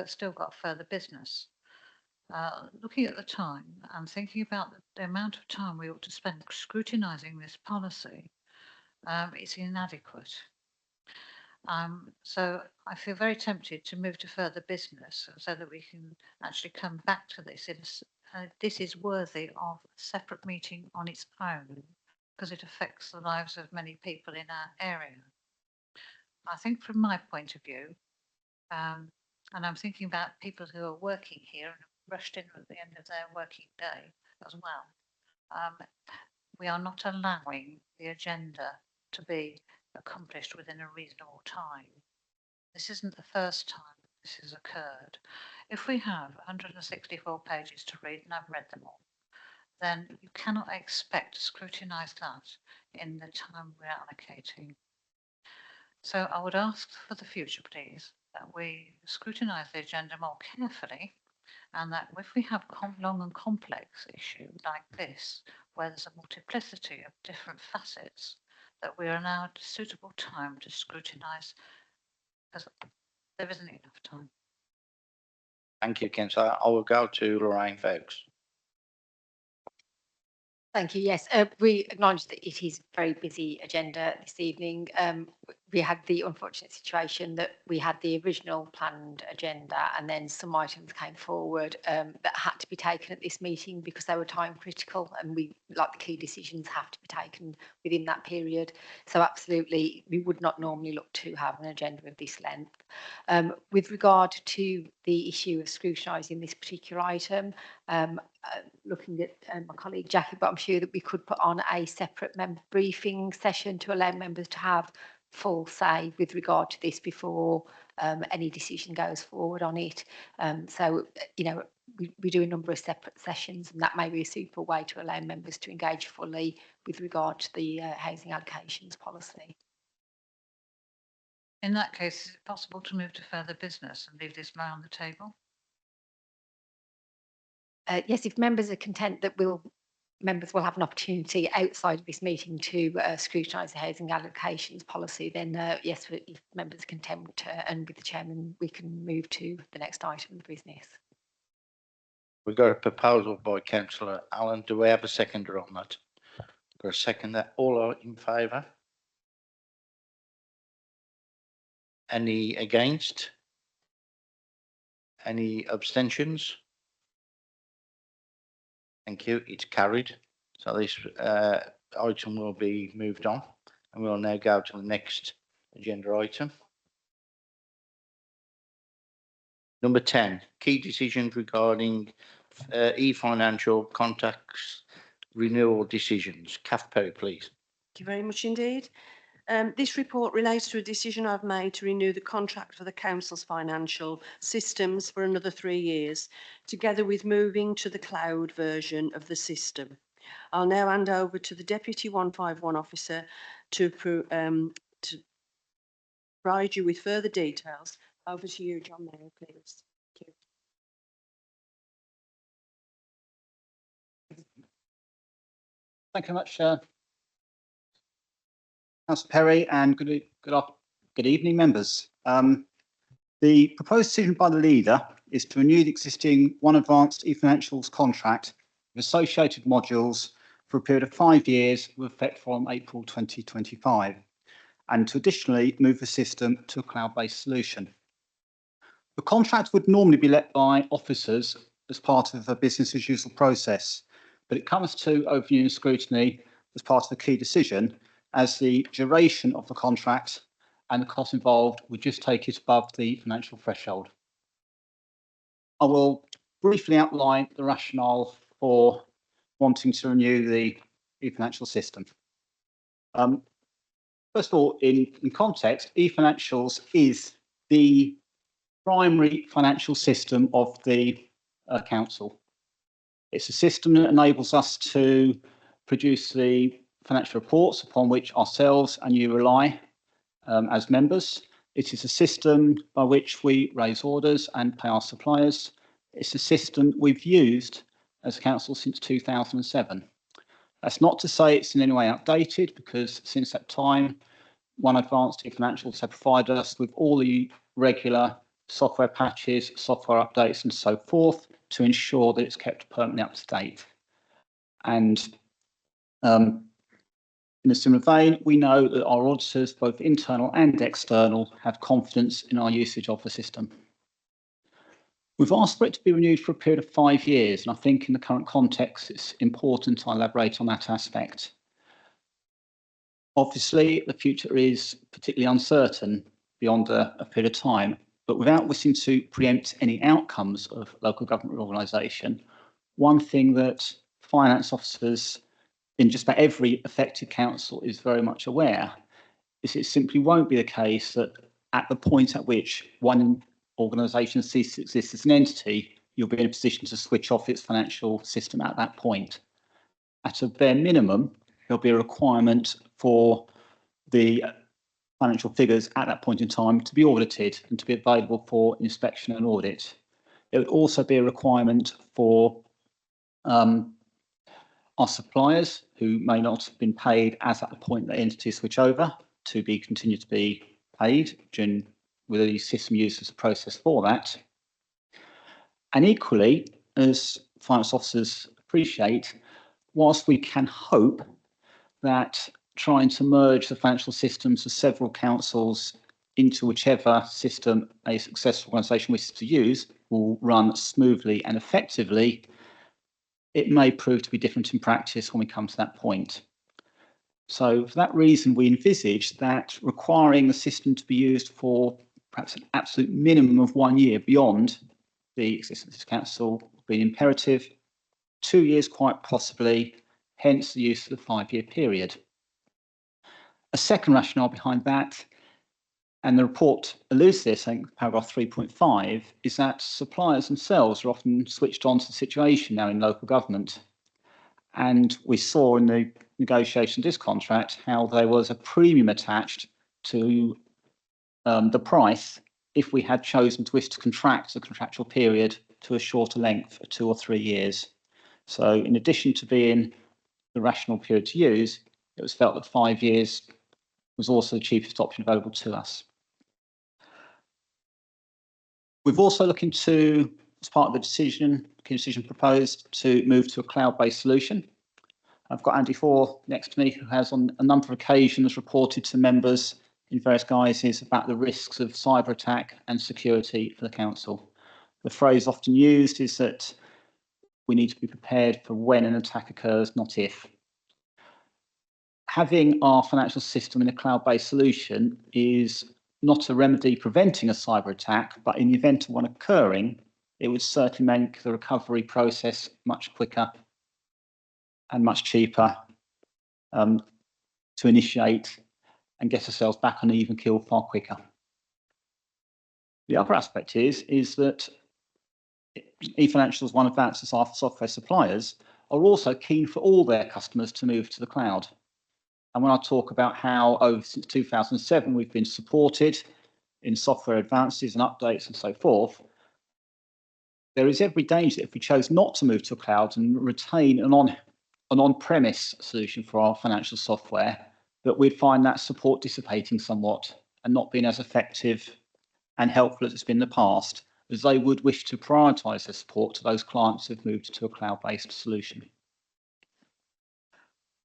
[SPEAKER 7] still got further business. Looking at the time and thinking about the amount of time we ought to spend scrutinising this policy, it's inadequate. So I feel very tempted to move to further business so that we can actually come back to this. This is worthy of a separate meeting on its own because it affects the lives of many people in our area. I think from my point of view, and I'm thinking about people who are working here and rushed in at the end of their working day as well, we are not allowing the agenda to be accomplished within a reasonable time. This isn't the first time this has occurred. If we have 164 pages to read, and I've read them all, then you cannot expect to scrutinise that in the time we're allocating. So I would ask for the future, please, that we scrutinise the agenda more carefully, and that if we have long and complex issues like this, where there's a multiplicity of different facets, that we are allowed suitable time to scrutinise, because there isn't enough time.
[SPEAKER 1] Thank you, Councillor. I will go to Lorraine Vokes.
[SPEAKER 18] Thank you. Yes, we acknowledge that it is a very busy agenda this evening. We had the unfortunate situation that we had the original planned agenda and then some items came forward that had to be taken at this meeting because they were time critical, and we, like the key decisions, have to be taken within that period. So absolutely, we would not normally look to have an agenda of this length. With regard to the issue of scrutinising this particular item, looking at my colleague Jackie, but I'm sure that we could put on a separate member briefing session to allow members to have full say with regard to this before any decision goes forward on it. So, you know, we do a number of separate sessions, and that may be a super way to allow members to engage fully with regard to the housing allocations policy.
[SPEAKER 7] In that case, is it possible to move to further business and leave this now on the table?
[SPEAKER 18] Yes, if members are content that members will have an opportunity outside of this meeting to scrutinise the housing allocations policy, then yes, if members are content and with the chairman, we can move to the next item of business.
[SPEAKER 1] We've got a proposal by Councillor Allen. Do we have a seconder on that? Got a seconder. All are in favour? Any against? Any abstentions? Thank you. It's carried. So this item will be moved on, and we'll now go to the next agenda item. Number 10, key decisions regarding e-financial contacts renewal decisions. Kath Perry, please.
[SPEAKER 19] Thank you very much indeed. This report relates to a decision I've made to renew the contract for the council's financial systems for another 3 years, together with moving to the cloud version of the system. I'll now hand over to the Deputy 151 officer to provide you with further details. Over to you, John Mayo, please. Thank you.
[SPEAKER 4] Thank you very much, Councillor Perry, and good evening, members. The proposed decision by the leader is to renew the existing One Advanced eFinancials contract with associated modules for a period of 5 years with effect from April 2025, and to additionally move the system to a cloud-based solution. The contract would normally be let by officers as part of a business as usual process, but it comes to overview and scrutiny as part of the key decision, as the duration of the contract and the cost involved would just take it above the financial threshold. I will briefly outline the rationale for wanting to renew the e-financial system. First of all, in context, e-financials is the primary financial system of the council. It's a system that enables us to produce the financial reports upon which ourselves and you rely as members. It is a system by which we raise orders and pay our suppliers. It's a system we've used as a council since 2007. That's not to say it's in any way outdated, because since that time One Advanced eFinancials have provided us with all the regular software patches, software updates, and so forth to ensure that it's kept permanently up to date. And in a similar vein, we know that our auditors, both internal and external, have confidence in our usage of the system. We've asked for it to be renewed for a period of 5 years, and I think in the current context, it's important I elaborate on that aspect. Obviously, the future is particularly uncertain beyond a period of time, but without wishing to preempt any outcomes of local government organisation, one thing that finance officers in just about every affected council is very much aware is it simply won't be the case that at the point at which one organisation ceases to exist as an entity, you'll be in a position to switch off its financial system at that point. At a bare minimum, there'll be a requirement for the financial figures at that point in time to be audited and to be available for inspection and audit. It would also be a requirement for our suppliers who may not have been paid as at the point that entities switch over to be continue to be paid during with the system used as a process for that. And equally, as finance officers appreciate, whilst we can hope that trying to merge the financial systems of several councils into whichever system a successful organisation wishes to use will run smoothly and effectively, it may prove to be different in practice when we come to that point. So for that reason, we envisage that requiring the system to be used for perhaps an absolute minimum of 1 year beyond the existence of the council will be imperative, 2 years quite possibly, hence the use of the 5-year period. A second rationale behind that, and the report alludes to this, I think paragraph 3.5, is that suppliers themselves are often switched on to the situation now in local government. And we saw in the negotiation of this contract how there was a premium attached to the price if we had chosen to wish to contract the contractual period to a shorter length of 2 or 3 years. So in addition to being the rational period to use, it was felt that 5 years was also the cheapest option available to us. We've also looking to, as part of the decision proposed to move to a cloud-based solution. I've got Andy Fore next to me, who has on a number of occasions reported to members in various guises about the risks of cyber attack and security for the council. The phrase often used is that we need to be prepared for when an attack occurs, not if. Having our financial system in a cloud-based solution is not a remedy preventing a cyber attack, but in the event of one occurring, it would certainly make the recovery process much quicker and much cheaper to initiate and get ourselves back on an even keel far quicker. The other aspect is that eFinancials, One Advanced, as our software suppliers, are also keen for all their customers to move to the cloud. And when I talk about how since 2007 we've been supported in software advances and updates and so forth, there is every danger that if we chose not to move to a cloud and retain an on-premise solution for our financial software, that we'd find that support dissipating somewhat and not being as effective and helpful as it's been in the past, as they would wish to prioritise their support to those clients who've moved to a cloud-based solution.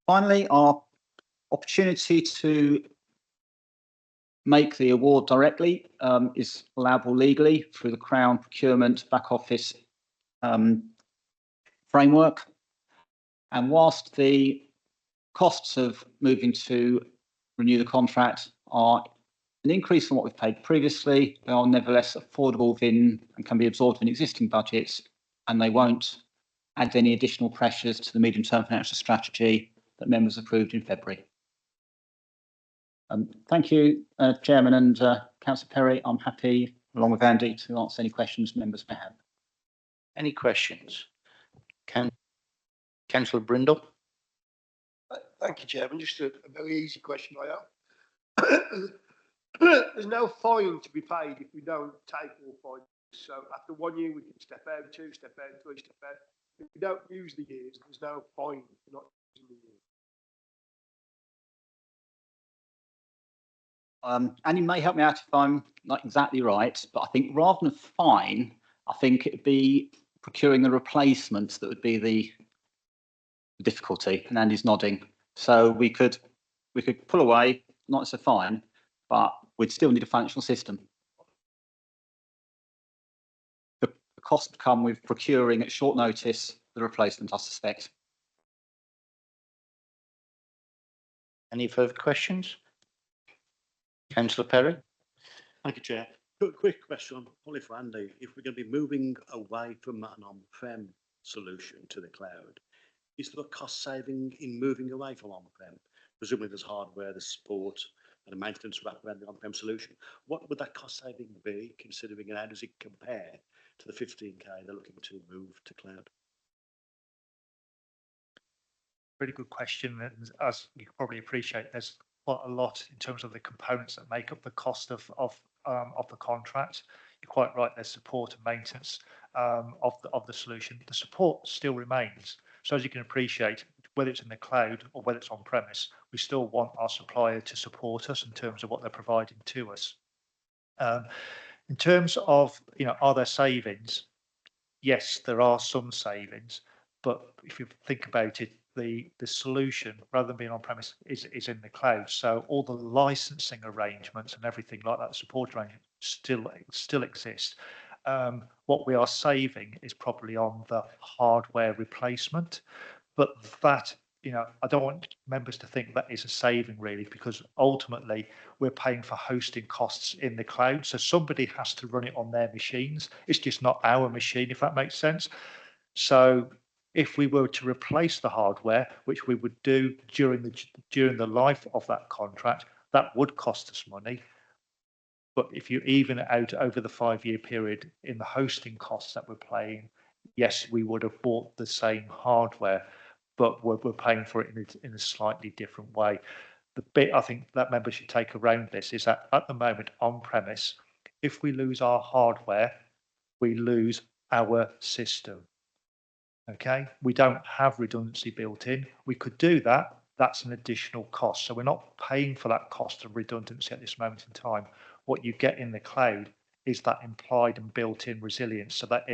[SPEAKER 4] Finally, our opportunity to make the award directly is allowable legally through the Crown procurement back office framework. And whilst the costs of moving to renew the contract are an increase on what we've paid previously, they are nevertheless affordable within and can be absorbed in existing budgets, and they won't add any additional pressures to the medium-term financial strategy that members approved in February. Thank you, Chairman and Councillor Perry. I'm happy, along with Andy, to answer any questions members may have.
[SPEAKER 1] Any questions? Councillor Brindle.
[SPEAKER 16] Thank you, Chairman. Just a very easy question I have. There's no fine to be paid if we don't take all fines. So after 1 year, we can step out, 2, step out, 3, step out. If we don't use the years, there's no fine for not using the years.
[SPEAKER 4] Annie may help me out if I'm not exactly right, but I think rather than a fine, I think it'd be procuring the replacements that would be the difficulty. And Andy's nodding. So we could pull away, not as a fine, but we'd still need a financial system. The cost would come with procuring at short notice the replacement, I suspect.
[SPEAKER 1] Any further questions? Councillor Perry?
[SPEAKER 3] Thank you, Chair. Quick question, probably for Andy. If we're going to be moving away from an on-prem solution to the cloud, is there a cost saving in moving away from on-prem? Presumably there's hardware, the support and the maintenance wrapped around the on-prem solution. What would that cost saving be, considering, and how does it compare to the 15K they're looking to move to cloud?
[SPEAKER 20] Really good question. And as you can probably appreciate, there's quite a lot in terms of the components that make up the cost of the contract. You're quite right. There's support and maintenance of the solution. The support still remains. So as you can appreciate, whether it's in the cloud or whether it's on premise, we still want our supplier to support us in terms of what they're providing to us. In terms of, are there savings? Yes, there are some savings, but if you think about it, the solution, rather than being on premise, is in the cloud. So all the licensing arrangements and everything like that, the support arrangements still exist. What we are saving is probably on the hardware replacement, but that, I don't want members to think that is a saving really, because ultimately we're paying for hosting costs in the cloud. So somebody has to run it on their machines. It's just not our machine, if that makes sense. So if we were to replace the hardware, which we would do during the life of that contract, that would cost us money. But if you even it out over the 5-year period in the hosting costs that we're paying, yes, we would have bought the same hardware, but we're paying for it in a slightly different way. The bit I think that members should take around this is that at the moment on premise, if we lose our hardware, we lose our system. Okay, we don't have redundancy built in. We could do that. That's an additional cost. So we're not paying for that cost of redundancy at this moment in time. What you get in the cloud is that implied and built-in resilience, so that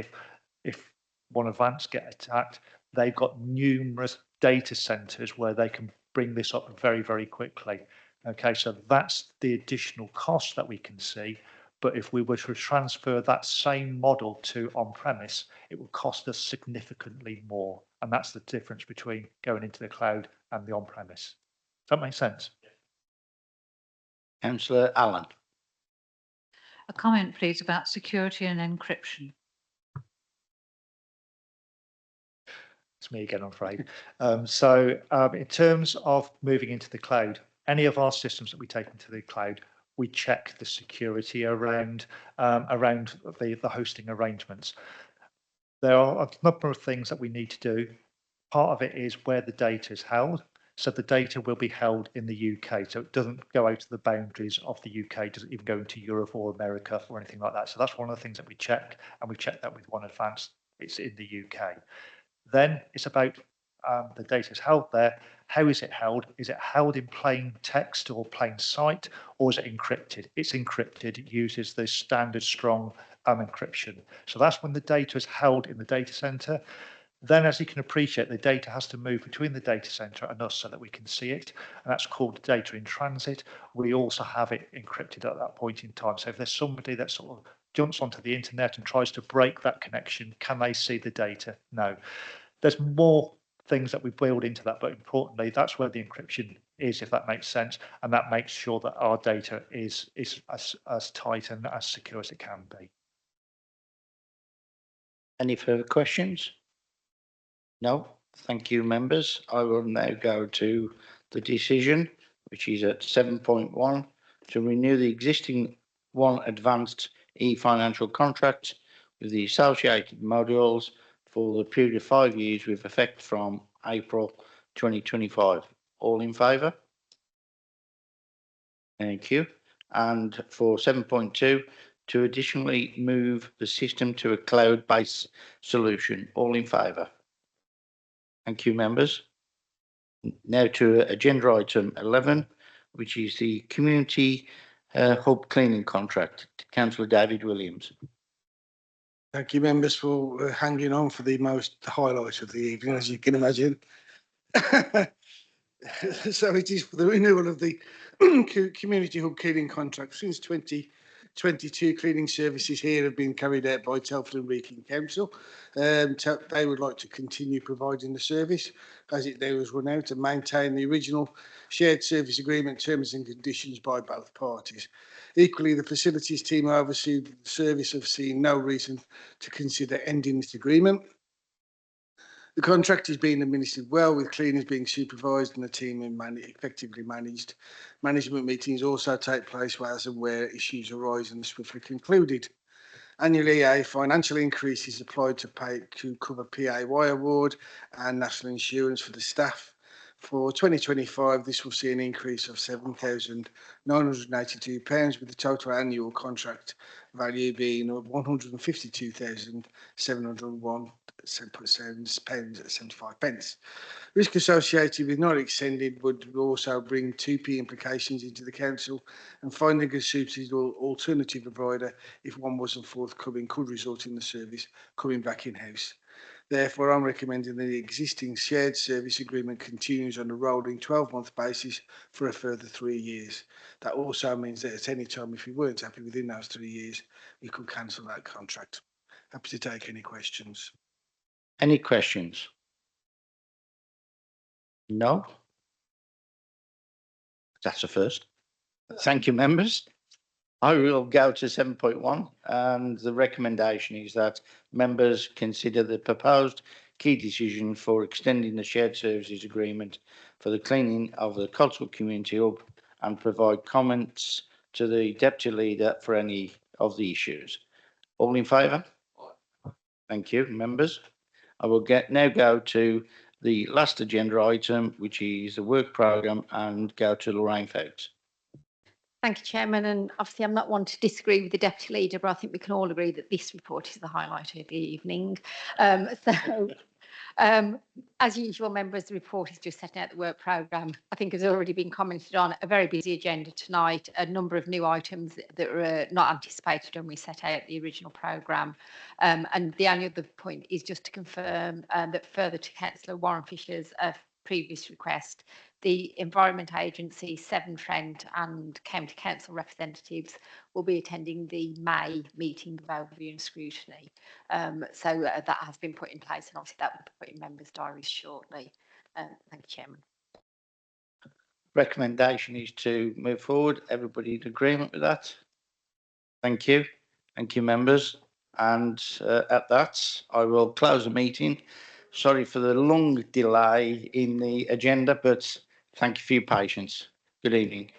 [SPEAKER 20] if one of Vance get attacked, they've got numerous data centers where they can bring this up very, very quickly. Okay, so that's the additional cost that we can see. But if we were to transfer that same model to on-premise, it would cost us significantly more. And that's the difference between going into the cloud and the on-premise. Does that make sense?
[SPEAKER 1] Councillor Allen.
[SPEAKER 7] A comment, please, about security and encryption.
[SPEAKER 20] It's me again, I'm afraid. In terms of moving into the cloud, any of our systems that we take into the cloud, we check the security around the hosting arrangements. There are a number of things that we need to do. Part of it is where the data is held. So the data will be held in the UK. So it doesn't go out to the boundaries of the UK, doesn't even go into Europe or America or anything like that. So that's one of the things that we check, and we check that with One Advanced. It's in the UK. Then it's about the data is held there. How is it held? Is it held in plain text or plain sight, or is it encrypted? It's encrypted. It uses the standard strong encryption. So that's when the data is held in the data center. Then, as you can appreciate, the data has to move between the data center and us so that we can see it. And that's called data in transit. We also have it encrypted at that point in time. So if there's somebody that sort of jumps onto the internet and tries to break that connection, can they see the data? No. There's more things that we build into that, but importantly, that's where the encryption is, if that makes sense, and that makes sure that our data is as tight and as secure as it can be.
[SPEAKER 1] Any further questions? No, thank you, members. I will now go to the decision, which is at 7.1, to renew the existing One Advanced e-financial contract with the associated modules for the period of 5 years with effect from April 2025. All in favour? Thank you. And for 7.2, to additionally move the system to a cloud-based solution. All in favour? Thank you, members. Now to agenda item 11, which is the community hub cleaning contract. Councillor David Williams.
[SPEAKER 10] Thank you, members, for hanging on for the highlight of the evening, as you can imagine. So it is for the renewal of the community hub cleaning contract. Since 2022, cleaning services here have been carried out by Telford and Wrekin Council. They would like to continue providing the service as it now has run out and maintain the original shared service agreement terms and conditions by both parties. Equally, the facilities team who oversee the service have seen no reason to consider ending this agreement. The contract is being administered well, with cleaners being supervised and the team effectively managed. Management meetings also take place as and where issues arise and swiftly concluded. Annually, a financial increase is applied to cover PAY award and national insurance for the staff. For 2025, this will see an increase of £7,982, with the total annual contract value being £152,701.75. Risk associated with not extended would also bring 2p implications into the council, and finding a suitable alternative provider if one wasn't forthcoming could result in the service coming back in-house. Therefore, I'm recommending that the existing shared service agreement continues on a rolling 12-month basis for a further 3 years. That also means that at any time, if we weren't happy within those 3 years, we could cancel that contract. Happy to take any questions.
[SPEAKER 1] Any questions? No? That's a first. Thank you, members. I will go to 7.1, and the recommendation is that members consider the proposed key decision for extending the shared services agreement for the cleaning of the cultural community hub and provide comments to the deputy leader for any of the issues. All in favour? Thank you, members. I will now go to the last agenda item, which is the work programme, and go to Lorraine Foakes.
[SPEAKER 18] Thank you, Chairman. And obviously, I'm not one to disagree with the Deputy Leader, but I think we can all agree that this report is the highlight of the evening. As usual, members, the report is just setting out the work programme. I think has already been commented on. A very busy agenda tonight, a number of new items that were not anticipated when we set out the original programme. And the only other point is just to confirm that further to Councillor Warren Fisher's previous request, the Environment Agency, Severn Trent and County Council representatives will be attending the May meeting of overview and scrutiny. So that has been put in place, and obviously that will be put in members' diaries shortly. Thank you, Chairman.
[SPEAKER 1] Recommendation is to move forward. Everybody in agreement with that? Thank you. Thank you, members. And at that, I will close the meeting. Sorry for the long delay in the agenda, but thank you for your patience. Good evening.